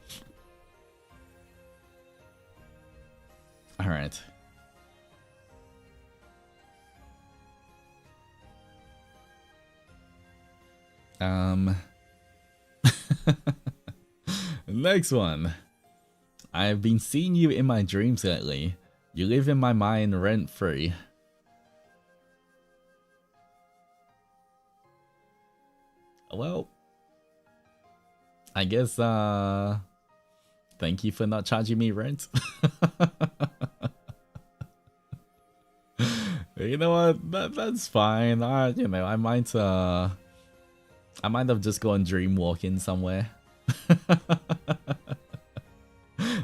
All right. Next one. I've been seeing you in my dreams lately. You live in my mind rent-free. Well, I guess thank you for not charging me rent. You know what? That's fine. You know, I might have just gone dream walking somewhere.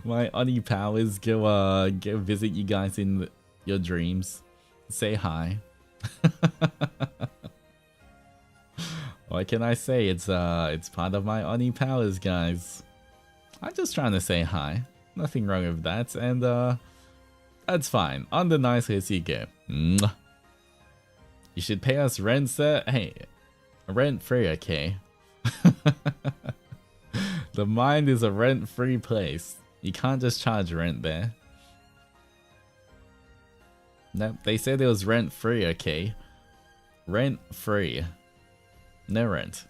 My Oni powers go visit you guys in your dreams. Say hi. What can I say? It's part of my Oni powers, guys. I'm just trying to say hi. Nothing wrong with that, and that's fine. On the nice list you go. Mwah. You should pay us rent, sir. Hey, rent free, okay? The mind is a rent-free place. You can't just charge rent there. Nope, they said it was rent-free, okay? Rent-free. No rent.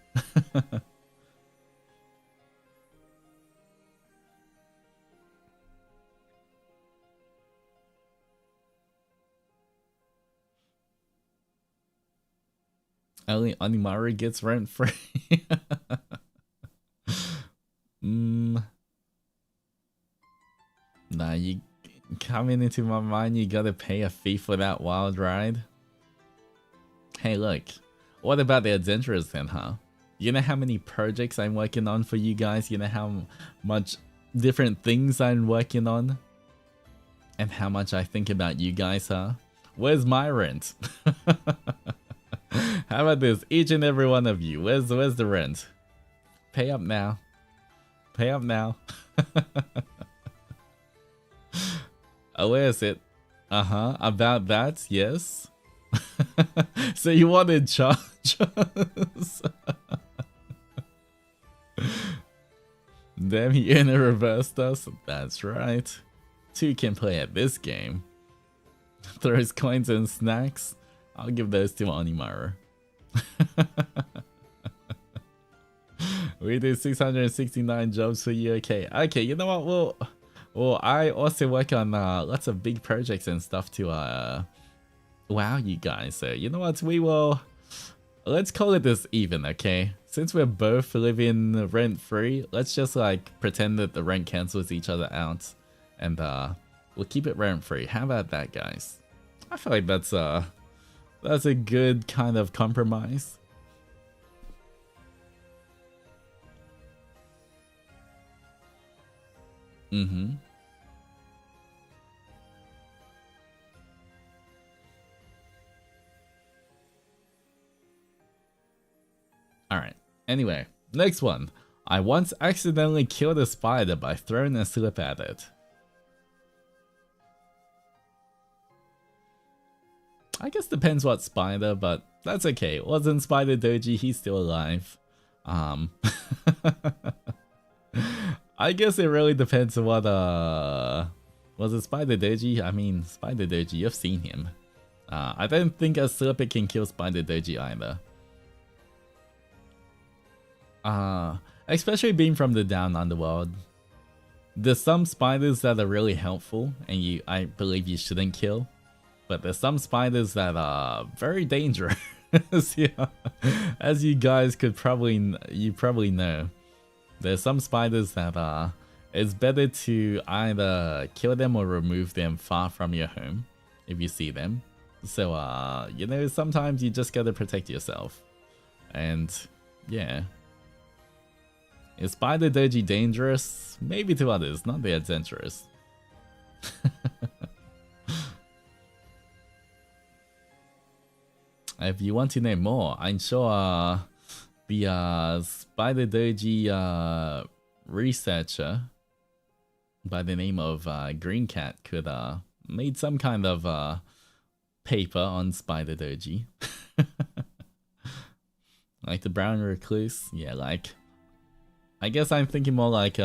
Only Onimaru gets rent free. Nah, you coming into my mind, you gotta pay a fee for that wild ride. Hey, look, what about the adventurers then, huh? You know how many projects I'm working on for you guys? You know how much different things I'm working on? And how much I think about you guys, huh? Where's my rent? How about this? Each and every one of you, where's the rent? Pay up now. Pay up now. Oh, where is it? About that, yes. So you wanted charges? Damn, you gonna reverse us? That's right. Two can play at this game. Throws coins and snacks. I'll give those to Onimaru. We did 669 jobs for you. Okay, you know what? Well, I also work on lots of big projects and stuff to wow you guys. So you know what? Let's call it this even, okay? Since we're both living rent free, let's just like pretend that the rent cancels each other out, and we'll keep it rent free. How about that, guys? I feel like that's a good kind of compromise. Alright, anyway, next one. I once accidentally killed a spider by throwing a slip at it. I guess depends what spider, but that's okay. It wasn't Spider Doji, he's still alive. I guess it really depends on what was it Spider Doji? I mean, Spider Doji, you've seen him. I don't think a slipper can kill Spider Doji either. Especially being from the down underworld. There's some spiders that are really helpful and I believe you shouldn't kill. But there's some spiders that are very dangerous. Yeah. As you guys probably know. There's some spiders that it's better to either kill them or remove them far from your home if you see them. So you know, sometimes you just gotta protect yourself. And yeah. Is Spider Doji dangerous? Maybe to others, not that adventurous. If you want to know more, I'm sure the Spider Doji researcher by the name of Green Cat could made some kind of paper on Spider Doji. Like the brown recluse, yeah, like I guess I'm thinking more like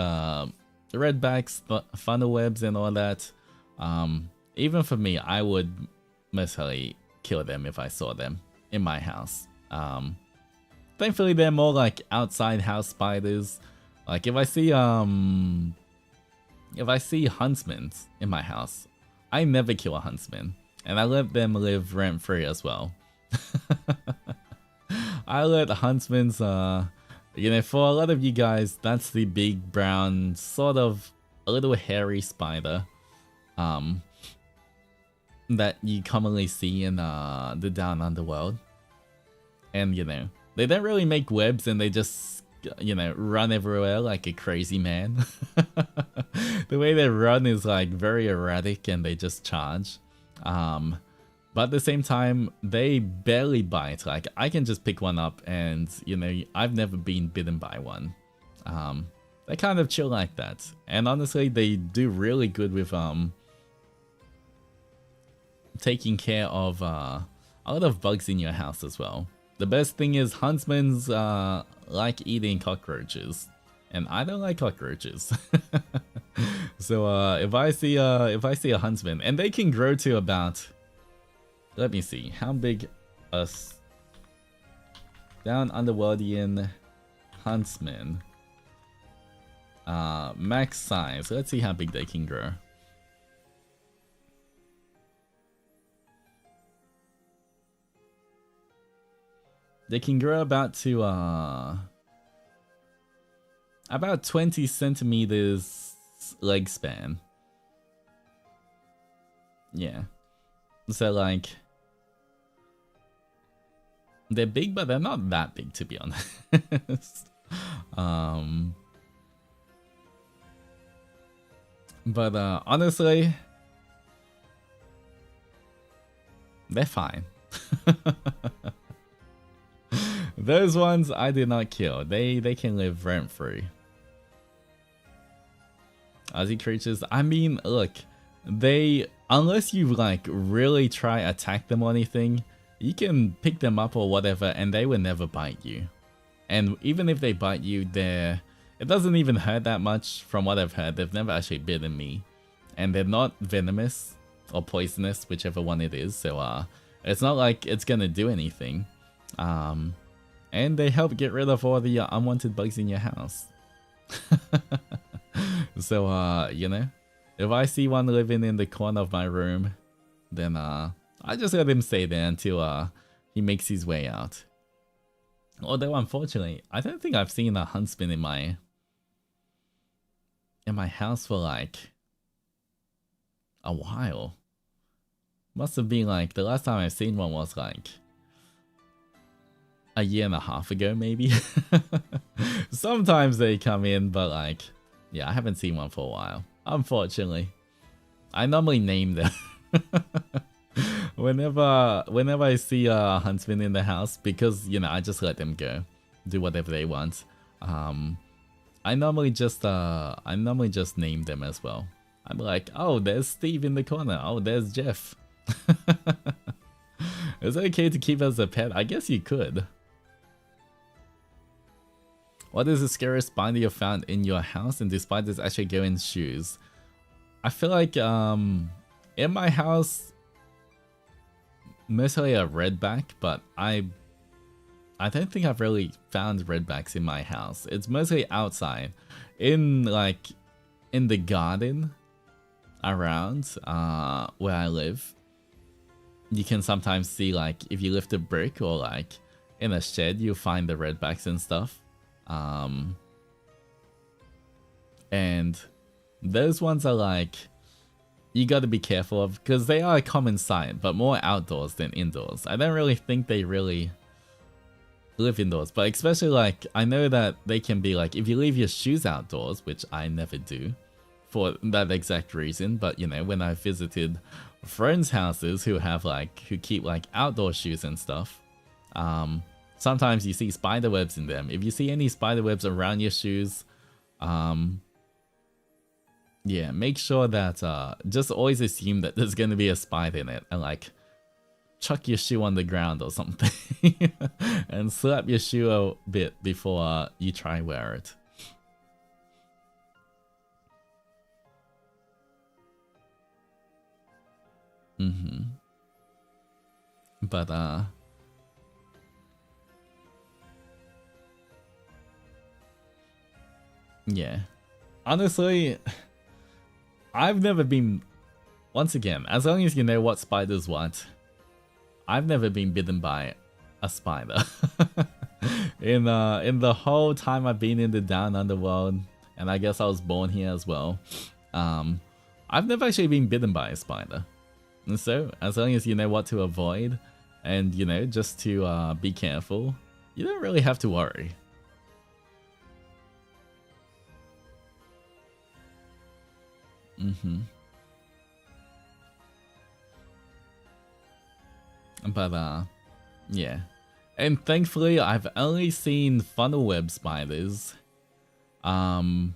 redbacks, funnel webs and all that. Even for me, I would mostly kill them if I saw them in my house. Thankfully they're more like outside house spiders. Like if I see huntsmen in my house, I never kill a huntsman, and I let them live rent free as well. I let huntsmen's you know, for a lot of you guys, that's the big brown, sort of a little hairy spider that you commonly see in the down underworld. And you know, they don't really make webs, and they just, you know, run everywhere like a crazy man. The way they run is like very erratic, and they just charge. But at the same time, they barely bite. Like, I can just pick one up and, you know, I've never been bitten by one. They kind of chill like that. And honestly, they do really good with taking care of a lot of bugs in your house as well. The best thing is huntsmen's like eating cockroaches. And I don't like cockroaches. So if I see a huntsman, and they can grow to about, let me see, how big Down Underworldian Huntsman. Max size. Let's see how big they can grow. They can grow about to about 20 centimeters leg span. Yeah. So like they're big, but they're not that big, to be honest. But honestly, they're fine. Those ones I did not kill. They can live rent free. Aussie creatures. I mean, look, they, unless you like really try attack them or anything, you can pick them up or whatever, and they will never bite you. And even if they bite you, it doesn't even hurt that much. From what I've heard, they've never actually bitten me, and they're not venomous or poisonous, whichever one it is. So it's not like it's gonna do anything. And they help get rid of all the unwanted bugs in your house. So you know, if I see one living in the corner of my room, then I just let him stay there until he makes his way out. Although unfortunately, I don't think I've seen a huntsman in my house for like a while. Must have been like, the last time I've seen one was like a year and a half ago, maybe. Sometimes they come in, but like, yeah, I haven't seen one for a while, unfortunately. I normally name them. Whenever I see a huntsman in the house, because, you know, I just let them go, do whatever they want. I normally just name them as well. I'm like, oh, there's Steve in the corner. Oh, there's Jeff. Is it okay to keep as a pet? I guess you could. What is the scariest spider you found in your house, and do spiders actually go in shoes? I feel like in my house, mostly a redback, but I don't think I've really found redbacks in my house. It's mostly outside, in the garden around where I live. You can sometimes see, like, if you lift a brick or like in a shed, you'll find the redbacks and stuff. And those ones are like, you got to be careful of, because they are a common sight, but more outdoors than indoors. I don't really think they really live indoors, but especially like, I know that they can be like, if you leave your shoes outdoors, which I never do for that exact reason, but you know, when I visited friends' houses who keep like outdoor shoes and stuff, sometimes you see spider webs in them. If you see any spider webs around your shoes, yeah, make sure that just always assume that there's going to be a spider in it, and like chuck your shoe on the ground or something and slap your shoe a bit before you try wear it. But yeah, honestly, I've never been, once again, as long as you know what spiders want, I've never been bitten by a spider. In the whole time I've been in the down underworld, and I guess I was born here as well, I've never actually been bitten by a spider. And so, as long as you know what to avoid, and you know, just to be careful, you don't really have to worry. But yeah, and thankfully I've only seen funnel web spiders in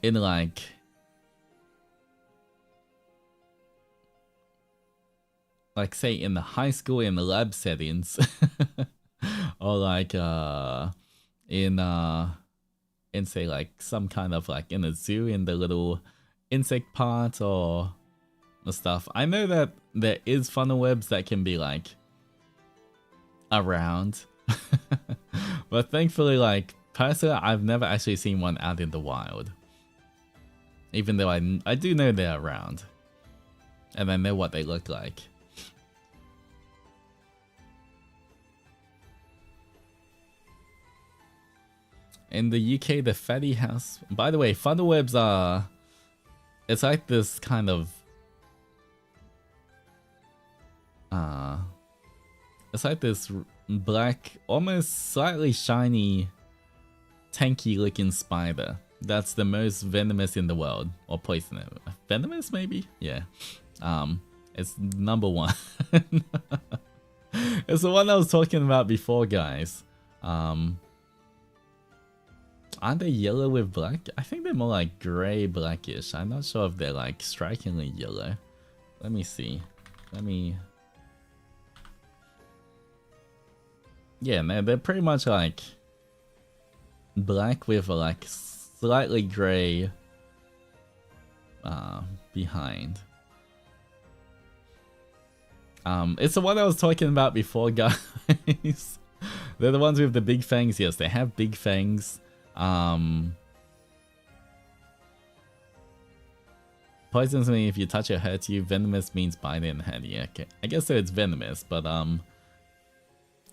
like say in the high school, in the lab settings, or like in say like some kind of like in a zoo, in the little insect part or stuff. I know that there is funnel webs that can be like around But thankfully, like, personally, I've never actually seen one out in the wild. Even though I do know they're around. And I know what they look like. In the UK, the fatty house... By the way, funnel webs are... It's like this kind of... It's like this black, almost slightly shiny, tanky looking spider. That's the most venomous in the world. Or poisonous. Venomous, maybe? Yeah. It's number 1. It's the one I was talking about before, guys. Aren't they yellow with black? I think they're more like grey blackish. I'm not sure if they're like strikingly yellow. Let me see. Yeah, no, they're pretty much like black with like slightly grey behind. It's the one I was talking about before, guys. They're the ones with the big fangs. Yes, they have big fangs. Poisons me if you touch or hurt you. Venomous means bite in the head. Yeah, okay. I guess so it's venomous, but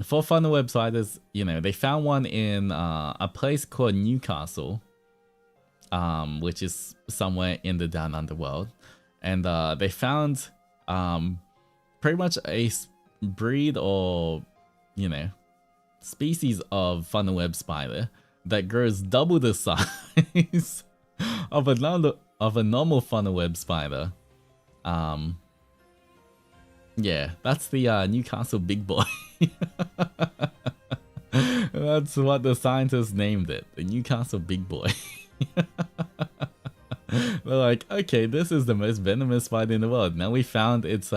for funnel web spiders, you know, they found one in a place called Newcastle, which is somewhere in the down underworld, and they found pretty much a breed or, you know, species of funnel web spider that grows double the size of a normal funnel web spider. Yeah, that's the Newcastle big boy. That's what the scientists named it, the Newcastle big boy. They're like, okay, this is the most venomous spider in the world. Now we found its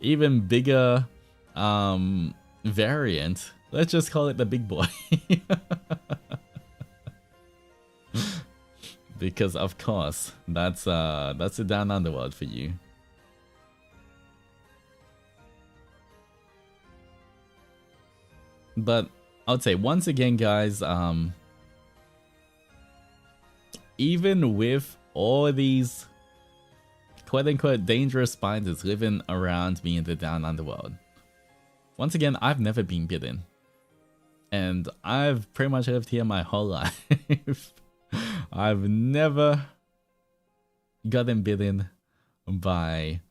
even bigger variant. Let's just call it the big boy. Because of course, that's the down underworld for you. But I would say once again, guys, even with all these quote-unquote dangerous spiders living around me in the down underworld, once again, I've never been bitten. And I've pretty much lived here my whole life. I've never gotten bitten by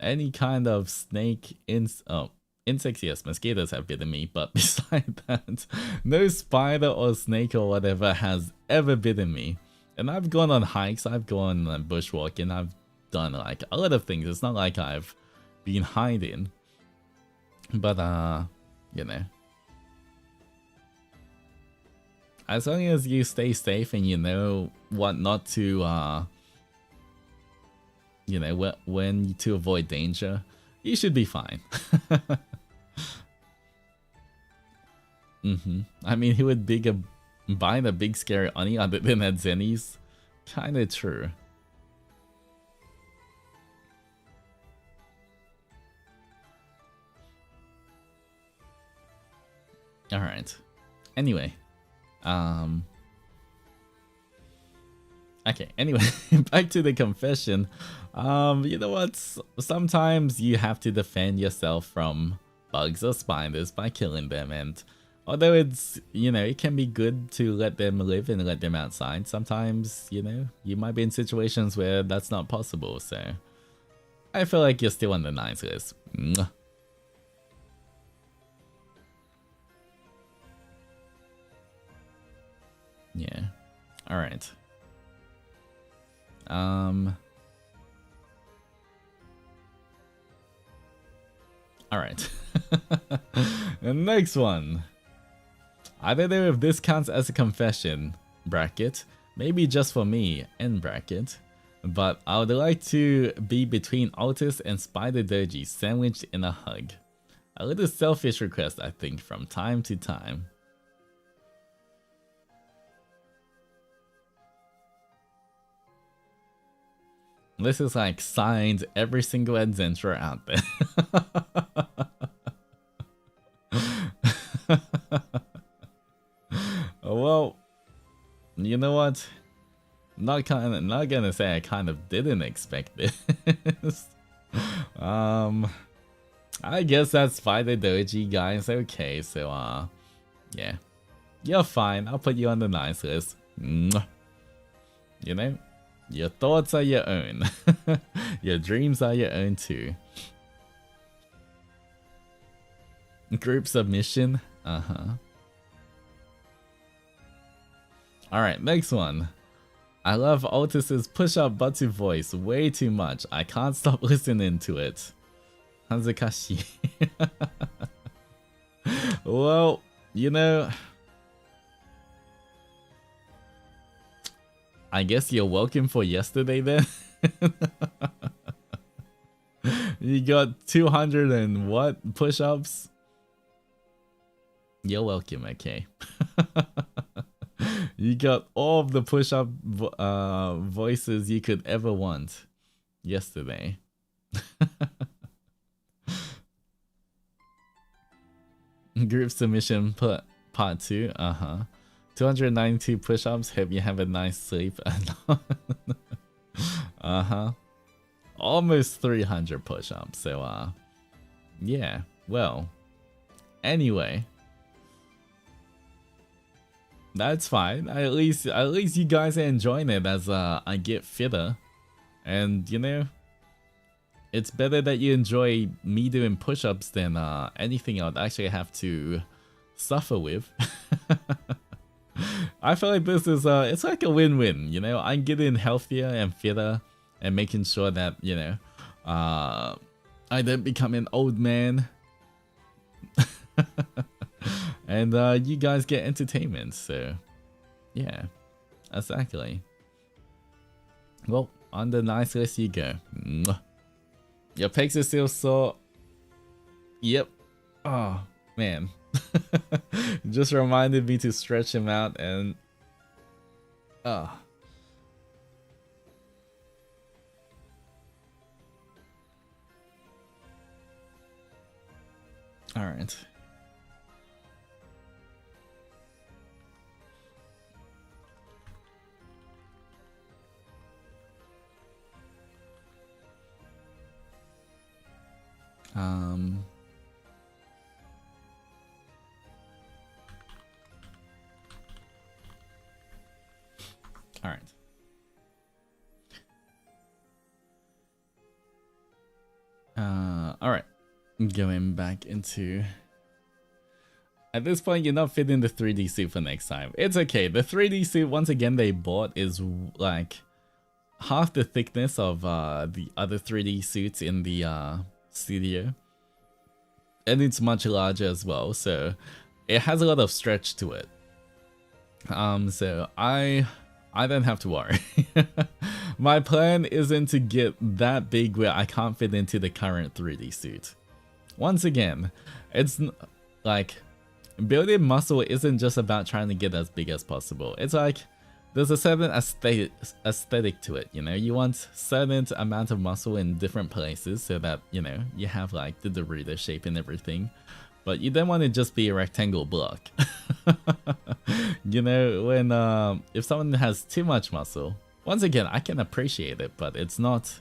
any kind of snake, insects, yes, mosquitoes have bitten me, but beside that, no spider or snake or whatever has ever bitten me. And I've gone on hikes, I've gone bushwalking, I've done like a lot of things. It's not like I've been hiding. But, you know, as long as you stay safe and you know what not to, you know, when to avoid danger, you should be fine. I mean, who would buy the big scary Oni other than at Zenny's? Kinda true. Alright. Anyway. Okay, anyway, back to the confession. You know what? Sometimes you have to defend yourself from bugs or spiders by killing them, and although it's, you know, it can be good to let them live and let them outside, sometimes, you know, you might be in situations where that's not possible, so I feel like you're still on the nice list. Mwah. Yeah. Alright. Alright. The next one. I don't know if this counts as a confession, bracket, maybe just for me, end bracket, but I would like to be between Altus and Zendoji sandwiched in a hug. A little selfish request, I think, from time to time. This is like signed every single adventurer out there. not gonna say I kind of didn't expect this. I guess that's fine, the doji guys. Okay, so yeah, you're fine. I'll put you on the nice list. Mwah. You know, your thoughts are your own. Your dreams are your own too. Group submission. Alright, next one. I love Altus's push-up buttu voice way too much. I can't stop listening to it. Hanzukashi. Well, you know, I guess you're welcome for yesterday then. You got 200 and what push-ups? You're welcome, okay. You got all of the push-up voices you could ever want yesterday. Group submission part 2, 292 push-ups, hope you have a nice sleep. Almost 300 push-ups, so yeah, well, anyway. That's fine. At least you guys are enjoying it as I get fitter. And you know, it's better that you enjoy me doing push-ups than anything I'd actually have to suffer with. I feel like this is it's like a win-win, you know. I'm getting healthier and fitter and making sure that, you know, I don't become an old man. And you guys get entertainment, so yeah, exactly. Well, on the nice list you go. Mwah. Your pecs are still sore. Yep. Oh man. Just reminded me to stretch him out and oh. All right. All right. All right. Going back into. At this point, you're not fitting the 3D suit for next time. It's okay. The 3D suit, once again, they bought is like half the thickness of the other 3D suits in the studio, and it's much larger as well, so it has a lot of stretch to it. So I don't have to worry. My plan isn't to get that big where I can't fit into the current 3D suit. Once again, it's like building muscle isn't just about trying to get as big as possible. It's like there's a certain aesthetic to it, you know. You want certain amount of muscle in different places so that, you know, you have like the Dorito shape and everything, but you don't want to just be a rectangle block. You know, when if someone has too much muscle, once again, I can appreciate it, but it's not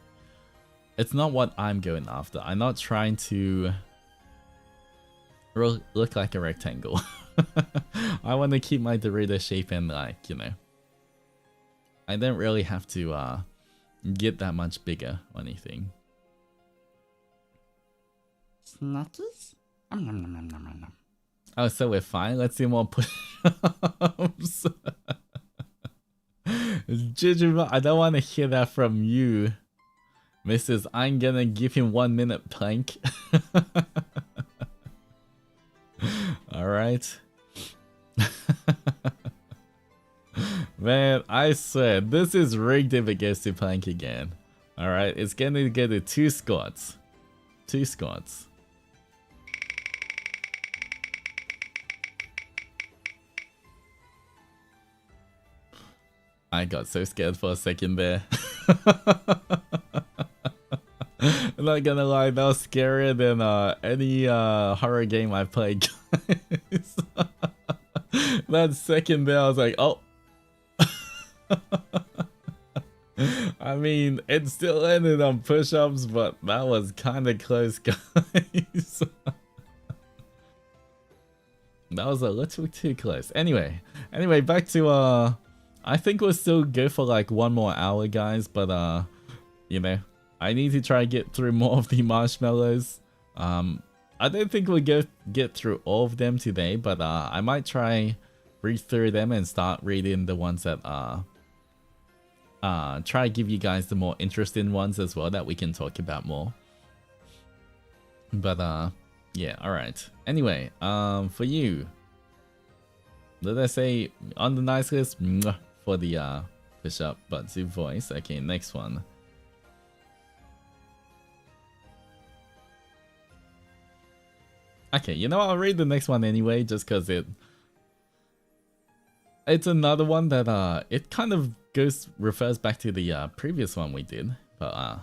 what I'm going after. I'm not trying to look like a rectangle. I want to keep my Dorito shape and, like, you know, I don't really have to get that much bigger or anything. Snackies? Oh, so we're fine? Let's do more push-ups. Jujuba, I don't want to hear that from you, Mrs. I'm gonna give him 1 minute plank. Alright. Man, I swear, this is rigged if it gets to plank again. Alright, it's gonna get to 2 squats. 2 squats. I got so scared for a second there. I'm not gonna lie, that was scarier than any horror game I played, guys. That second there, I was like, oh. I mean, it still ended on push-ups, but that was kind of close, guys. That was a little too close. Anyway, back to I think we'll still go for like 1 more hour, guys, but you know, I need to try and get through more of the marshmallows. I don't think we'll get through all of them today, but I might try read through them and start reading the ones that try to give you guys the more interesting ones as well that we can talk about more. But yeah, alright. Anyway, for you, did I say on the nice list? Mwah, for the push up but zoo voice. Okay, next one. Okay, you know what, I'll read the next one anyway, just cause it's another one that it kind of refers back to the previous one we did. But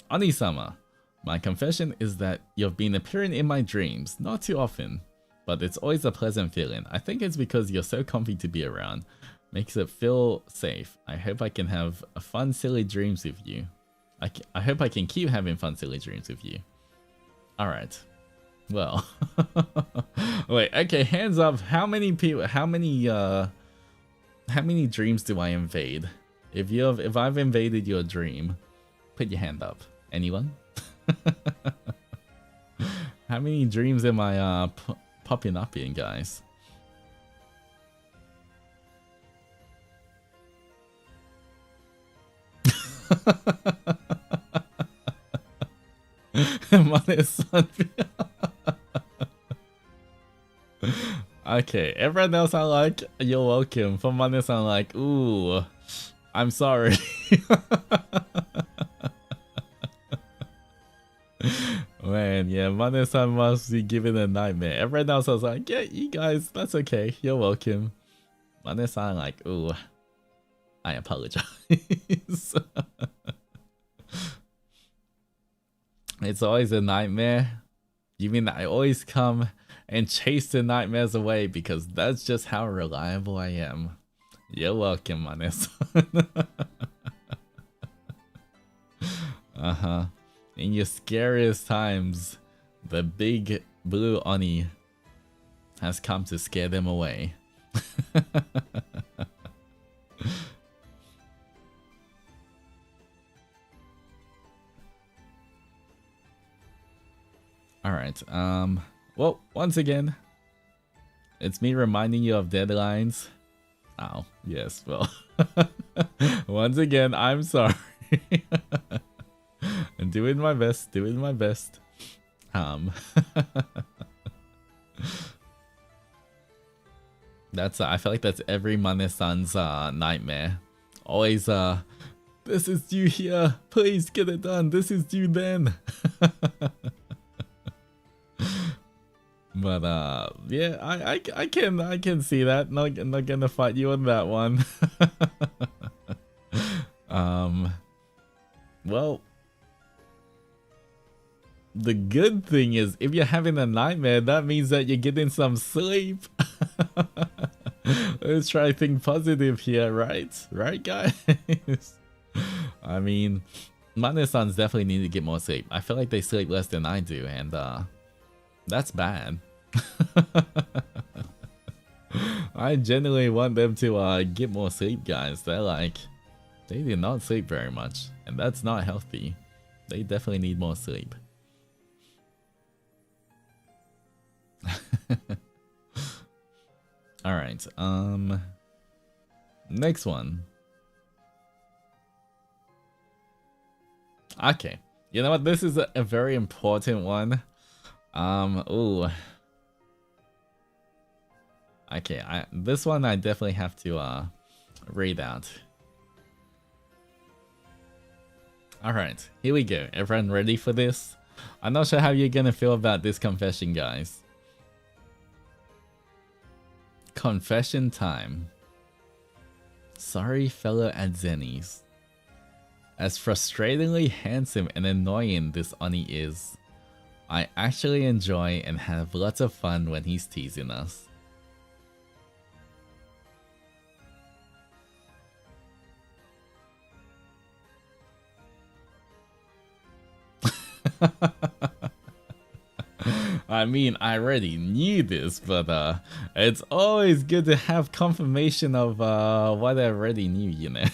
Oni-sama, my confession is that you've been appearing in my dreams, not too often, but it's always a pleasant feeling. I think it's because you're so comfy to be around, makes it feel safe. I hope I can have fun, silly dreams with you. I hope I can keep having fun, silly dreams with you. Alright. Well, wait, okay, hands up. How many people, how many dreams do I invade? If I've invaded your dream, put your hand up. Anyone? How many dreams am I popping up in, guys? Okay, everyone else I'm like, you're welcome. For Manes I'm like, ooh, I'm sorry. Man, yeah, Manes-san must be given a nightmare. Everyone else I was like, yeah, you guys, that's okay. You're welcome. Manes-san like, ooh, I apologize. It's always a nightmare. You mean that I always come and chase the nightmares away because that's just how reliable I am. You're welcome, Manes-san. Uh-huh. In your scariest times, the big blue Oni has come to scare them away. Alright, well, once again, it's me reminding you of deadlines. Oh, yes, well, once again, I'm sorry. I'm doing my best, That's, I feel like that's every Manes-san's nightmare. Always, this is due here, please get it done, this is due then. But yeah, I can see that. Not gonna fight you on that one. Well, the good thing is if you're having a nightmare, that means that you're getting some sleep. Let's try to think positive here, right? Right, guys? I mean, Manes-sans definitely need to get more sleep. I feel like they sleep less than I do, and that's bad. I genuinely want them to get more sleep, guys. They do not sleep very much, and that's not healthy. They definitely need more sleep. Alright, next one. Okay, you know what, this is a very important one. Ooh. Okay, this one I definitely have to read out. Alright, here we go. Everyone ready for this? I'm not sure how you're gonna feel about this confession, guys. Confession time. Sorry, fellow Zennies. As frustratingly handsome and annoying this Oni is, I actually enjoy and have lots of fun when he's teasing us. I mean, I already knew this, but it's always good to have confirmation of what I already knew, you know.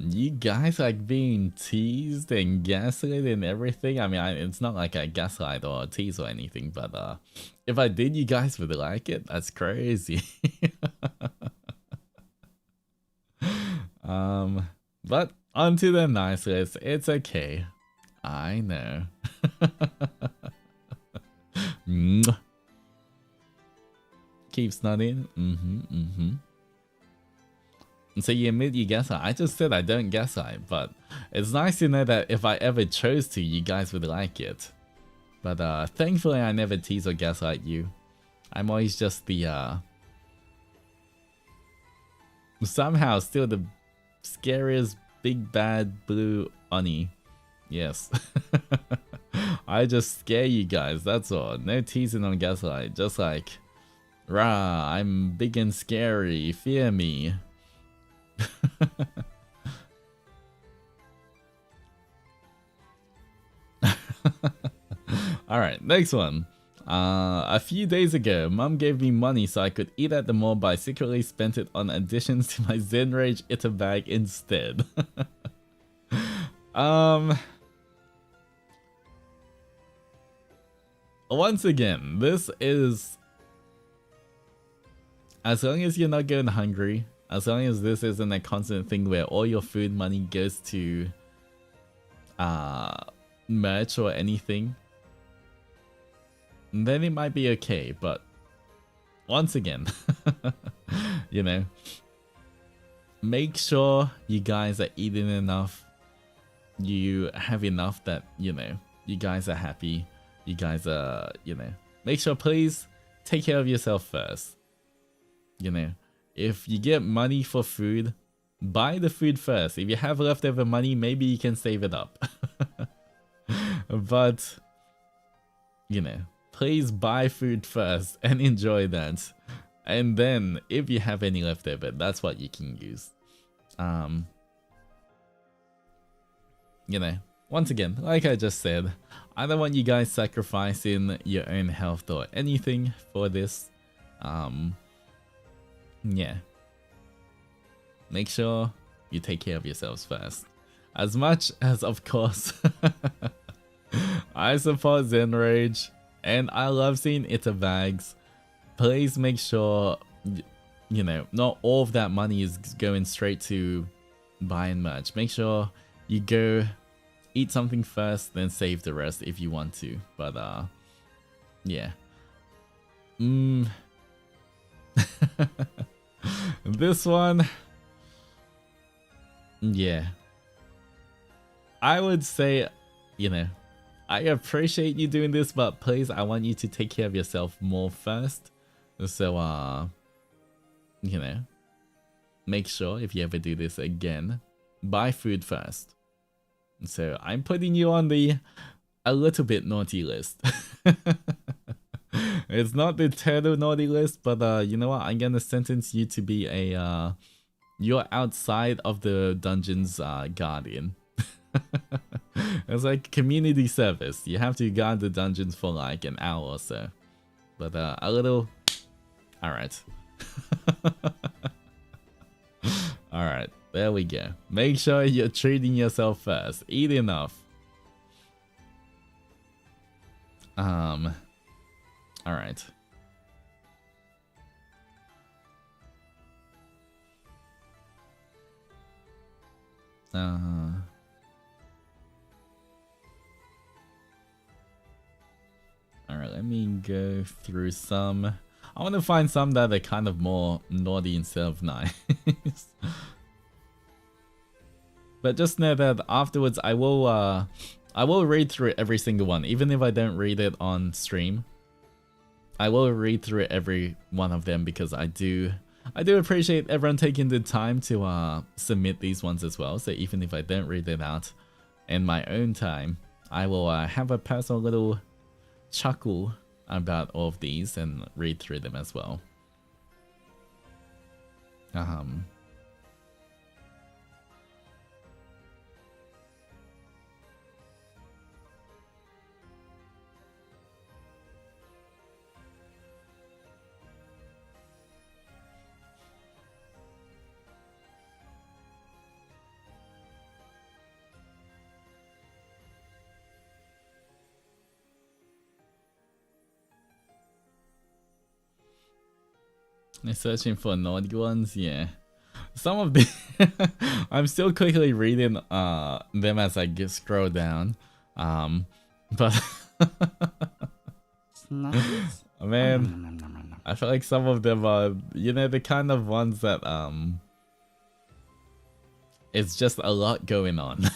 You guys like being teased and gaslit and everything. I mean, it's not like I gaslight or tease or anything, but if I did, you guys would like it. That's crazy. But onto the nice list. It's okay. I know. Keeps nodding. So you admit you gaslight. I just said I don't gaslight, but it's nice to know that if I ever chose to, you guys would like it. But thankfully I never tease or gaslight you. I'm always just the somehow still the scariest big bad blue Oni. Yes. I just scare you guys, that's all. No teasing on gaslight, just like, rah, I'm big and scary, fear me. Alright, next one. A few days ago, Mum gave me money so I could eat at the mall, but I secretly spent it on additions to my Zen Rage Itter bag instead. Once again, this is... As long as you're not going hungry, as long as this isn't a constant thing where all your food money goes to merch or anything, then it might be okay. But once again, you know, make sure you guys are eating enough, you have enough that, you know, you guys are happy, you guys are, you know, make sure, please take care of yourself first. You know, if you get money for food, buy the food first. If you have leftover money, maybe you can save it up. But, you know, please buy food first and enjoy that. And then, if you have any leftover, that's what you can use. You know, once again, like I just said, I don't want you guys sacrificing your own health or anything for this. Yeah. Make sure you take care of yourselves first. As much as, of course, I support Zen Rage and I love seeing Itter bags, please make sure, you know, not all of that money is going straight to buying merch. Make sure you go eat something first, then save the rest if you want to. But, yeah. This one, yeah, I would say, you know, I appreciate you doing this, but please, I want you to take care of yourself more first. So, you know, make sure if you ever do this again, buy food first. So I'm putting you on the a little bit naughty list. It's not the total naughty list, but you know what? I'm gonna sentence you to be a you're outside of the dungeon's guardian. It's like community service. You have to guard the dungeons for like an hour or so. But a little... Alright. Alright, there we go. Make sure you're treating yourself first. Eat enough. Alright. Alright, let me go through some. I want to find some that are kind of more naughty instead of nice. But just know that afterwards I will read through every single one, even if I don't read it on stream. I will read through every one of them because I do appreciate everyone taking the time to submit these ones as well. So even if I don't read it out in my own time, I will have a personal little chuckle about all of these and read through them as well. They're searching for naughty ones, yeah. Some of the I'm still quickly reading them as I scroll down. But man, I feel like some of them are, you know, the kind of ones that it's just a lot going on.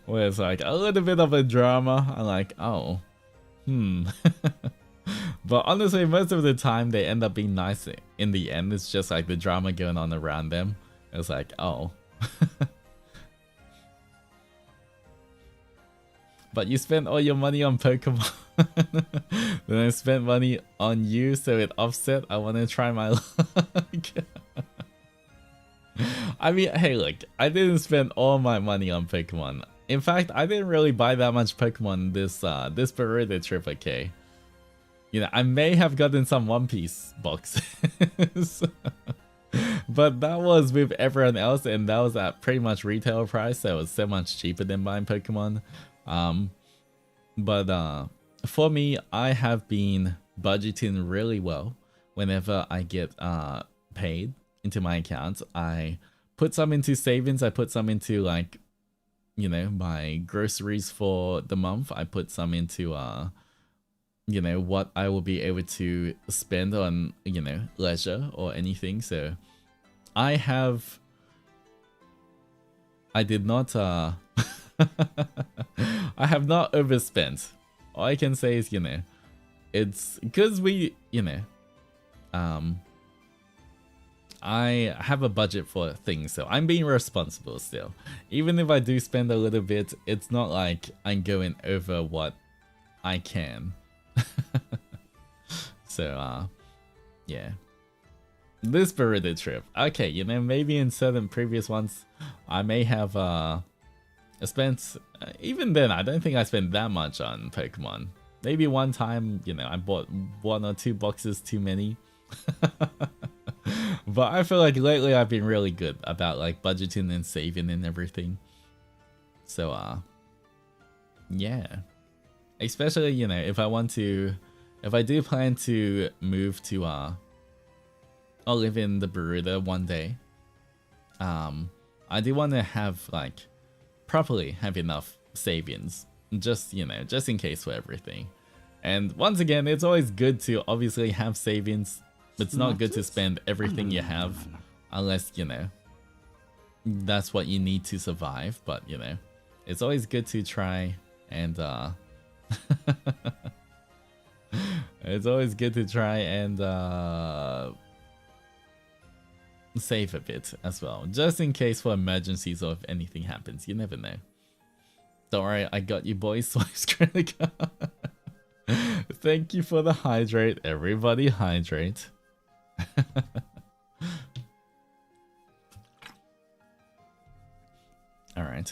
Where it's like a little bit of a drama. I'm like, oh, But honestly, most of the time they end up being nice in the end. It's just like the drama going on around them. It's like, oh. But you spent all your money on Pokemon. Then I spent money on you, so it offset. I want to try my luck. I mean, hey, look, I didn't spend all my money on Pokemon. In fact, I didn't really buy that much Pokemon this Peruvian trip, okay? You know, I may have gotten some One Piece boxes. But that was with everyone else, and that was at pretty much retail price, so it was so much cheaper than buying Pokemon. But for me, I have been budgeting really well whenever I get paid into my account. I put some into savings, I put some into, like, you know, my groceries for the month. I put some into you know, what I will be able to spend on, you know, leisure or anything. So I did not I have not overspent. All I can say is, you know, it's because we, you know, I have a budget for things, so I'm being responsible still. Even if I do spend a little bit, it's not like I'm going over what I can. So yeah, this Burrito trip, okay, you know, maybe in certain previous ones I may have spent, even then I don't think I spent that much on Pokemon. Maybe one time, you know, I bought 1 or 2 boxes too many. But I feel like lately I've been really good about, like, budgeting and saving and everything. So yeah, especially, you know, if I do plan to move to or live in the Bermuda one day, I do want to have, like, properly have enough savings, just, you know, just in case for everything. And once again, it's always good to obviously have savings. It's not good to spend everything you have unless, you know, that's what you need to survive. But, you know, it's always good to try and it's always good to try and save a bit as well, just in case for emergencies or if anything happens. You never know. Don't worry, I got you, boys. Thank you for the hydrate. Everybody hydrate. All right.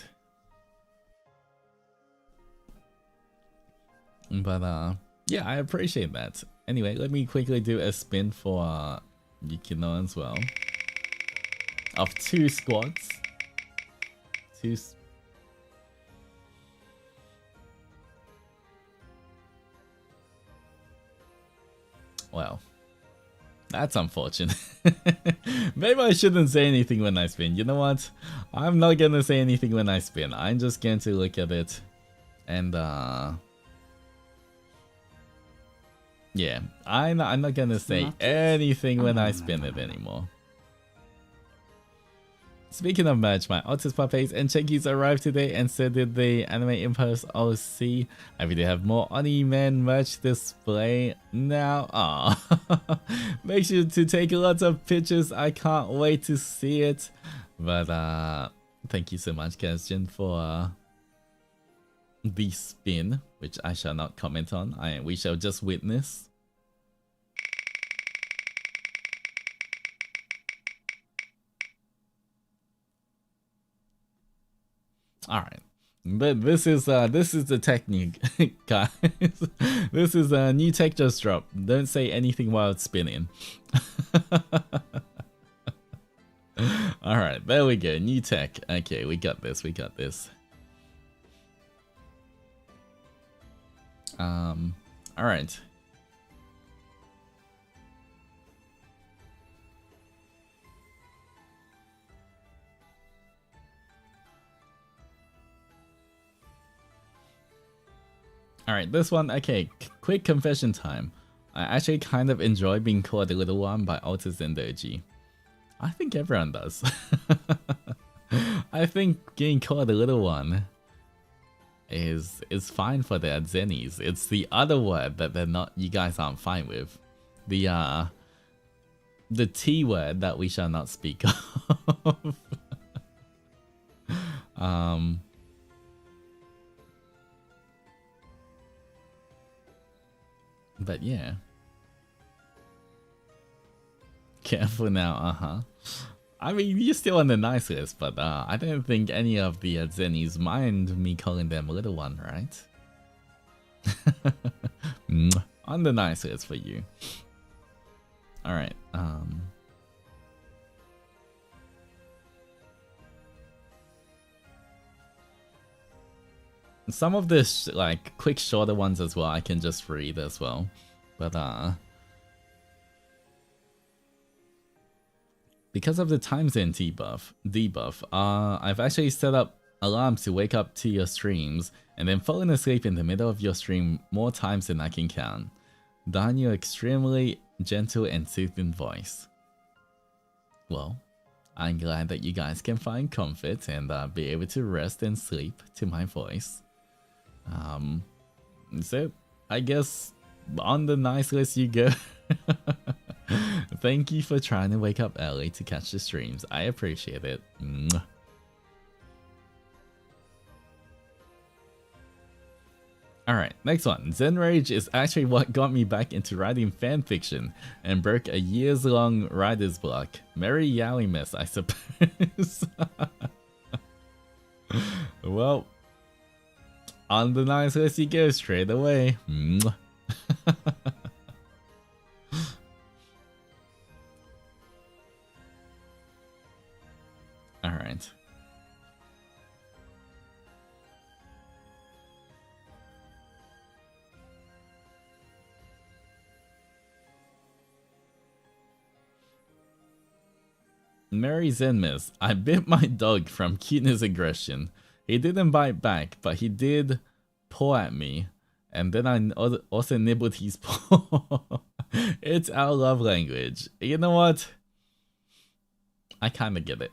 But yeah, I appreciate that. Anyway, let me quickly do a spin for Yukino as well. Of 2 squads. Well, that's unfortunate. Maybe I shouldn't say anything when I spin. You know what? I'm not gonna say anything when I spin. I'm just going to look at it and yeah, I'm not gonna say anything when I spin it anymore. Speaking of merch, my Altus puppies and chunkies arrived today, and so did the Anime Impulse OC. I really have more Oniman merch display now. Aww. Make sure to take lots of pictures. I can't wait to see it. But thank you so much, Keston, for the spin, which I shall not comment on. We shall just witness. All right, but this is the technique, guys. This is a new tech just dropped. Don't say anything while it's spinning. All right, there we go. New tech. Okay, we got this. We got this. All right. Alright, this one, okay, quick confession time. I actually kind of enjoy being called a little one by Altus and Zendoji. I think everyone does. I think getting called a little one is fine for the Zennies. It's the other word that you guys aren't fine with. The T word that we shall not speak of. But yeah. Careful now, I mean, you're still on the nice list, but I don't think any of the Zennies mind me calling them little one, right? On the nice list for you. Alright, some of the like quick shorter ones as well I can just read as well, but because of the time zone debuff, I've actually set up alarms to wake up to your streams and then fallen asleep in the middle of your stream more times than I can count. Darn your extremely gentle and soothing voice. Well, I'm glad that you guys can find comfort and be able to rest and sleep to my voice. So I guess on the nice list you go. Thank you for trying to wake up early to catch the streams. I appreciate it. Mwah. Alright, next one. Zen Rage is actually what got me back into writing fanfiction and broke a years-long writer's block. Merry Yowie-miss, I suppose. Well, on the nice list you go straight away. Alright. Mary Zenmas, I bit my dog from cuteness aggression. He didn't bite back, but he did paw at me. And then I also nibbled his paw. It's our love language. You know what? I kinda get it.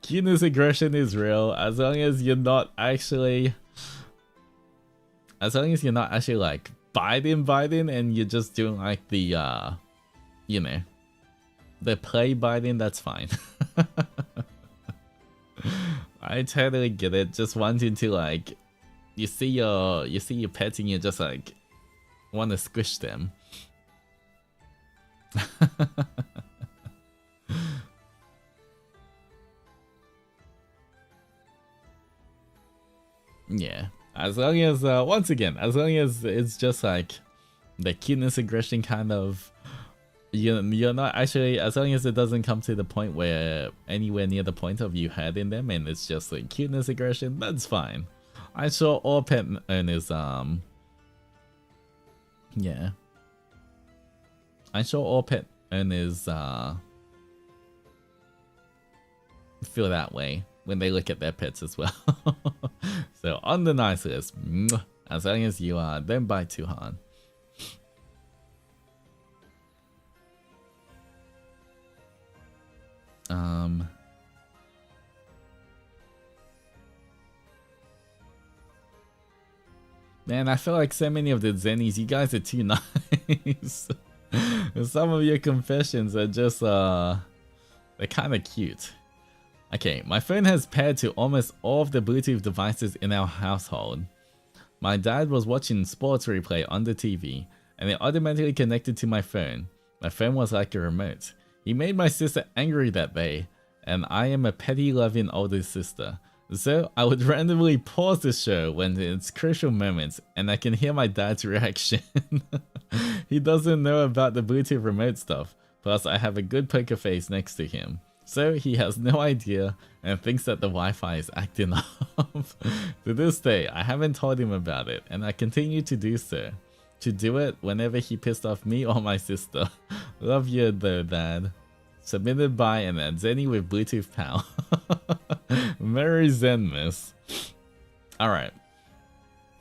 Cuteness aggression is real as long as you're not actually... As long as you're not actually like biting and you're just doing like the, you know, the play biting, that's fine. I totally get it. Just wanting to like, you see your pets and you just like want to squish them. Yeah, as long as once again, as long as it's just like the cuteness aggression kind of. You're not actually, as long as it doesn't come to the point where anywhere near the point of you hurting them and it's just like cuteness aggression, that's fine. I'm sure all pet owners, yeah. I'm sure all pet owners, feel that way when they look at their pets as well. So on the nice list, as long as you don't bite too hard. Man, I feel like so many of the Zennies, you guys are too nice. Some of your confessions are just, they're kind of cute. Okay, my phone has paired to almost all of the Bluetooth devices in our household. My dad was watching sports replay on the TV, and it automatically connected to my phone. My phone was like a remote. He made my sister angry that day, and I am a petty loving older sister. So I would randomly pause the show when it's crucial moments and I can hear my dad's reaction. He doesn't know about the Bluetooth remote stuff, plus I have a good poker face next to him. So he has no idea and thinks that the Wi-Fi is acting up. To this day, I haven't told him about it and I continue to do so. To do it whenever he pissed off me or my sister. Love you though, Dad. Submitted by an Zenny with Bluetooth power. Merry Zenmas. Alright.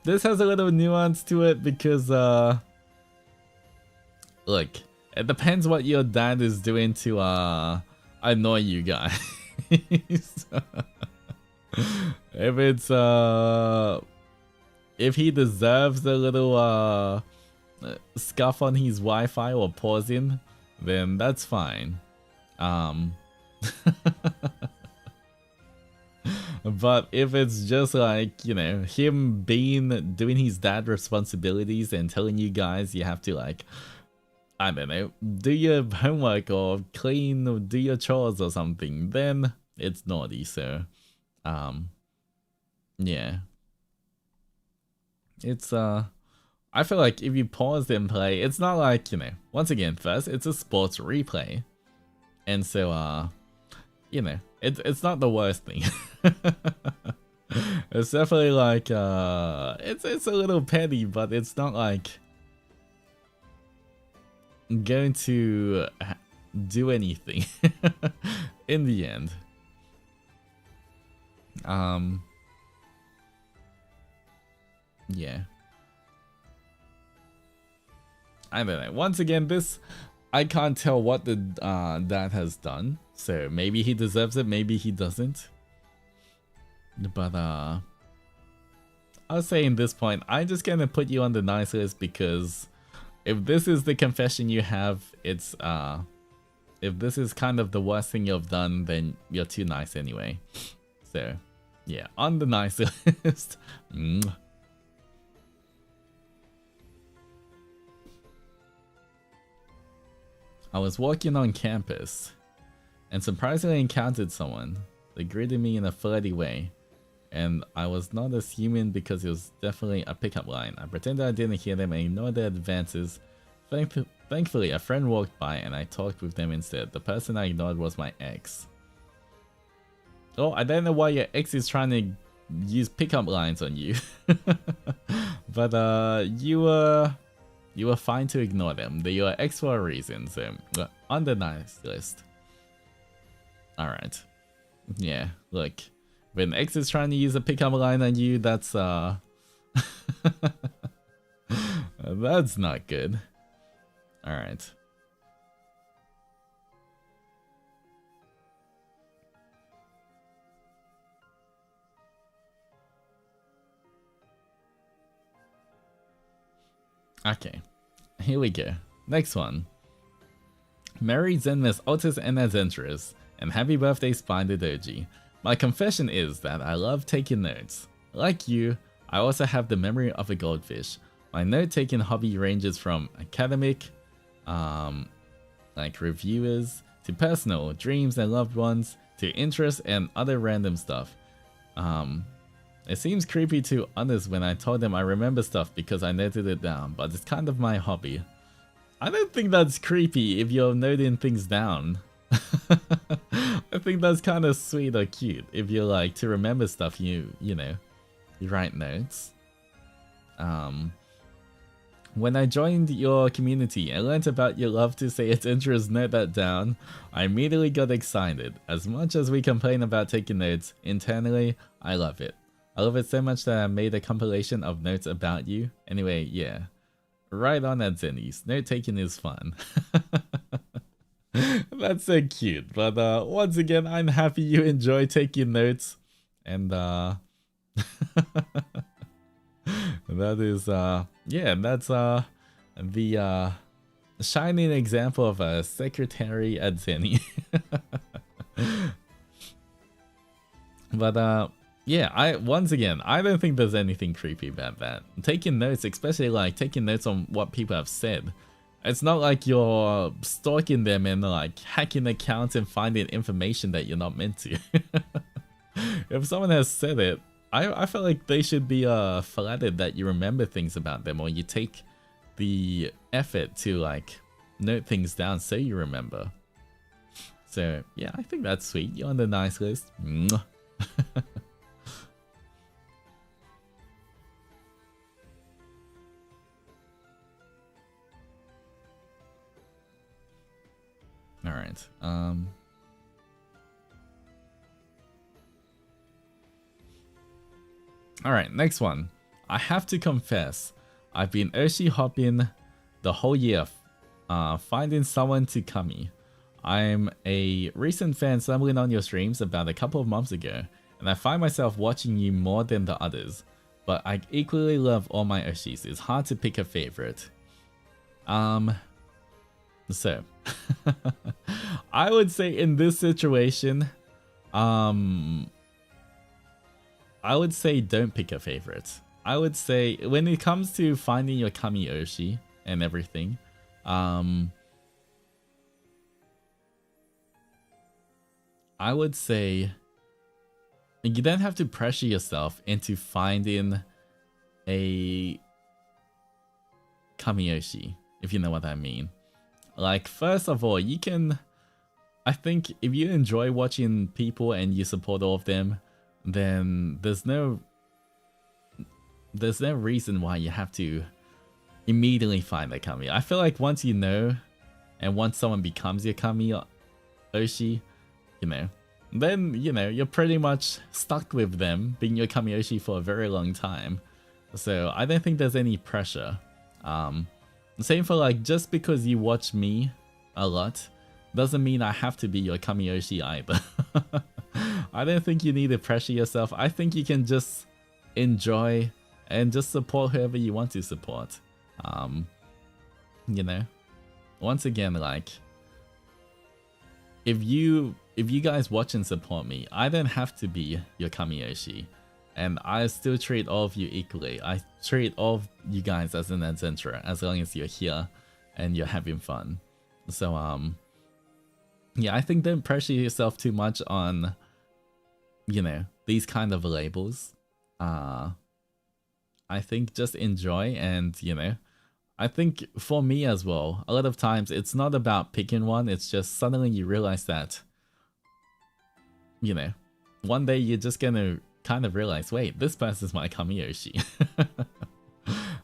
this has a little nuance to it because look, it depends what your dad is doing to annoy you guys. If it's if he deserves a little scuff on his Wi-Fi or pausing, then that's fine. But if it's just like, you know, him doing his dad responsibilities and telling you guys you have to, like, I don't know, do your homework or clean or do your chores or something, then it's naughty. So yeah, it's I feel like if you pause and play, it's not like, you know, once again, first, it's a sports replay, and so you know, it's not the worst thing. It's definitely like it's a little petty, but it's not like going to do anything in the end. Yeah, I don't know. Once again, this, I can't tell what the dad has done, so maybe he deserves it, maybe he doesn't. But I was saying this point, I'm just gonna put you on the nice list because if this is the confession you have, it's if this is kind of the worst thing you've done, then you're too nice anyway. So yeah, on the nice list. I was walking on campus and surprisingly encountered someone. They greeted me in a flirty way, and I was not as human because it was definitely a pickup line. I pretended I didn't hear them and ignored their advances. Thankfully, a friend walked by and I talked with them instead. The person I ignored was my ex. Oh, I don't know why your ex is trying to use pickup lines on you. But you were fine to ignore them. They were ex for a reason, so on the nice list. Alright. Yeah, look. When ex is trying to use a pickup line on you, that's that's not good. Alright. Okay, here we go. Next one. Merry Zenmas Altus and Adventurous, and happy birthday Zendoji. My confession is that I love taking notes. Like you, I also have the memory of a goldfish. My note-taking hobby ranges from academic, like reviewers, to personal, dreams and loved ones, to interests and other random stuff. It seems creepy to others when I told them I remember stuff because I noted it down, but it's kind of my hobby. I don't think that's creepy if you're noting things down. I think that's kind of sweet or cute if you like to remember stuff, you know, you write notes. When I joined your community and learned about your love to say its interests, note that down, I immediately got excited. As much as we complain about taking notes, internally, I love it. I love it so much that I made a compilation of notes about you. Anyway, yeah. Right on at Zennies. Note taking is fun. That's so cute. But once again, I'm happy you enjoy taking notes. And that is yeah, that's the shining example of a secretary at Zenny. But yeah, once again, I don't think there's anything creepy about that. Taking notes, especially like taking notes on what people have said. It's not like you're stalking them and like hacking accounts and finding information that you're not meant to. If someone has said it, I feel like they should be flattered that you remember things about them, or you take the effort to like note things down so you remember. So yeah, I think that's sweet. You're on the nice list. Mwah. All right. All right, next one. I have to confess, I've been Oshi hopping the whole year, finding someone to kami. I'm a recent fan stumbling on your streams about a couple of months ago, and I find myself watching you more than the others. But I equally love all my Oshis. It's hard to pick a favorite. So I would say in this situation, I would say don't pick a favorite. I would say when it comes to finding your kami Oshi and everything, I would say you don't have to pressure yourself into finding a kami Oshi, if you know what I mean. Like, first of all, you can, I think if you enjoy watching people and you support all of them, then there's no reason why you have to immediately find a kami. I feel like once you know, and once someone becomes your kami Oshi, you know, then, you know, you're pretty much stuck with them being your kami Oshi for a very long time. So I don't think there's any pressure. Same for like, just because you watch me a lot doesn't mean I have to be your kami Oshi either. I don't think you need to pressure yourself. I think you can just enjoy and just support whoever you want to support. You know, once again, like, if you guys watch and support me, I don't have to be your kami Oshi, and I still treat all of you equally. I treat all of you guys as an adventurer as long as you're here and you're having fun. So yeah, I think don't pressure yourself too much on, you know, these kind of labels. I think just enjoy, and, you know, I think for me as well, a lot of times it's not about picking one, it's just suddenly you realize that, you know, one day you're just gonna kind of realize, wait, this person's my kami Oshi.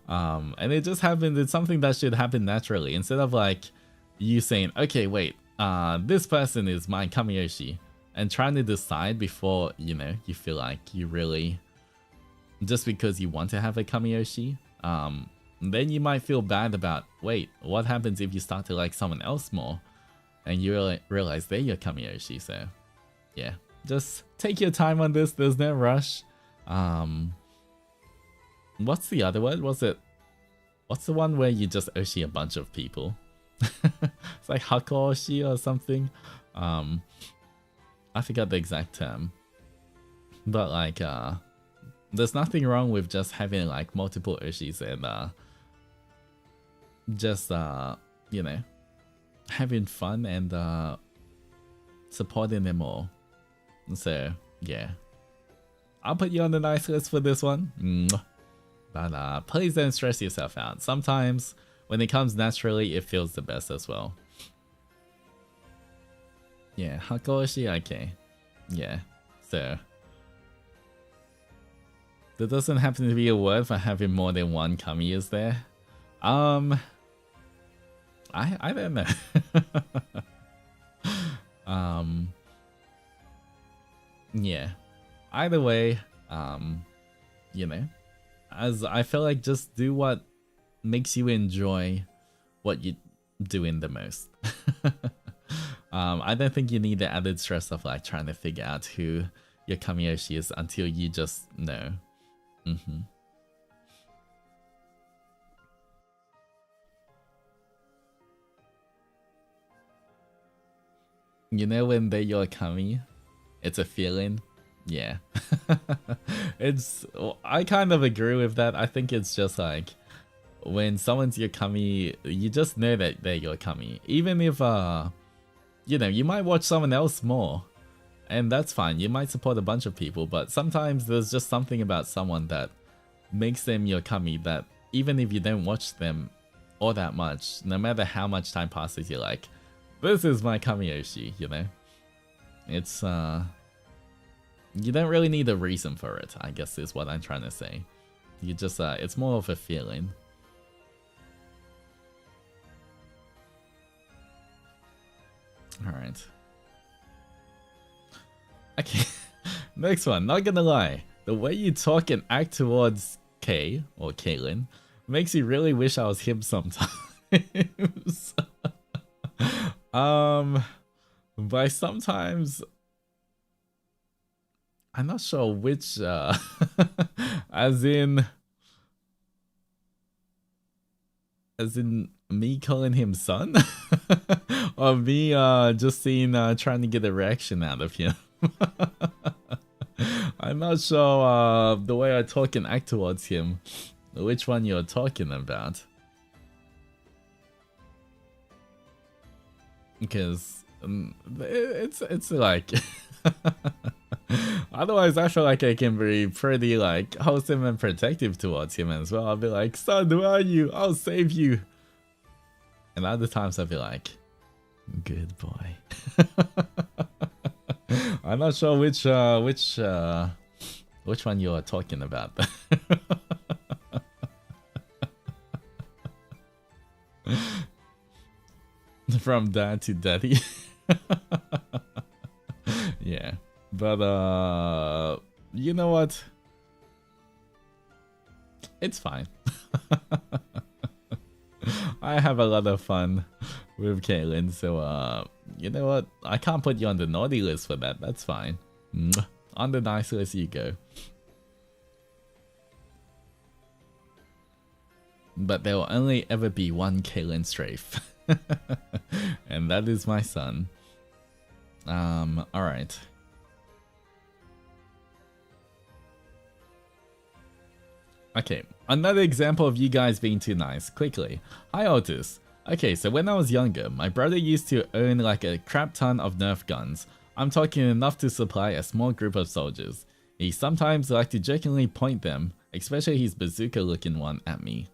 And it just happened, it's something that should happen naturally, instead of like you saying, okay, wait, this person is my kami Oshi, and trying to decide before, you know, you feel like you really, just because you want to have a kami Oshi, then you might feel bad about, wait, what happens if you start to like someone else more and you realize they're your kami Oshi? So yeah, just take your time on this, there's no rush. What's the other word? What's the one where you just Oshi a bunch of people? It's like Hako Oshi or something. I forgot the exact term. But like, there's nothing wrong with just having like multiple Oshis and just you know, having fun and supporting them all. So yeah, I'll put you on the nice list for this one. But please don't stress yourself out. Sometimes when it comes naturally, it feels the best as well. Yeah, Hakoshi, okay. Yeah, so there doesn't happen to be a word for having more than one kami, is there? I don't know. Yeah. Either way, you know, as I feel like just do what makes you enjoy what you're doing the most. I don't think you need the added stress of like trying to figure out who your kami Oshi is until you just know. You know when they're your kami, it's a feeling. Yeah. I kind of agree with that. I think it's just like when someone's your kami, you just know that they're your kami. Even if you know, you might watch someone else more, and that's fine. You might support a bunch of people, but sometimes there's just something about someone that makes them your kami that even if you don't watch them all that much, no matter how much time passes, you're like, this is my kami Oshi, you know? It's you don't really need a reason for it, I guess is what I'm trying to say. You just it's more of a feeling. Alright. Okay. Next one, not gonna lie. The way you talk and act towards Kay or Caitlin makes you really wish I was him sometimes. By sometimes, I'm not sure which, as in me calling him son, or me just seeing trying to get a reaction out of him. I'm not sure the way I talk and act towards him, which one you're talking about. Because it's like otherwise I feel like I can be pretty like wholesome and protective towards him as well. I'll be like, son, where are you? I'll save you. And other times I'll be like, good boy. I'm not sure which one you're talking about. From dad to daddy. Yeah, but you know what? It's fine. I have a lot of fun with Caitlin, so you know what? I can't put you on the naughty list for that. That's fine. On the nice list you go. But there will only ever be one Caitlin strafe. And that is my son. Alright. Okay, another example of you guys being too nice. Quickly. Hi Altus. Okay, so when I was younger, my brother used to own like a crap ton of Nerf guns. I'm talking enough to supply a small group of soldiers. He sometimes liked to jokingly point them, especially his bazooka looking one, at me.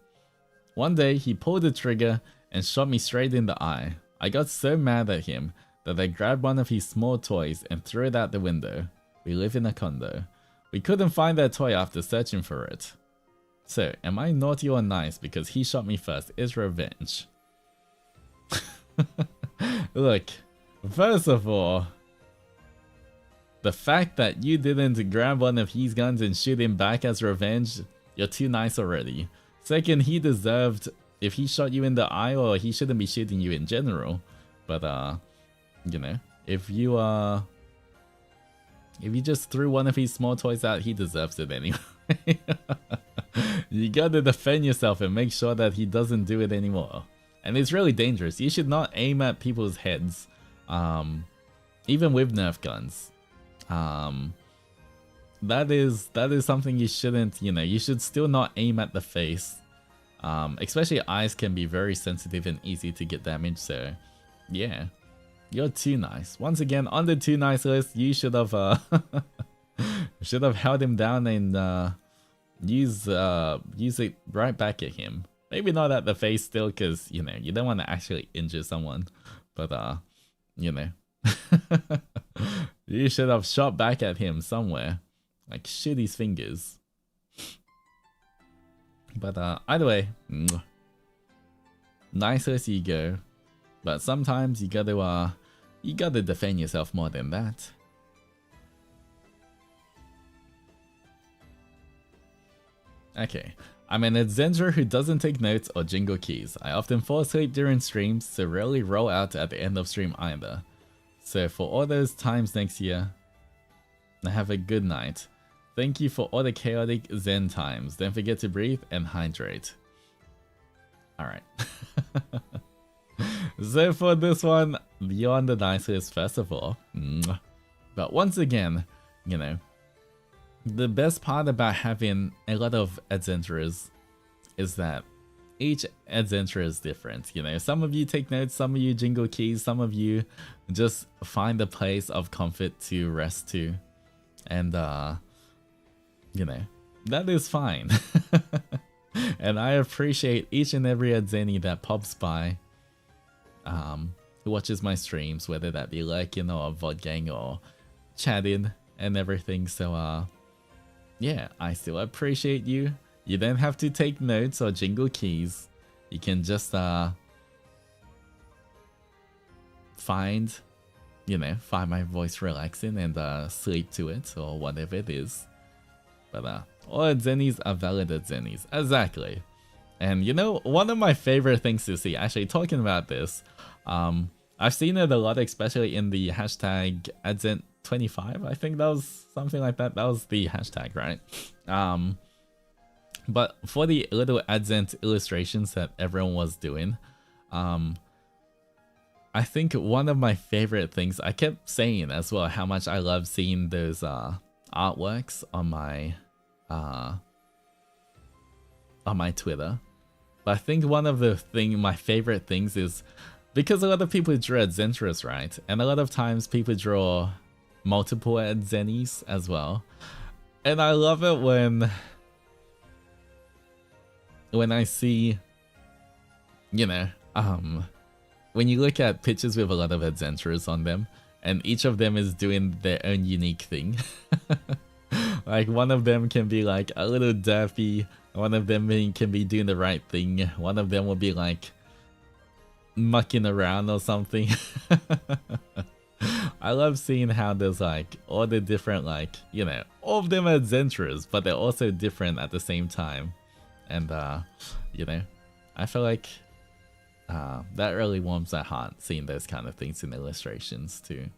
One day, he pulled the trigger and shot me straight in the eye. I got so mad at him that I grabbed one of his small toys and threw it out the window. We live in a condo. We couldn't find that toy after searching for it. So, am I naughty or nice because he shot me first? Is revenge. Look, first of all, the fact that you didn't grab one of his guns and shoot him back as revenge, you're too nice already. Second, he deserved, if he shot you in the eye, or he shouldn't be shooting you in general. But you know, if you just threw one of his small toys out, he deserves it anyway. You gotta defend yourself and make sure that he doesn't do it anymore. And it's really dangerous. You should not aim at people's heads, even with Nerf guns. That is something you shouldn't, you know, you should still not aim at the face. Especially eyes can be very sensitive and easy to get damaged, so yeah. You're too nice. Once again, on the too nice list, you should have held him down and use it right back at him. Maybe not at the face still, because you know you don't want to actually injure someone, but you know, you should have shot back at him somewhere, like shoot his fingers. But either way, nice as you go, but sometimes you gotta defend yourself more than that. Okay, I'm an Zenzer who doesn't take notes or jingle keys. I often fall asleep during streams, so rarely roll out at the end of stream either. So for all those times next year, have a good night. Thank you for all the chaotic Zen times. Don't forget to breathe and hydrate. Alright. So for this one, you're on the nice list first of all. But once again, you know, the best part about having a lot of Edzenters is that each Edzenter is different. You know, some of you take notes, some of you jingle keys, some of you just find a place of comfort to rest to. And you know, that is fine. And I appreciate each and every Edzeni that pops by, who watches my streams, whether that be like, you know, a VOD gang or chatting and everything. So yeah, I still appreciate you. You don't have to take notes or jingle keys. You can just find my voice relaxing and sleep to it or whatever it is. But All Zennies are valid Zennies. Exactly. And you know, one of my favorite things to see, actually talking about this, I've seen it a lot, especially in the hashtag @Zen25. I think that was something like that. That was the hashtag, right? But for the little Advent illustrations that everyone was doing, I think one of my favorite things, I kept saying as well, how much I love seeing those artworks on my Twitter. But I think one of my favorite things is because a lot of people draw Zentress, right? And a lot of times people draw multiple Zennies as well. And I love it when I see, you know, when you look at pictures with a lot of Zentress on them, and each of them is doing their own unique thing. Like one of them can be like a little derpy, one of them can be doing the right thing, one of them will be like mucking around or something. I love seeing how there's like all the different, like, you know, all of them are Zentress, but they're also different at the same time. And you know, I feel like that really warms my heart, seeing those kind of things in illustrations too.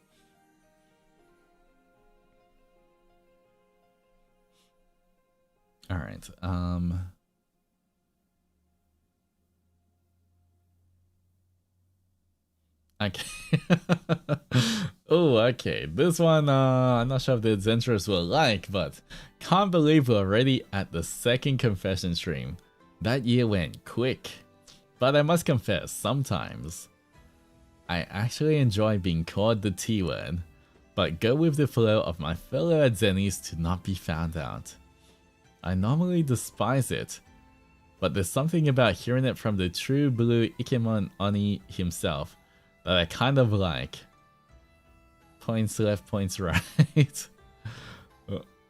All right. Okay. Oh, okay. This one, I'm not sure if the adventurers will like, but can't believe we're already at the second confession stream. That year went quick. But I must confess, sometimes I actually enjoy being called the T word, but go with the flow of my fellow Zennies to not be found out. I normally despise it, but there's something about hearing it from the true blue Ikemon Oni himself that I kind of like. Points left, points right.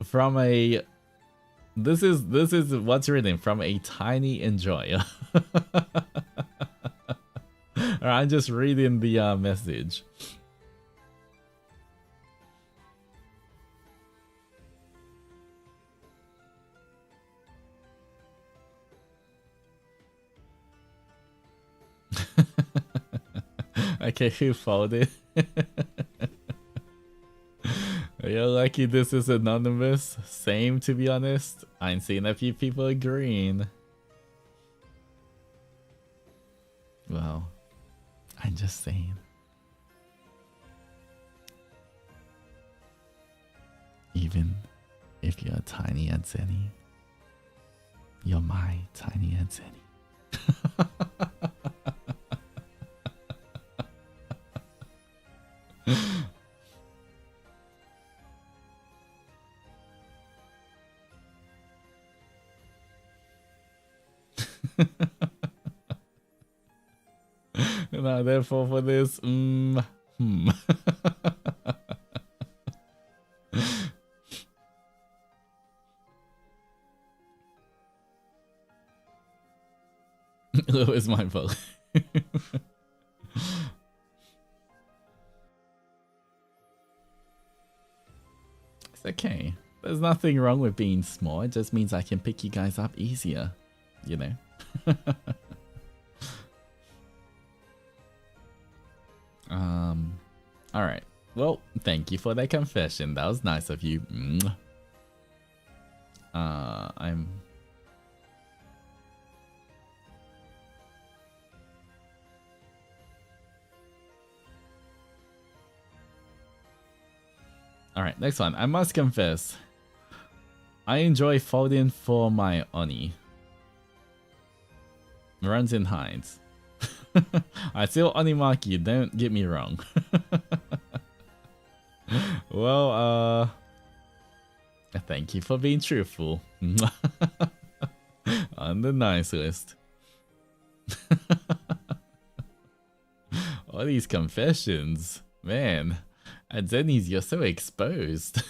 From a... This is what's written, from a tiny enjoyer. I'm just reading the message. Okay, who folded? You're lucky this is anonymous. Same, to be honest. I'm seeing a few people agreeing. Well, I'm just saying. Even if you're a tiny Zenny, you're my tiny Zenny. Now, therefore, for this, It was my fault. It's okay. There's nothing wrong with being small. It just means I can pick you guys up easier, you know. All right. Well, thank you for that confession. That was nice of you. I'm... Alright, next one. I must confess, I enjoy folding for my Oni. Runs and hides. I still Onimaki, don't get me wrong. Well, thank you for being truthful. On the nice list. All these confessions. Man, at Zenny's you're so exposed.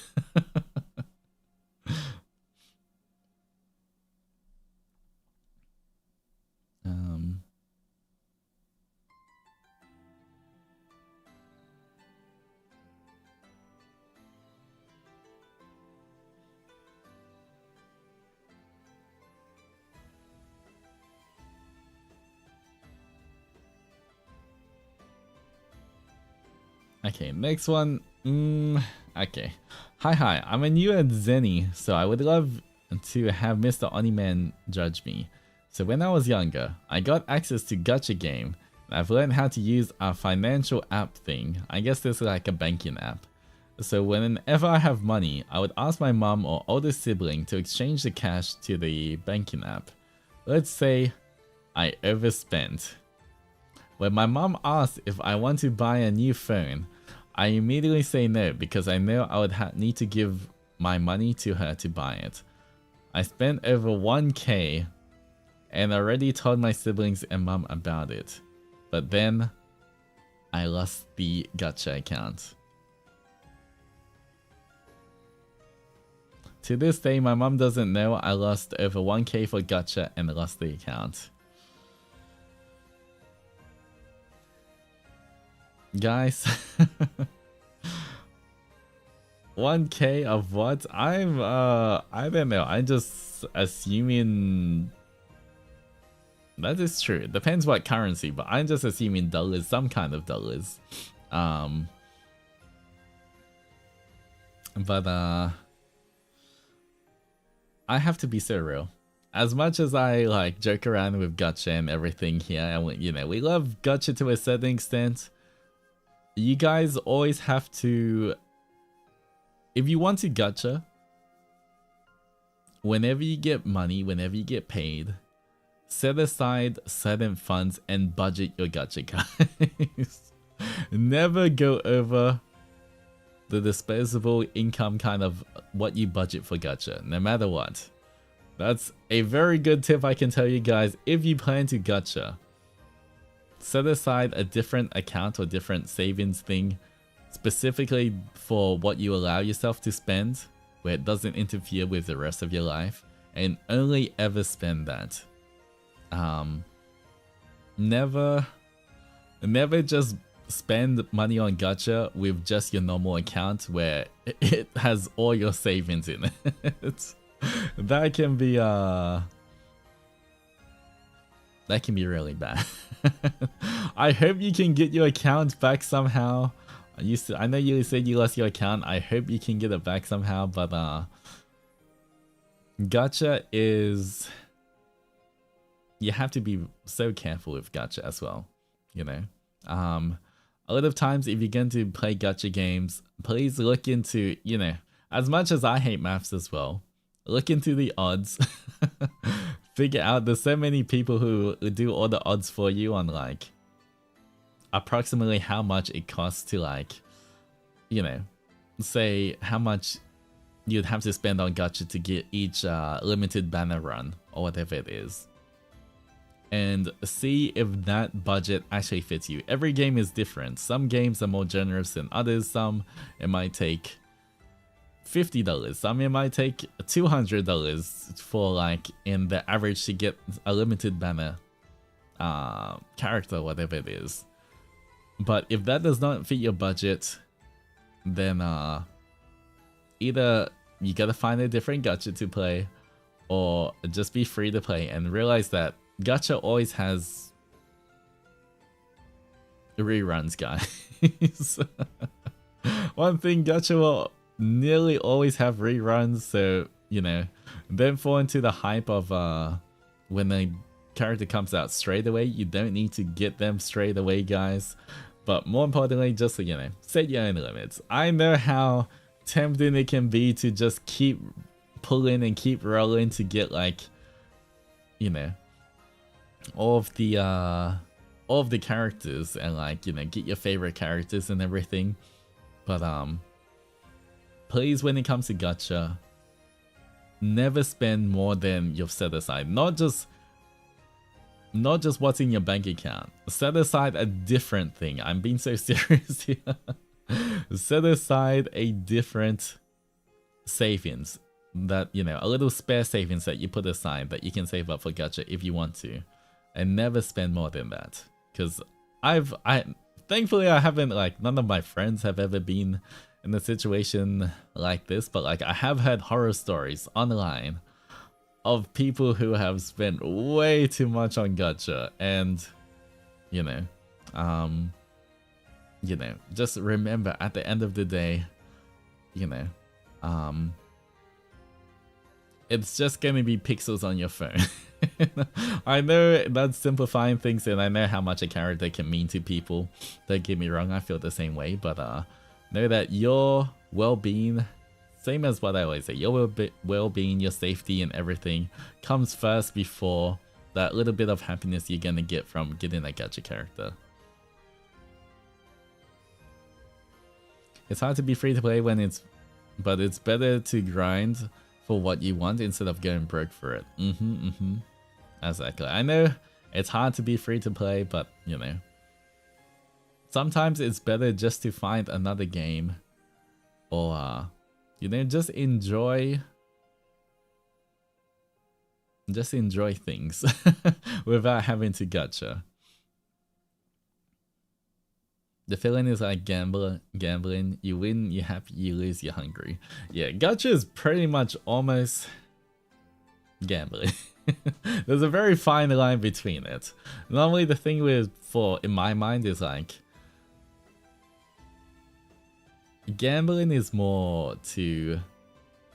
Okay, next one. Okay. Hi, I'm a new at Zenny, so I would love to have Mr. Oniman judge me. So when I was younger, I got access to Gacha game. And I've learned how to use a financial app thing. I guess this is like a banking app. So whenever I have money, I would ask my mom or older sibling to exchange the cash to the banking app. Let's say I overspent. When my mom asks if I want to buy a new phone, I immediately say no because I know I would need to give my money to her to buy it. I spent over 1k and already told my siblings and mom about it. But then I lost the gacha account. To this day, my mom doesn't know I lost over 1k for gacha and lost the account. Guys, 1k of what? I don't know. I'm just assuming that is true. It depends what currency, but I'm just assuming dollars, some kind of dollars. But I have to be so real. As much as I like joke around with gacha and everything here, and you know, we love gacha to a certain extent. You guys always have to, if you want to gacha, whenever you get money, whenever you get paid, set aside certain funds and budget your gacha, guys. Never go over the disposable income kind of what you budget for gacha, no matter what. That's a very good tip I can tell you guys. If you plan to gacha, set aside a different account or different savings thing specifically for what you allow yourself to spend, where it doesn't interfere with the rest of your life, and only ever spend that. Never just spend money on gacha with just your normal account where it has all your savings in it. That can be really bad. I hope you can get your account back somehow. I know you said you lost your account. I hope you can get it back somehow, but gacha is, you have to be so careful with gacha as well, you know. A lot of times if you're going to play gacha games, please look into, you know, as much as I hate maths as well, look into the odds. Figure out, there's so many people who do all the odds for you on like approximately how much it costs to, like, you know, say how much you'd have to spend on gacha to get each limited banner run or whatever it is, and see if that budget actually fits you. Every game is different. Some games are more generous than others. Some it might take $50, some it might take $200 for, like, in the average to get a limited banner character, whatever it is. But if that does not fit your budget, then either you gotta find a different gacha to play, or just be free to play and realize that gacha always has reruns, guys. One thing, gacha will nearly always have reruns, so, you know, don't fall into the hype of when the character comes out straight away. You don't need to get them straight away, guys. But more importantly, just, you know, set your own limits. I know how tempting it can be to just keep pulling and keep rolling to get, like, you know, all of the characters and, like, you know, get your favorite characters and everything. But please, when it comes to gacha, never spend more than you've set aside. Not just what's in your bank account. Set aside a different thing. I'm being so serious here. Set aside a different savings, that, you know, a little spare savings that you put aside that you can save up for gacha if you want to, and never spend more than that. Because thankfully I haven't, like, none of my friends have ever been in a situation like this, but, like, I have heard horror stories online of people who have spent way too much on gacha, and, you know, you know, just remember at the end of the day, you know, it's just gonna be pixels on your phone. I know that's simplifying things, and I know how much a character can mean to people. Don't get me wrong, I feel the same way, but know that your well-being, same as what I always say, your well-being, your safety and everything comes first before that little bit of happiness you're gonna get from getting a gacha character. It's hard to be free to play but it's better to grind for what you want instead of going broke for it. Exactly. I know it's hard to be free to play, but you know, sometimes it's better just to find another game, or you know, just enjoy things without having to gacha. The feeling is like gambling. You win, you're happy, you lose, you're hungry. Yeah, gacha is pretty much almost gambling. There's a very fine line between it. Normally the thing in my mind is like, gambling is more to,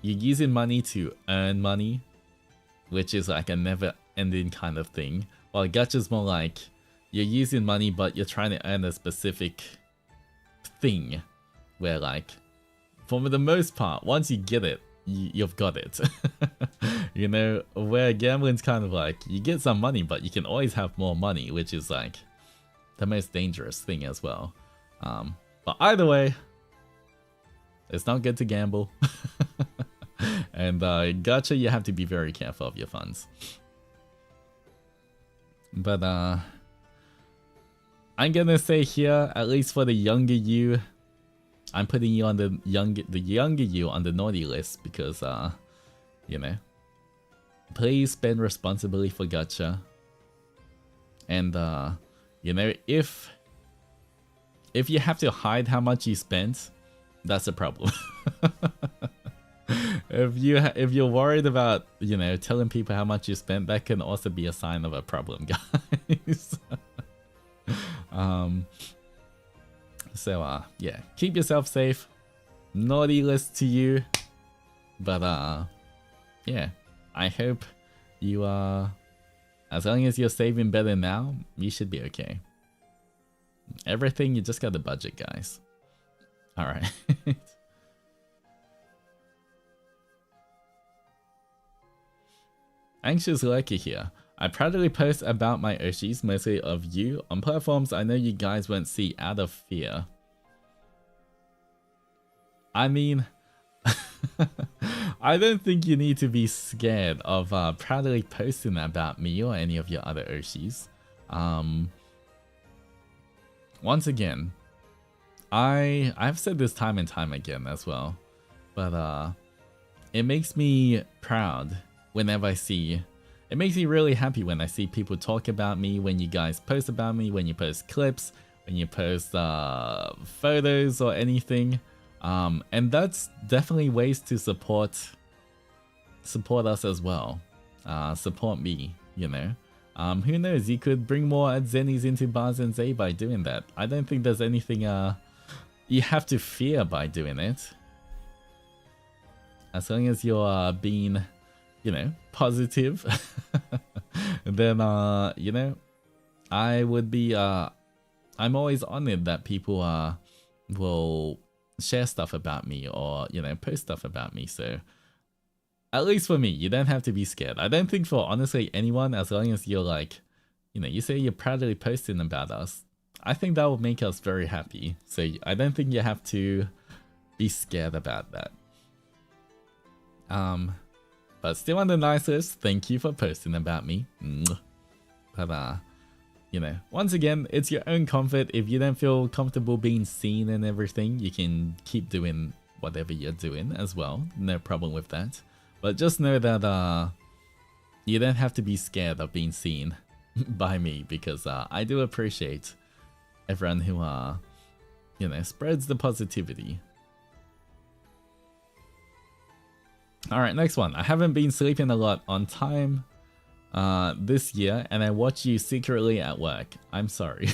you're using money to earn money, which is like a never ending kind of thing. While gacha is more like, you're using money, but you're trying to earn a specific thing, where like, for the most part, once you get it, you've got it. You know, where gambling's kind of like, you get some money, but you can always have more money, which is like the most dangerous thing as well. But either way, it's not good to gamble. And gacha, you have to be very careful of your funds. But I'm gonna say here, at least for the younger you, I'm putting you on the younger you on the naughty list, because you know, please spend responsibly for gacha. And you know, if you have to hide how much you spent, that's a problem. If you're worried about, you know, telling people how much you spent, that can also be a sign of a problem, guys. So yeah, keep yourself safe. Naughty list to you, but yeah, I hope you as long as you're saving better now, you should be okay. Everything, you just got the budget, guys. All right. Anxious Lurker here. I proudly post about my Oshis, mostly of you, on platforms I know you guys won't see out of fear. I mean, I don't think you need to be scared of proudly posting about me or any of your other Oshis. Once again, I've said this time and time again as well, but it makes me proud whenever I see. It makes me really happy when I see people talk about me, when you guys post about me, when you post clips, when you post photos or anything. And that's definitely ways to support us as well. Support me, you know. Who knows, you could bring more Zennies into Bars and Zay by doing that. I don't think there's anything you have to fear by doing it. As long as you're being, you know, positive, then you know, I would be I'm always honored that people will share stuff about me, or you know, post stuff about me. So at least for me, you don't have to be scared. I don't think for honestly anyone, as long as you're like, you know, you say you're proudly posting about us, I think that will make us very happy. So I don't think you have to be scared about that. But still on the nice list, thank you for posting about me. But you know, once again, it's your own comfort. If you don't feel comfortable being seen and everything, you can keep doing whatever you're doing as well. No problem with that. But just know that you don't have to be scared of being seen by me, because I do appreciate everyone who you know, spreads the positivity. Alright, next one. I haven't been sleeping a lot on time this year, and I watch you secretly at work. I'm sorry.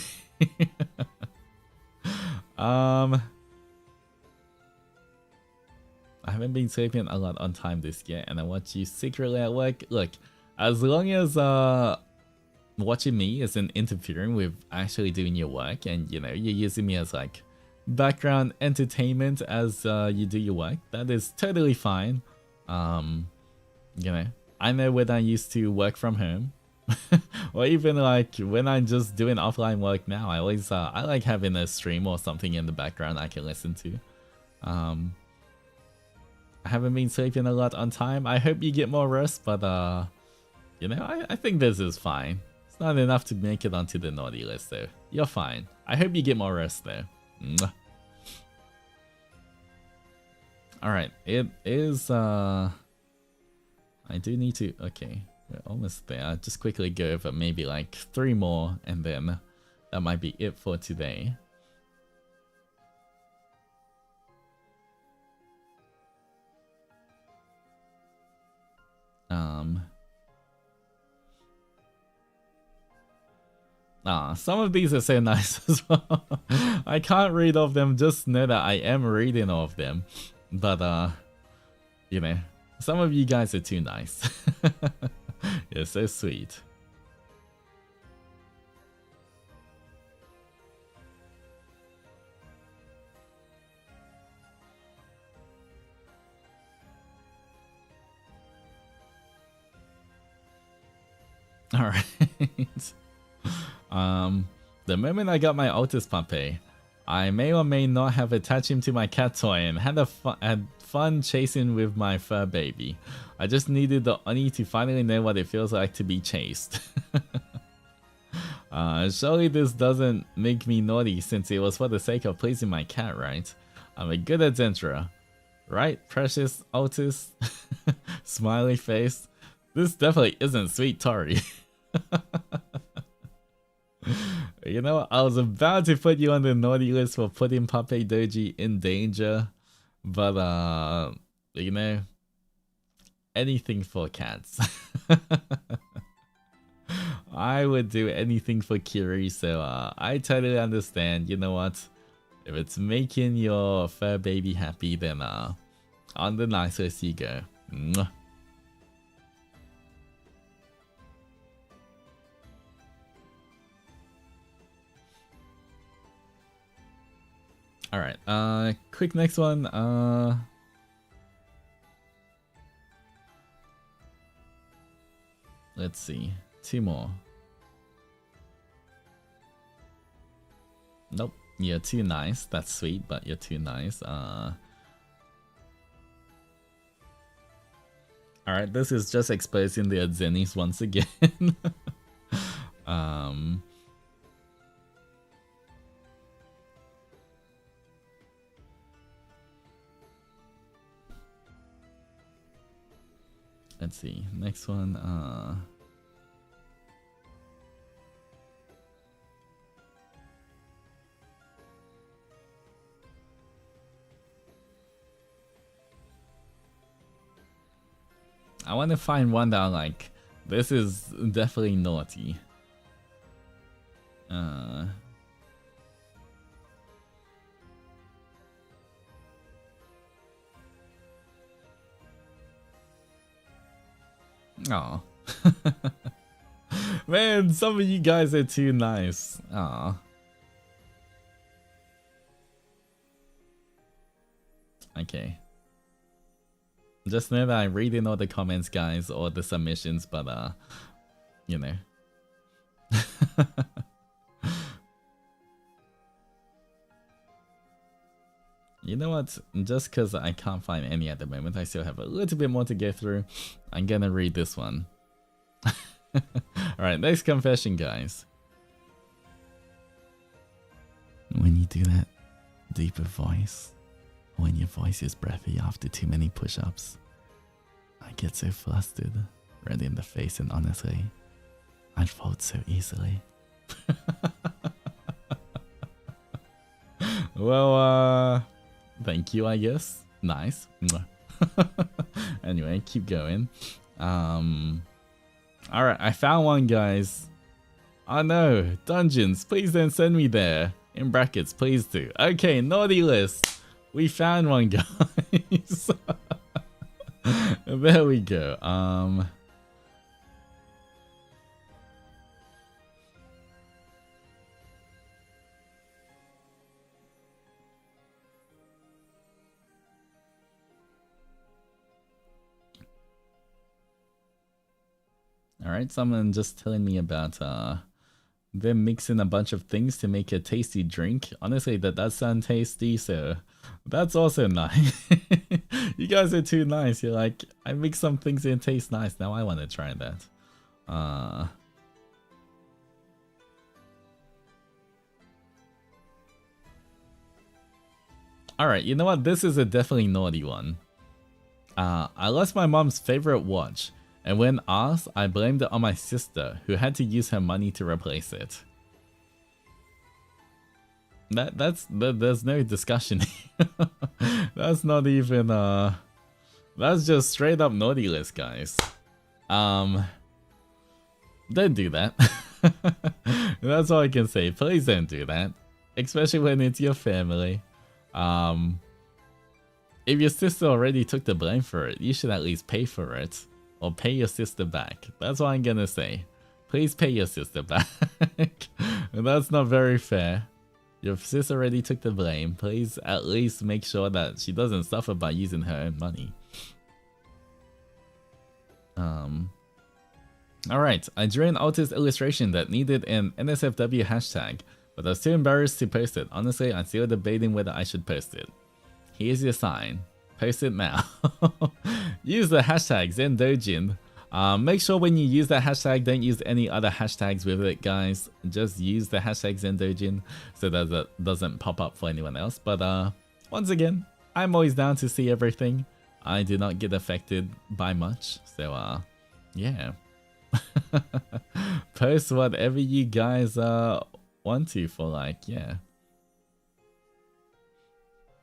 I haven't been sleeping a lot on time this year, and I watch you secretly at work. Look, as long as watching me isn't interfering with actually doing your work, and you know you're using me as like background entertainment as you do your work, that is totally fine. You know, I know when I used to work from home, or even like when I'm just doing offline work now, I always I like having a stream or something in the background I can listen to. I haven't been sleeping a lot on time. I hope you get more rest, but you know, I think this is fine. It's not enough to make it onto the naughty list though. You're fine. I hope you get more rest though. Mwah. Alright, it is I do need to, okay, we're almost there. I'll just quickly go over maybe like 3 more and then that might be it for today. Some of these are so nice as well. I can't read all of them, just know that I am reading all of them. But you know, some of you guys are too nice. You're so sweet. Alright. The moment I got my Altus puppy, I may or may not have attached him to my cat toy and had fun chasing with my fur baby. I just needed the Oni to finally know what it feels like to be chased. Surely this doesn't make me naughty since it was for the sake of pleasing my cat, right? I'm a good adventurer. Right, precious Altus? Smiley face. This definitely isn't sweet Tori. You know, I was about to put you on the naughty list for putting Pape Doji in danger, but you know, anything for cats. I would do anything for Kiri, so I totally understand. You know what? If it's making your fur baby happy, then on the nice list you go. Mwah. Alright, quick next one. Let's see. 2 more. Nope, you're too nice. That's sweet, but you're too nice. Alright, this is just exposing the Zennies once again. Let's see, next one, I want to find one that I'm like, this is definitely naughty. Aw. Man, some of you guys are too nice. Aw. Okay. Just know that I'm reading all the comments, guys, or the submissions, but you know. You know what? Just because I can't find any at the moment, I still have a little bit more to get through. I'm gonna read this one. Alright, next confession, guys. When you do that deeper voice, when your voice is breathy after too many push-ups, I get so flustered, red in the face, and honestly, I'd fold so easily. Well, thank you, I guess. Nice. Anyway, keep going. Alright, I found one, guys. Oh no, dungeons, please don't send me there. In brackets, please do. Okay, naughty list. We found one, guys. There we go. Alright, someone just telling me about them mixing a bunch of things to make a tasty drink. Honestly, that does sound tasty, so that's also nice. You guys are too nice. You're like, I mix some things and it tastes nice. Now I want to try that. Alright, you know what? This is a definitely naughty one. I lost my mom's favorite watch, and when asked, I blamed it on my sister, who had to use her money to replace it. There's no discussion here. That's not even that's just straight up naughty list, guys. Don't do that. That's all I can say. Please don't do that, especially when it's your family. If your sister already took the blame for it, you should at least pay for it. Or pay your sister back. That's what I'm gonna say. Please pay your sister back. That's not very fair. Your sister already took the blame. Please at least make sure that she doesn't suffer by using her own money. Alright, I drew an Altus illustration that needed an NSFW hashtag, but I was too embarrassed to post it. Honestly, I'm still debating whether I should post it. Here's your sign. Post it now. Use the hashtag Zendoji. Make sure when you use that hashtag, don't use any other hashtags with it, guys. Just use the hashtag Zendoji so that it doesn't pop up for anyone else. But once again, I'm always down to see everything. I do not get affected by much. So yeah. Post whatever you guys want to for, like, yeah.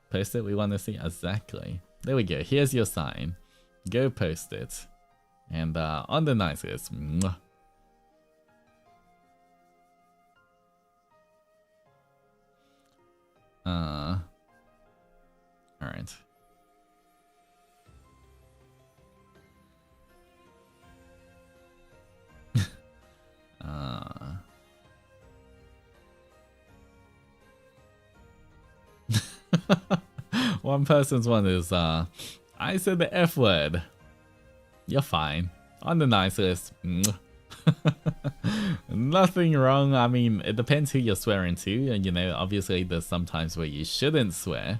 Post it, we want to see. Exactly. There we go. Here's your sign. Go post it. And on the nice list. Mwah. Alright. One person's one is, I said the F word. You're fine. On the nice list. Nothing wrong. I mean, it depends who you're swearing to. And, you know, obviously there's some times where you shouldn't swear.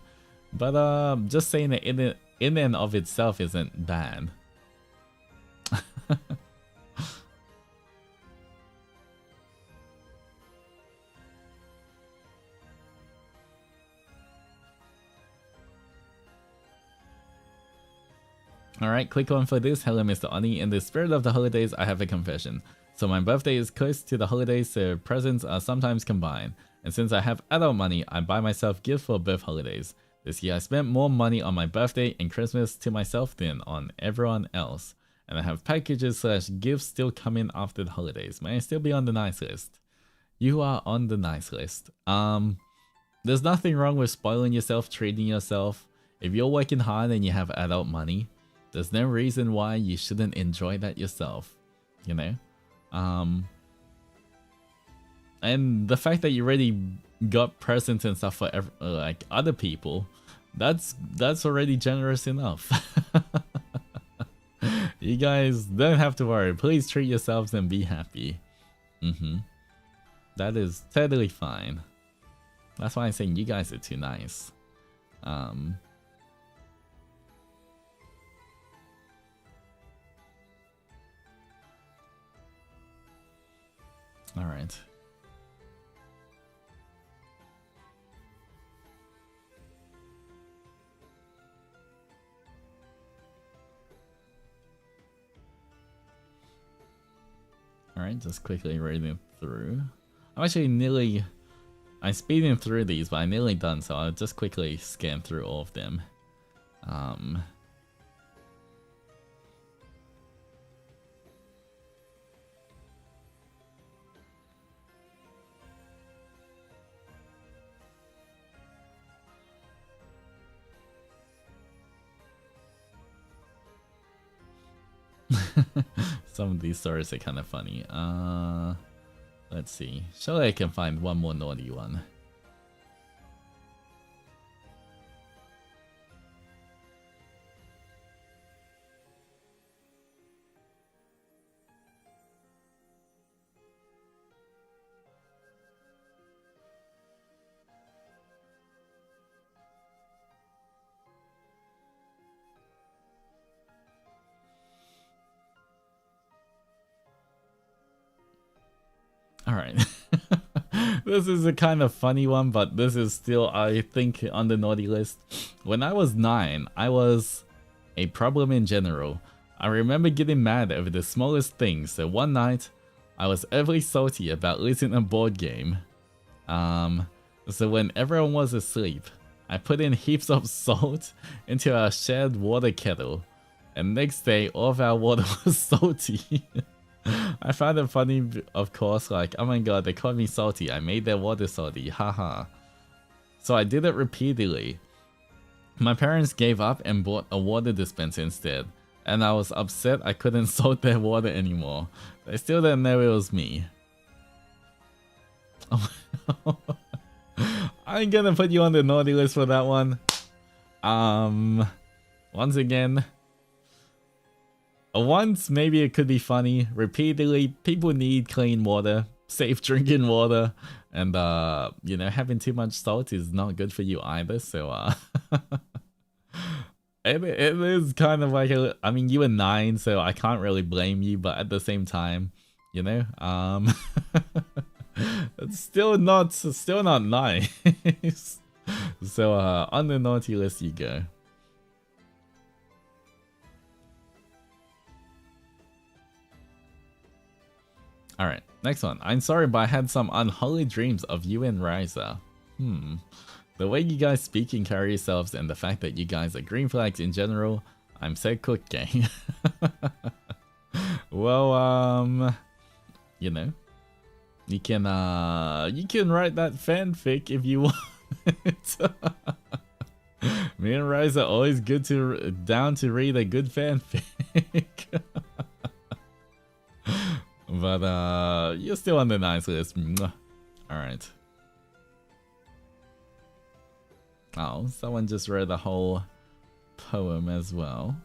But just saying it in and of itself isn't bad. Alright, quick one for this. Hello, Mr. Oni. In the spirit of the holidays, I have a confession. So my birthday is close to the holidays, so presents are sometimes combined. And since I have adult money, I buy myself gifts for both holidays. This year I spent more money on my birthday and Christmas to myself than on everyone else. And I have packages / gifts still coming after the holidays. May I still be on the nice list? You are on the nice list. There's nothing wrong with spoiling yourself, treating yourself. If you're working hard and you have adult money, there's no reason why you shouldn't enjoy that yourself, you know? And the fact that you already got presents and stuff for like other people, that's already generous enough. You guys don't have to worry. Please treat yourselves and be happy. That is totally fine. That's why I'm saying you guys are too nice. Alright. Alright, just quickly reading through. I'm speeding through these, but I'm nearly done, so I'll just quickly scan through all of them. Some of these stories are kind of funny. Let's see. Surely I can find one more naughty one. Alright. This is a kind of funny one, but this is still, I think, on the naughty list. When I was 9, I was a problem in general. I remember getting mad over the smallest things, so one night, I was overly salty about losing a board game. So when everyone was asleep, I put in heaps of salt into our shared water kettle, and next day, all of our water was salty. I found it funny, of course, like, oh my god, they called me salty, I made their water salty, haha. So I did it repeatedly. My parents gave up and bought a water dispenser instead, and I was upset I couldn't salt their water anymore. They still didn't know it was me. I'm gonna put you on the naughty list for that one. Once again, once maybe it could be funny. Repeatedly, people need clean water, safe drinking water, and you know, having too much salt is not good for you either. So it is kind of like I mean, you were 9, so I can't really blame you, but at the same time, you know, it's still not nice. So on the naughty list you go. Alright, next one. I'm sorry, but I had some unholy dreams of you and Ryza. The way you guys speak and carry yourselves and the fact that you guys are green flags in general, I'm so cooked, gang. Well, you know, you can write that fanfic if you want. Me and Ryza are always down to read a good fanfic. But you're still on the nice list. Alright. Oh, someone just read the whole poem as well.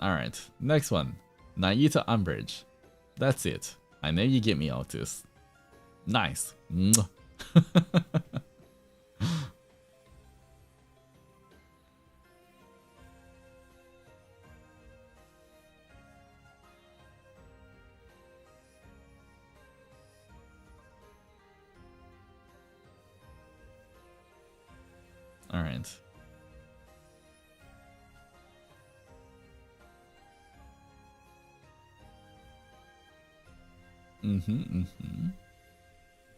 Alright, next one. Nayuta Umbridge. That's it. I know you get me, Altus. Nice. Alright. I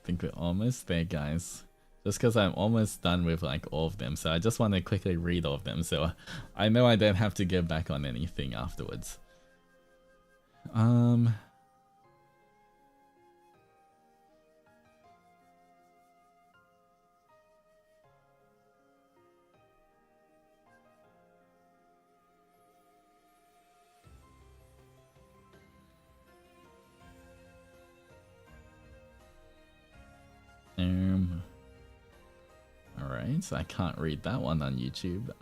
think we're almost there, guys. Just because I'm almost done with like all of them, so I just want to quickly read all of them, so I know I don't have to get back on anything afterwards. Alright, so I can't read that one on YouTube.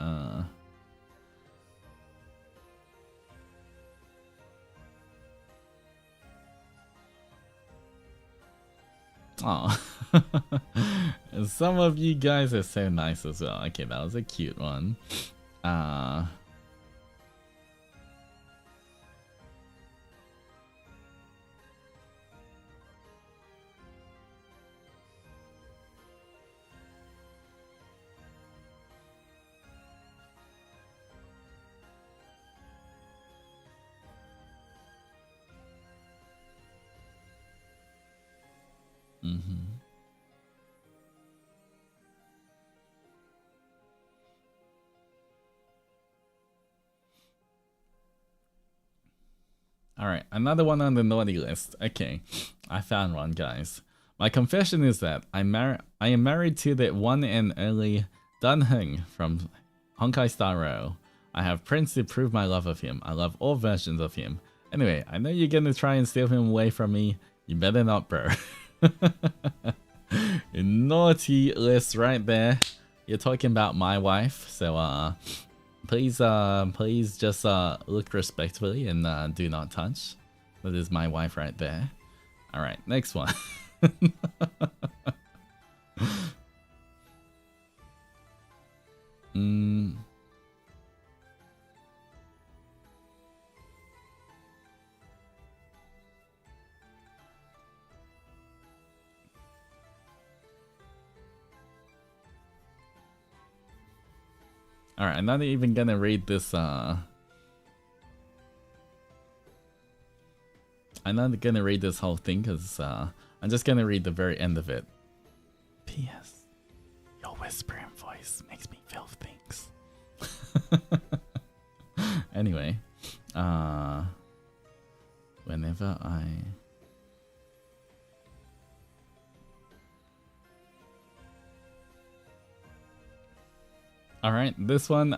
Oh, some of you guys are so nice as well. Okay, that was a cute one. Alright, another one on the naughty list. Okay, I found one, guys. My confession is that I am married to the one and only Dunhung from Honkai Star Rail. I have Prince to prove my love of him. I love all versions of him. Anyway, I know you're gonna try and steal him away from me. You better not, bro. Naughty list right there. You're talking about my wife, so please just look respectfully and do not touch. That is my wife right there. All right, next one. Alright, I'm not even gonna read this, I'm not gonna read this whole thing, because, I'm just gonna read the very end of it. P.S. Your whispering voice makes me feel things. Anyway, whenever I... Alright, this one,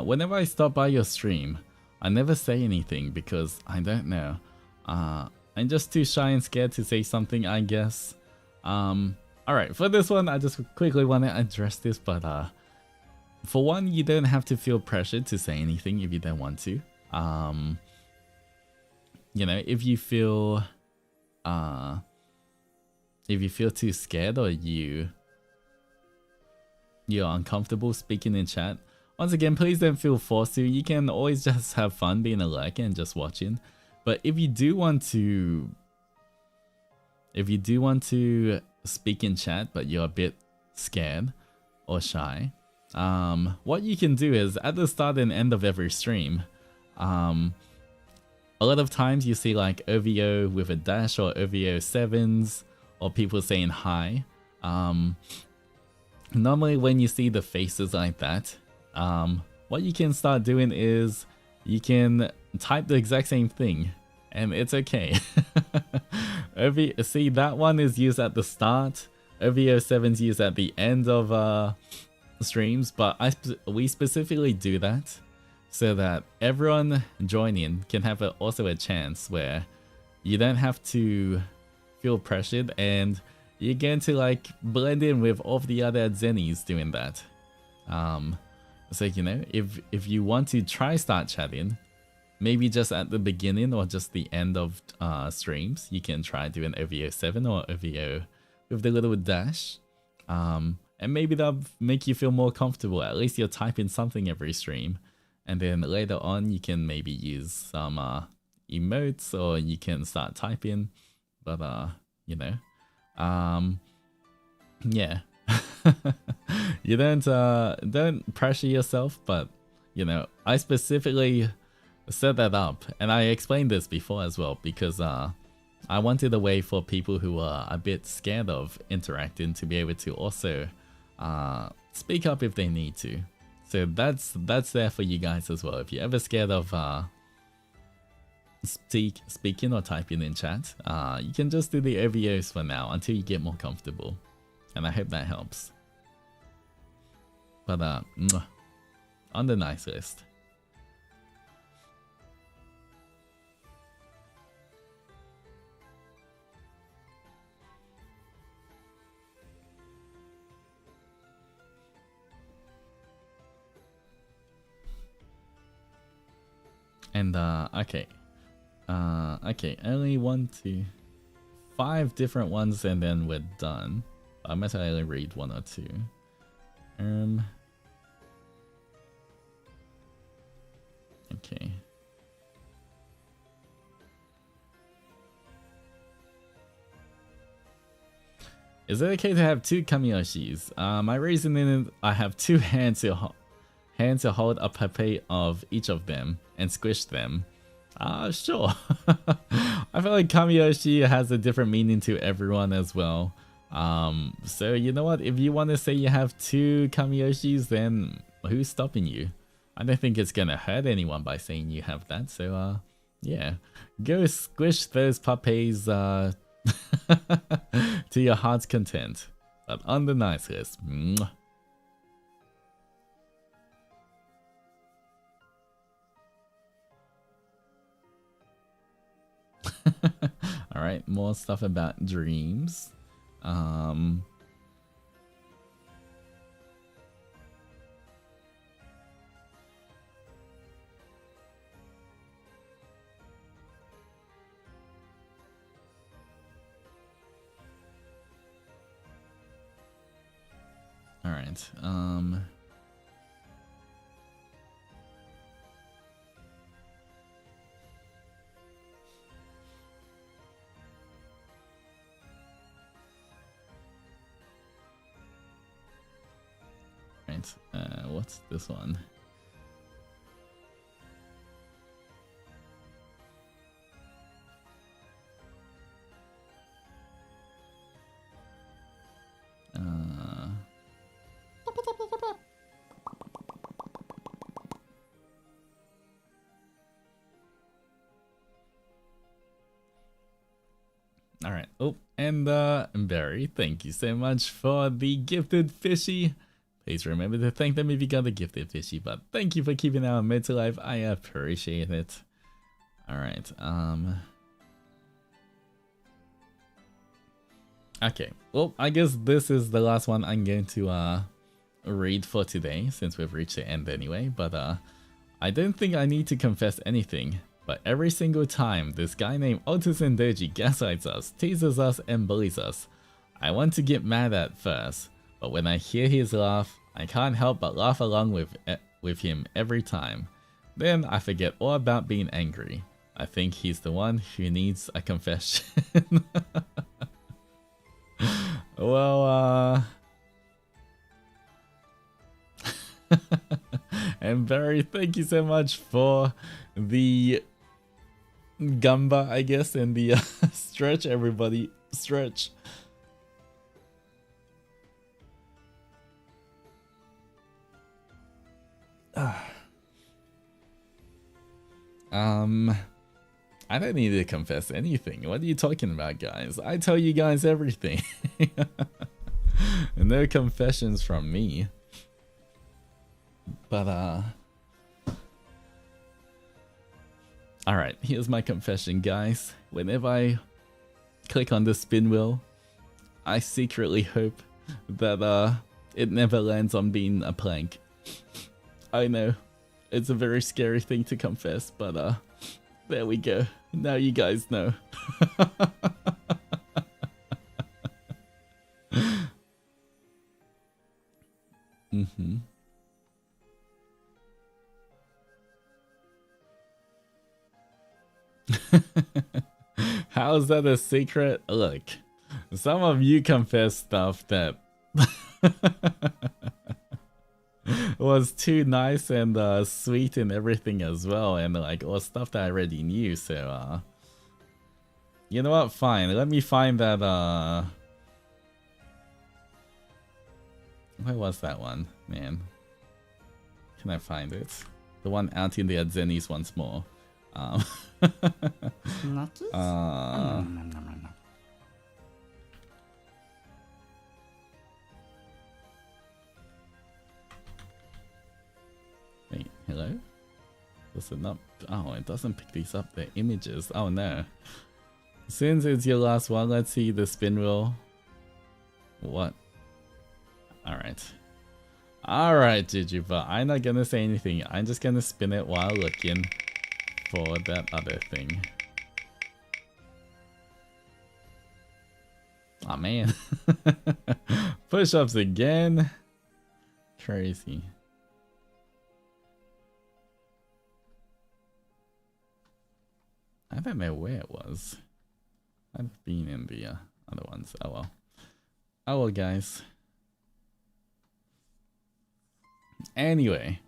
whenever I stop by your stream, I never say anything because I don't know. I'm just too shy and scared to say something, I guess. Alright, for this one, I just quickly want to address this, but for one, you don't have to feel pressured to say anything if you don't want to. You know, if you feel too scared or you're uncomfortable speaking in chat, once again, please don't feel forced to. You can always just have fun being a lurker and just watching. But if you do want to speak in chat but you're a bit scared or shy, what you can do is at the start and end of every stream, a lot of times you see like OVO with a dash or OVO 7s or people saying hi. Normally when you see the faces like that, what you can start doing is you can type the exact same thing and it's okay. See, that one is used at the start, OVO 7's used at the end of streams, but we specifically do that so that everyone joining can have also a chance where you don't have to feel pressured and you're going to like blend in with all of the other Zennies doing that. So you know, if you want to try start chatting, maybe just at the beginning or just the end of streams, you can try doing OVO 7 or OVO with the little dash. And maybe that'll make you feel more comfortable. At least you're typing something every stream. And then later on, you can maybe use some emotes or you can start typing. But, you know, yeah. You don't pressure yourself, but, you know, I specifically set that up. And I explained this before as well, because I wanted a way for people who are a bit scared of interacting to be able to also speak up if they need to. So that's there for you guys as well. If you're ever scared of speaking or typing in chat, you can just do the OVOs for now until you get more comfortable. And I hope that helps. But on the nice list. And okay, only 1, 2, 5 different ones, and then we're done. I might only read 1 or 2. Okay. Is it okay to have 2 Kamiyoshis? My reasoning is I have 2 hands to hold a puppet of each of them and squish them. Sure. I feel like Kamiyoshi has a different meaning to everyone as well. So you know what? If you want to say you have 2 Kamiyoshis, then who's stopping you? I don't think it's gonna hurt anyone by saying you have that. So yeah, go squish those puppets to your heart's content. But on the nice list. All right, more stuff about dreams. All right. Right. What's this one? All right. Oh, and Barry, thank you so much for the gifted fishy. Please remember to thank them if you got the gifted fishy, but thank you for keeping our meds alive. I appreciate it. All right. Okay. Well, I guess this is the last one I'm going to read for today, since we've reached the end anyway. But I don't think I need to confess anything. But every single time this guy named Altus Zendoji gaslights us, teases us, and bullies us, I want to get mad at first. But when I hear his laugh, I can't help but laugh along with him every time. Then I forget all about being angry. I think he's the one who needs a confession. Well, and Barry, thank you so much for the gamba, I guess, and the stretch, everybody. Stretch. I don't need to confess anything. What are you talking about, guys? I tell you guys everything. No confessions from me. But alright, here's my confession, guys. Whenever I click on the spin wheel, I secretly hope that it never lands on being a plank. I know, it's a very scary thing to confess, but there we go. Now you guys know. Mm-hmm. How is that a secret? Look, some of you confess stuff that was too nice and sweet and everything as well, and like all stuff that I already knew. So you know what? Fine. Let me find that. Where was that one, man? Can I find it? The one out in the Zennies once more. Wait, hello? Does it not? Oh, it doesn't pick these up. The images. Oh no. Since it's your last one, let's see the spin wheel. What? Alright. Alright, Jujuba. I'm not gonna say anything. I'm just gonna spin it while looking for that other thing. Aw, man. Push-ups again. Crazy. I don't know where it was. I've been in the other ones. Oh well. Oh well, guys. Anyway.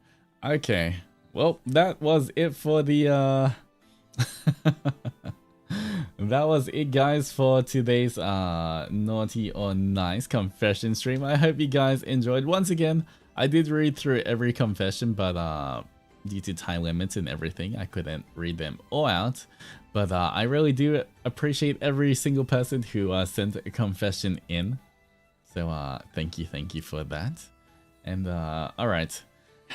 Okay. Well, that was it for the that was it, guys, for today's naughty or nice confession stream. I hope you guys enjoyed. Once again, I did read through every confession, but due to time limits and everything, I couldn't read them all out. But I really do appreciate every single person who sent a confession in. So thank you for that. And alright.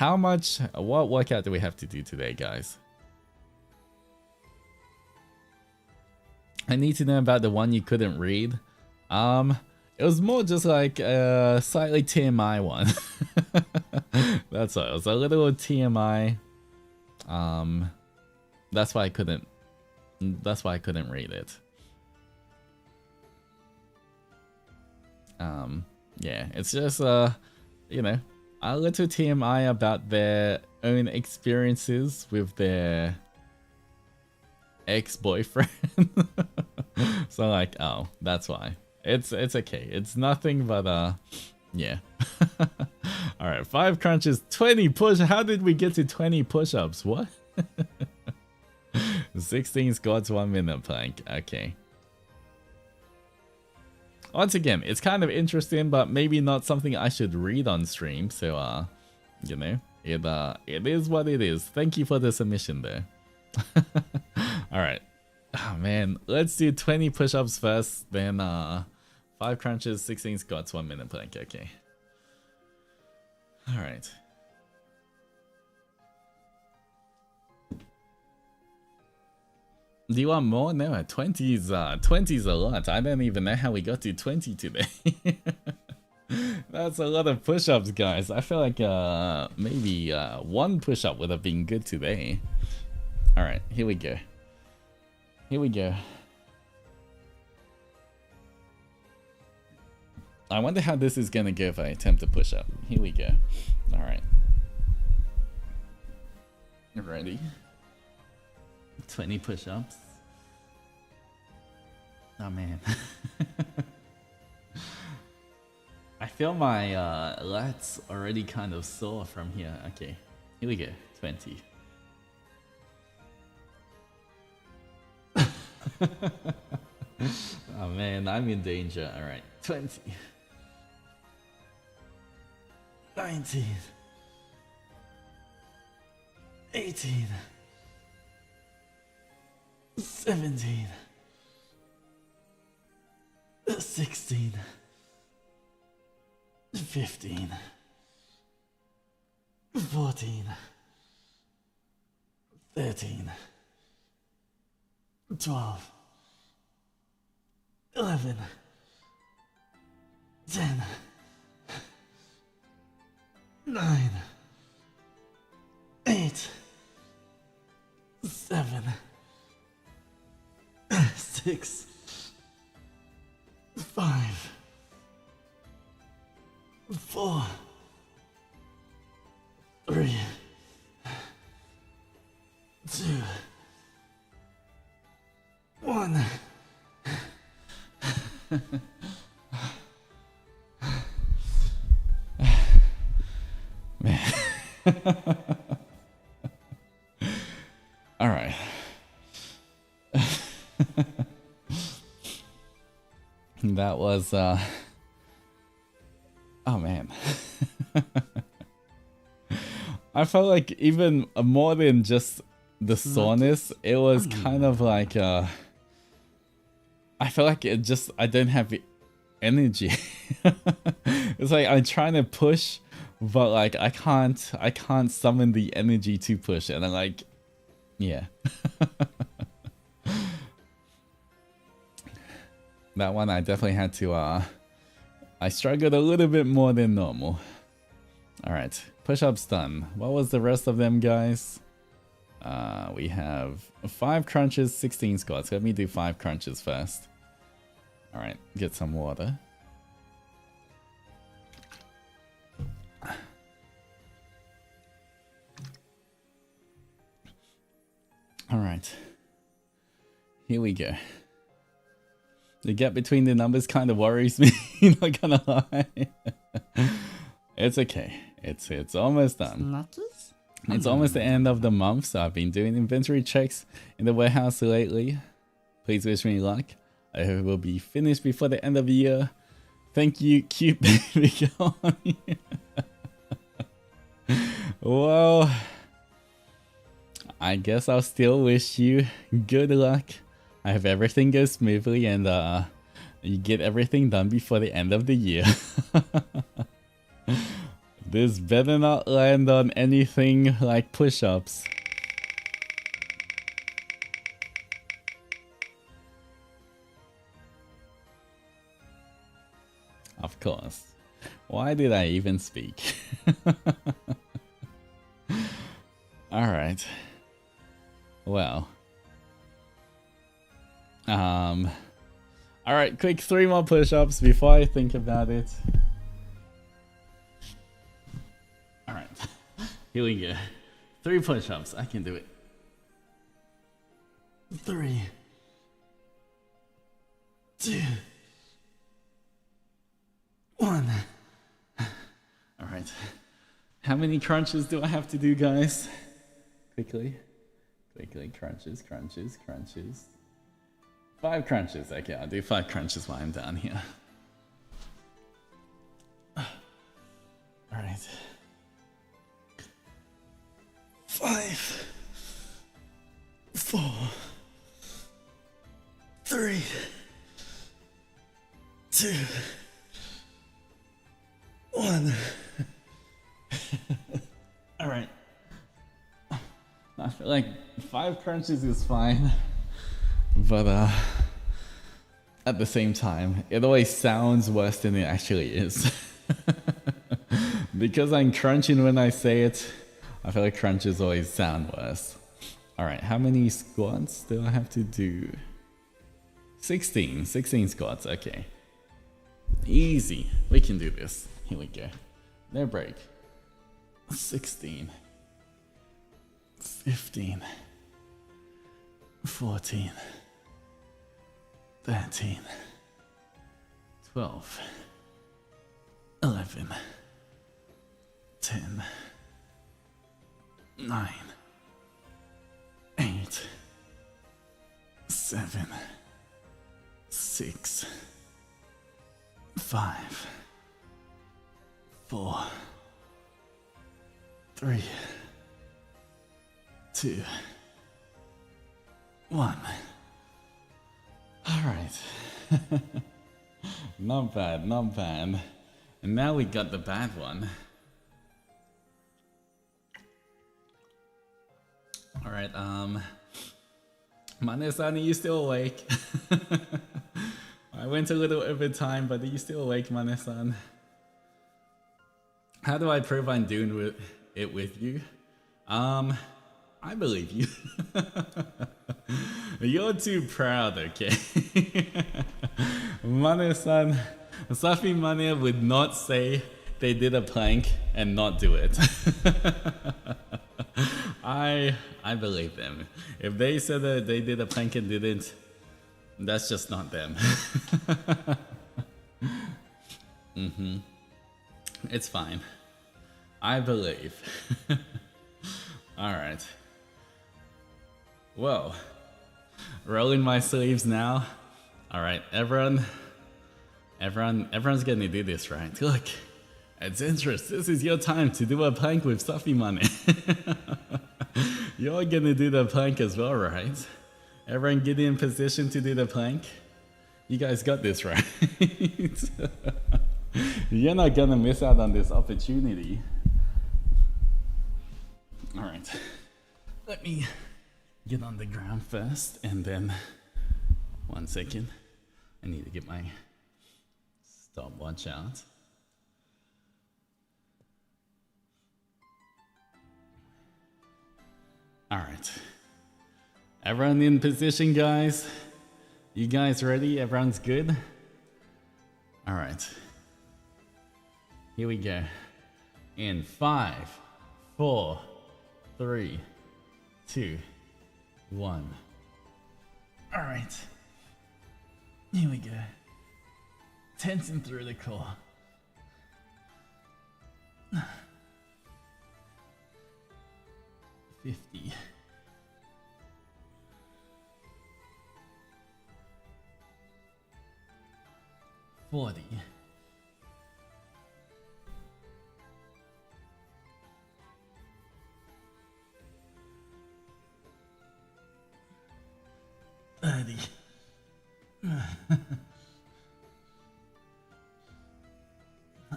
What workout do we have to do today, guys? I need to know about the one you couldn't read. It was more just like a slightly TMI one. That's all. It was a little TMI. That's why I couldn't. That's why I couldn't read it. Yeah, it's just you know, a little TMI about their own experiences with their ex-boyfriend. So like, oh, that's why. It's okay. It's nothing but yeah. All right, 5 crunches, 20 push. How did we get to 20 push-ups? What? 16 squats, 1 minute plank. Okay. Once again, it's kind of interesting, but maybe not something I should read on stream. So you know, it is what it is. Thank you for the submission there. All right. Oh man, let's do 20 push-ups first, then 5 crunches, 16 squats, 1 minute plank. Okay. All right. Do you want more? No, 20's a lot. I don't even know how we got to 20 today. That's a lot of push-ups, guys. I feel like maybe 1 push-up would have been good today. All right, here we go. Here we go. I wonder how this is gonna go if I attempt to push up. Here we go. All right. Ready? 20 push-ups. Oh man. I feel my lats already kind of sore from here. Okay, here we go. 20. Oh man, I'm in danger. All right, 20. 19. 18. 17. 16. 15. 14. 13. 12. 11. 10. 9. 8. 7. 6. 5. 4. 3. 2. 1. Man. All right. That was oh man. I felt like even more than just the soreness, it was kind of like I feel like it just, I don't have energy. It's like I'm trying to push, but like I can't summon the energy to push, and I'm like, yeah. That one I definitely had to I struggled a little bit more than normal. All right, push-ups done. What was the rest of them, guys? We have 5 crunches, 16 squats. Let me do 5 crunches first. All right, get some water. All right, here we go. The gap between the numbers kind of worries me, not gonna lie. It's okay. It's almost done. It's almost the end of the month, so I've been doing inventory checks in the warehouse lately. Please wish me luck. I hope it will be finished before the end of the year. Thank you, cute baby. Well, I guess I'll still wish you good luck. I hope everything goes smoothly and you get everything done before the end of the year. This better not land on anything like push-ups. Why did I even speak? Alright. Well. Alright, quick 3 more push-ups before I think about it. Alright. Here we go. 3 push-ups. I can do it. 3, 2, 1. Alright. How many crunches do I have to do, guys? Quickly. Crunches. 5 crunches. Okay, I'll do 5 crunches while I'm down here. Alright. 5, 4, 3, 2, 1. Alright. I feel like 5 crunches is fine. But at the same time, it always sounds worse than it actually is. Because I'm crunching when I say it, I feel like crunches always sound worse. Alright, how many squats do I have to do? 16 squats, okay. Easy, we can do this. Here we go. No break. 16, 15, 14, 13, 12, 11, 10, 9, 8, 7, 6, 5, 4, 3, 2, 1. Alright. Not bad. And now we got the bad one. Alright, Mane-san, are you still awake? I went a little over time, but are you still awake, Mane-san? How do I prove I'm doing it with you? I believe you. You're too proud, okay? Mane-san, Safi Mane would not say they did a plank and not do it. I believe them. If they said that they did a plank and didn't, that's just not them. It's fine. I believe. Alright. Well, rolling my sleeves now. Alright, everyone's gonna do this, right? Look, at Zentress, this is your time to do a plank with Safi Mane. You're gonna do the plank as well, right? Everyone get in position to do the plank. You guys got this, right? You're not gonna miss out on this opportunity. Alright, let me get on the ground first, and then 1 second. I need to get my stopwatch out. Alright. Everyone in position, guys? You guys ready? Everyone's good? Alright. Here we go. In 5, 4, 3, 2, 1. Alright. Here we go. Tensing through the core. 50. 40. 30.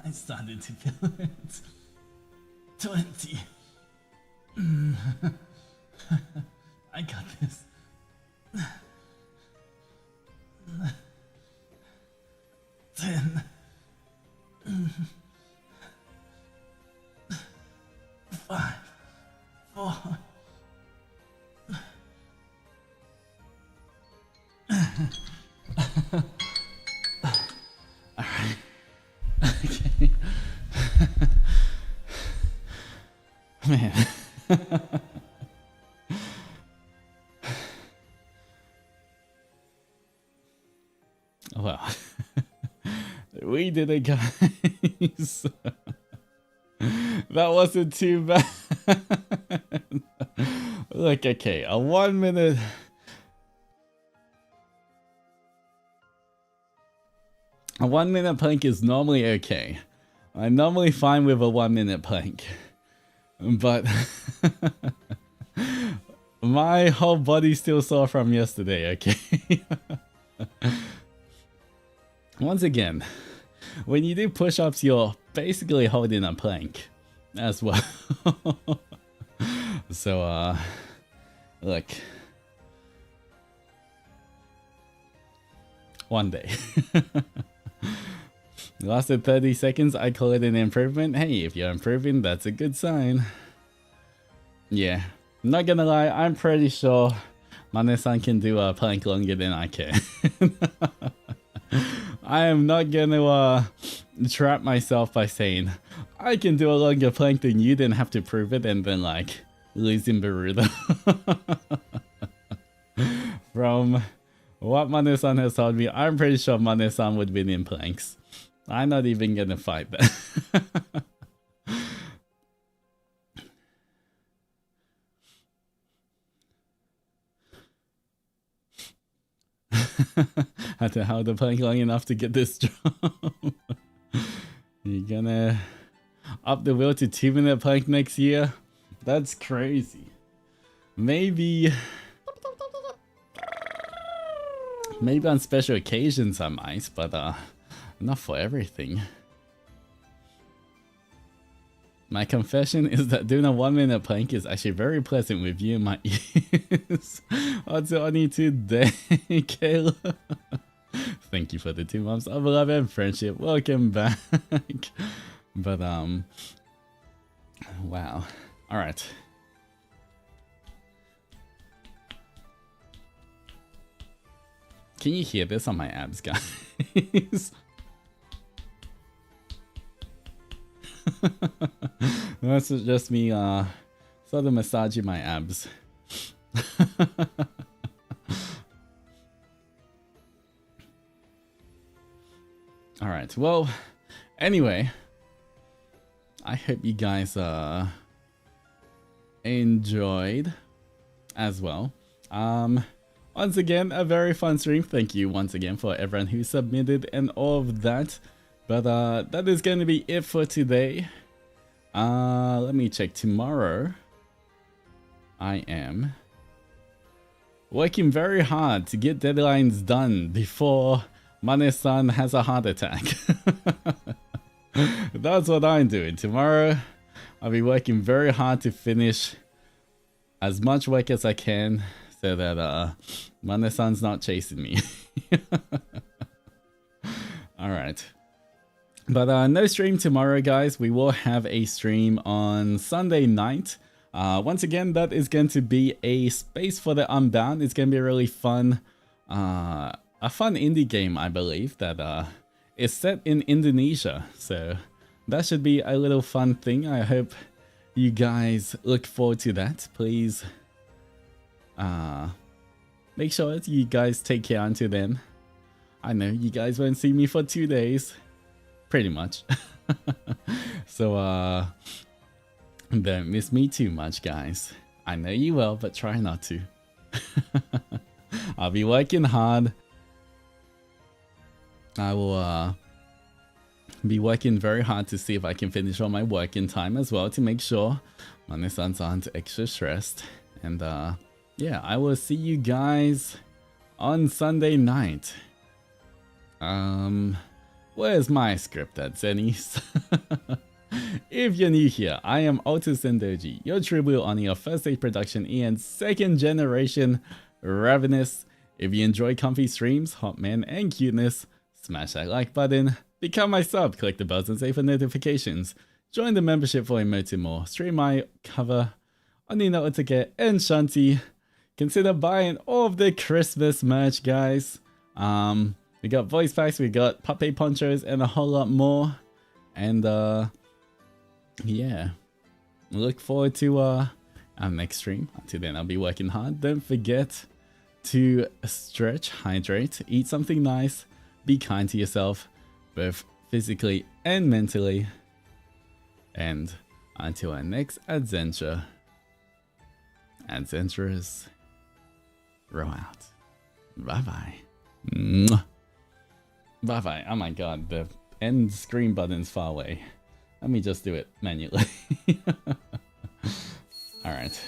I started to feel it. 20. I got this. 10. 5, 4. Alright. Okay. Man. Well, we did it, guys. That wasn't too bad. Look, okay, a 1 minute. A 1 minute plank is normally okay. I'm normally fine with a 1 minute plank. But my whole body's still sore from yesterday, okay? Once again, when you do push-ups, you're basically holding a plank as well. So, look. One day. Lasted 30 seconds, I call it an improvement. Hey, if you're improving, that's a good sign. Yeah, not gonna lie, I'm pretty sure Mane-san can do a plank longer than I can. I am not gonna trap myself by saying I can do a longer plank than you, then have to prove it and then like losing Baruda. From what Mane-san has told me, I'm pretty sure Mane-san would win in planks. I'm not even gonna fight that. Had to hold the plank long enough to get this job. You're gonna up the wheel to 2 minute plank next year? That's crazy. Maybe on special occasions I might, but not for everything. My confession is that doing a 1 minute plank is actually very pleasant with you in my ears. What's only today, Kayla? Thank you for the 2 months of love and friendship. Welcome back. But wow. All right. Can you hear this on my abs, guys? That's just me sort of massaging my abs. Alright, well, anyway, I hope you guys enjoyed as well. Once again, a very fun stream. Thank you once again for everyone who submitted and all of that. But that is going to be it for today. Let me check. Tomorrow, I am working very hard to get deadlines done before Mane-san has a heart attack. That's what I'm doing. Tomorrow, I'll be working very hard to finish as much work as I can so that Mane-san's not chasing me. Alright. But no stream tomorrow, guys. We will have a stream on Sunday night. Once again, that is going to be a Space for the Unbound. It's going to be a really fun, a fun indie game, I believe, that is set in Indonesia. So that should be a little fun thing. I hope you guys look forward to that. Please make sure you guys take care until then. I know you guys won't see me for 2 days. Pretty much. So don't miss me too much, guys. I know you will, but try not to. I'll be working hard. I will be working very hard to see if I can finish all my work in time as well, to make sure Mane-san's aren't extra stressed. And yeah, I will see you guys on Sunday night. Where's my script at, Zennies? If you're new here, I am Altus Zendoji, your true blue Oni of First Stage Production and second generation Ravenous. If you enjoy comfy streams, hot man and cuteness, smash that like button, become my sub, click the bells and say for notifications. Join the membership for emote more. Stream my cover. Onino Otake and Shanti. Consider buying all of the Christmas merch, guys. We got voice packs, we got puppet ponchos, and a whole lot more. And yeah, look forward to our next stream. Until then, I'll be working hard. Don't forget to stretch, hydrate, eat something nice, be kind to yourself, both physically and mentally. And until our next adventure, adventurers, row out. Bye bye. Mwah. Bye bye. Oh my god, the end screen button's far away. Let me just do it manually. Alright.